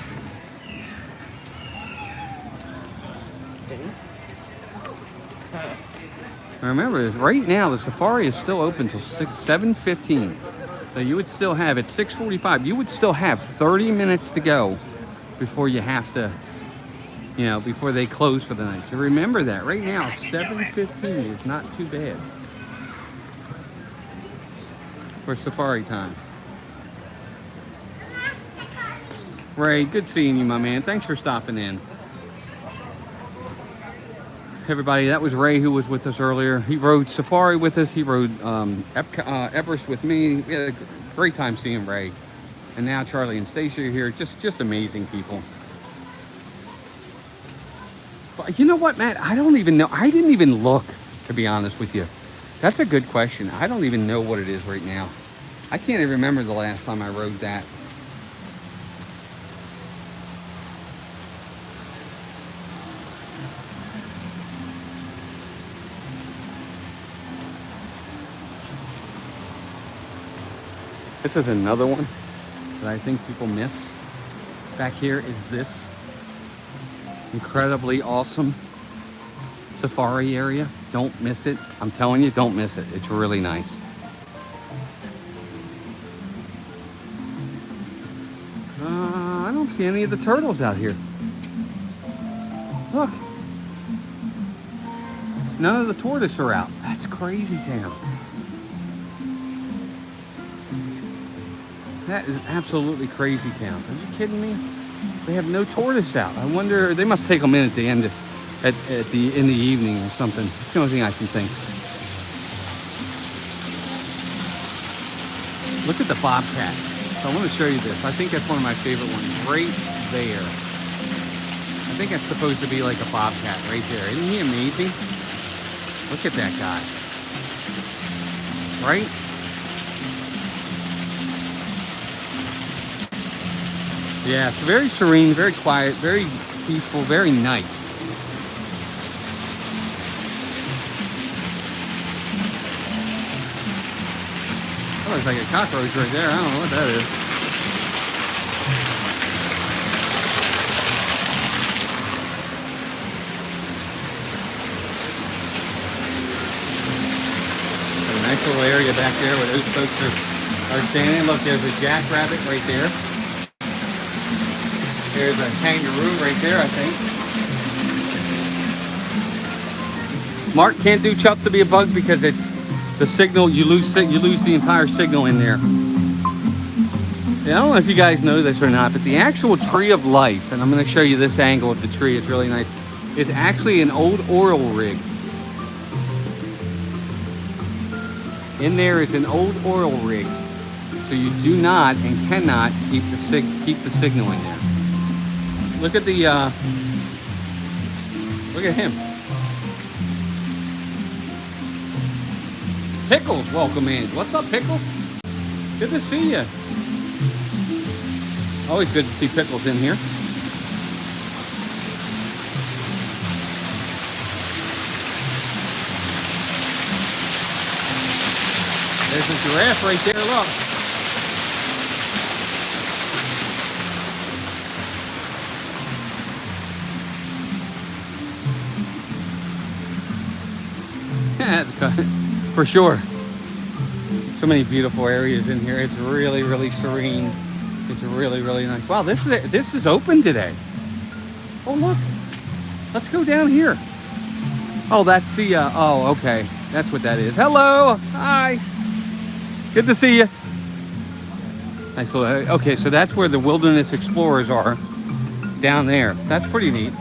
I remember this, right now the safari is still open till 7:15. So you would still have, at 6:45, you would still have 30 minutes to go before you have to, you know, before they close for the night. So remember that, right now, 7:15 is not too bad for safari time. Ray, good seeing you, my man. Thanks for stopping in. Everybody, that was Ray who was with us earlier. He rode safari with us. He rode Everest with me. We had a great time seeing Ray. And now Charlie and Stacy are here. Just amazing people. But you know what, Matt? I don't even know. I didn't even look, to be honest with you. That's a good question. I don't even know what it is right now. I can't even remember the last time I rode that. This is another one that I think people miss. Back here is this incredibly awesome safari area. Don't miss it. I'm telling you, don't miss it. It's really nice. I don't see any of the turtles out here. Look. None of the tortoise are out. That's crazy town. That is absolutely crazy town. Are you kidding me? They have no tortoise out. I wonder, they must take them in at the end of, in the evening or something. That's the only thing I can think. Look at the bobcat. So I want to show you this. I think that's one of my favorite ones right there. I think that's supposed to be like a bobcat right there. Isn't he amazing? Look at that guy. Right? Yeah, it's very serene, very quiet, very peaceful, very nice. Oh, looks like a cockroach right there. I don't know what that is. A nice little area back there where those folks are standing. Look, there's a jackrabbit right there. There's a kangaroo right there, I think. Mark can't do Chuck to be a bug because it's the signal. You lose the entire signal in there. Yeah, I don't know if you guys know this or not, but the actual tree of life, and I'm going to show you this angle of the tree. It's really nice. is actually an old oil rig. In there is an old oil rig. So you do not and cannot keep the signal in there. Look at the look at him. Pickles, welcome in. What's up, Pickles? Good to see you. Always good to see Pickles in here. There's a giraffe right there, look. For sure. So many beautiful areas in here. It's really, really serene. It's really, really nice. Wow, this is open today. Oh, look. Let's go down here. Oh, that's the, oh, okay. That's what that is. Hello. Hi. Good to see you. Nice little, okay, so that's where the Wilderness Explorers are. Down there. That's pretty neat.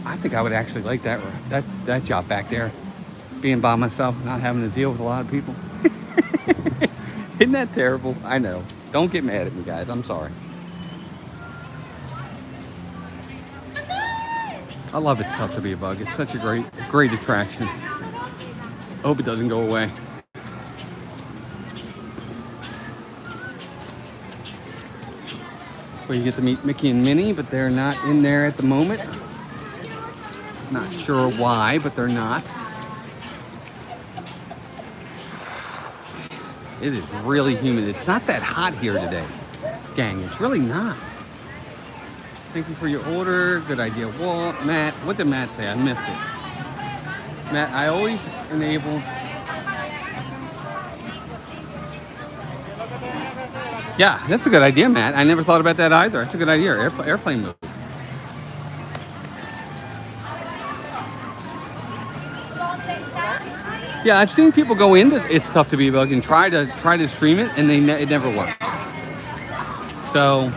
I think I would actually like that job back there. Being by myself, not having to deal with a lot of people. Isn't that terrible? I know. Don't get mad at me, guys. I'm sorry. I love It's Tough to Be a Bug. It's such a great attraction. I hope it doesn't go away. Where you get to meet Mickey and Minnie, but they're not in there at the moment. Not sure why, but they're not. It is really humid. It's not that hot here today, gang. It's really not. Thank you for your order. Good idea, Walt. Matt, what did Matt say? I missed it. Matt, I always enable. Yeah, that's a good idea, Matt. I never thought about that either. That's a good idea. Airplane mode. Yeah, I've seen people go into It's Tough to Be a Bug and try to stream it, and it never works. So,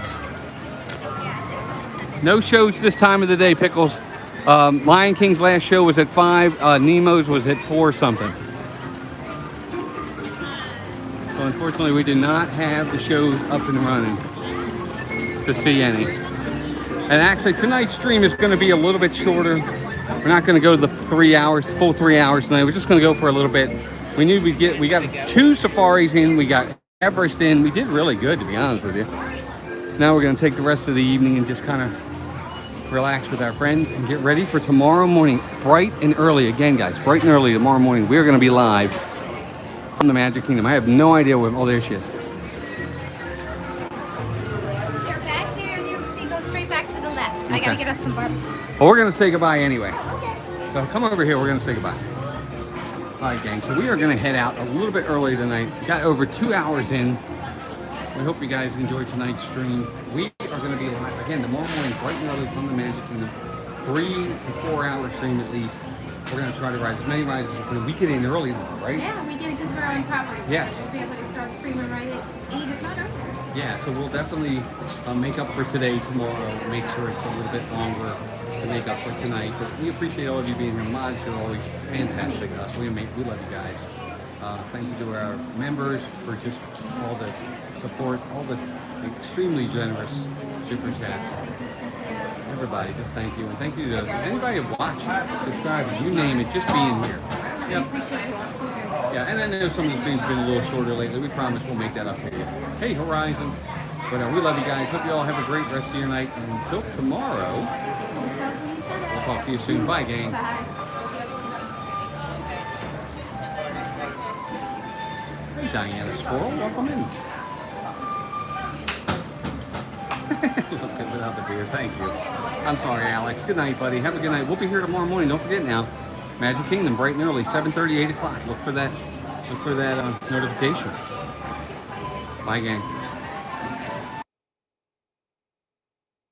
no shows this time of the day, Pickles. Lion King's last show was at 5. Nemo's was at 4 something. So unfortunately, we did not have the shows up and running to see any. And actually, tonight's stream is going to be a little bit shorter. We're not going to go the 3 hours, full 3 hours tonight. We're just going to go for a little bit. We got 2 safaris in. We got Everest in. We did really good, to be honest with you. Now we're going to take the rest of the evening and just kind of relax with our friends and get ready for tomorrow morning, bright and early. Again, guys, bright and early tomorrow morning. We're going to be live from the Magic Kingdom. I have no idea where. Oh, there she is. They're back there, and you'll see. Go straight back to the left. Okay. I gotta get us some barbecue. Well, we're gonna say goodbye anyway. So come over here. We're gonna say goodbye. All right, gang. So we are gonna head out a little bit early tonight. Got over 2 hours in. We hope you guys enjoyed tonight's stream. We are gonna be live again tomorrow morning, bright and early from the Magic Kingdom. 3 to 4 hour stream at least. We're going to try to ride as many rides as we can. We get in early, right? Yeah, we do just for our own property. Yes. So we'll be able to start streaming right at 8, if not earlier. Yeah, so we'll definitely make up for today, tomorrow. Make sure it's a little bit longer to make up for tonight. But we appreciate all of you being here. Mods, you're always fantastic to us. We love you guys. Thank you to our members for just all the support, all the extremely generous super chats. Everybody, just thank you. And thank you to anybody watching, subscribing, you name it, just being here. Yep. Yeah, and I know some of the streams have been a little shorter lately. We promise we'll make that up to you. Hey, Horizons. But we love you guys. Hope you all have a great rest of your night. And until tomorrow, we'll talk to you soon. Bye, gang. Hey, Diana Squirrel. Welcome in. Look good without the beard. Thank you. I'm sorry, Alex. Good night, buddy. Have a good night. We'll be here tomorrow morning. Don't forget now. Magic Kingdom, bright and early, 7:30, 8 o'clock. Look for that notification. Bye, gang.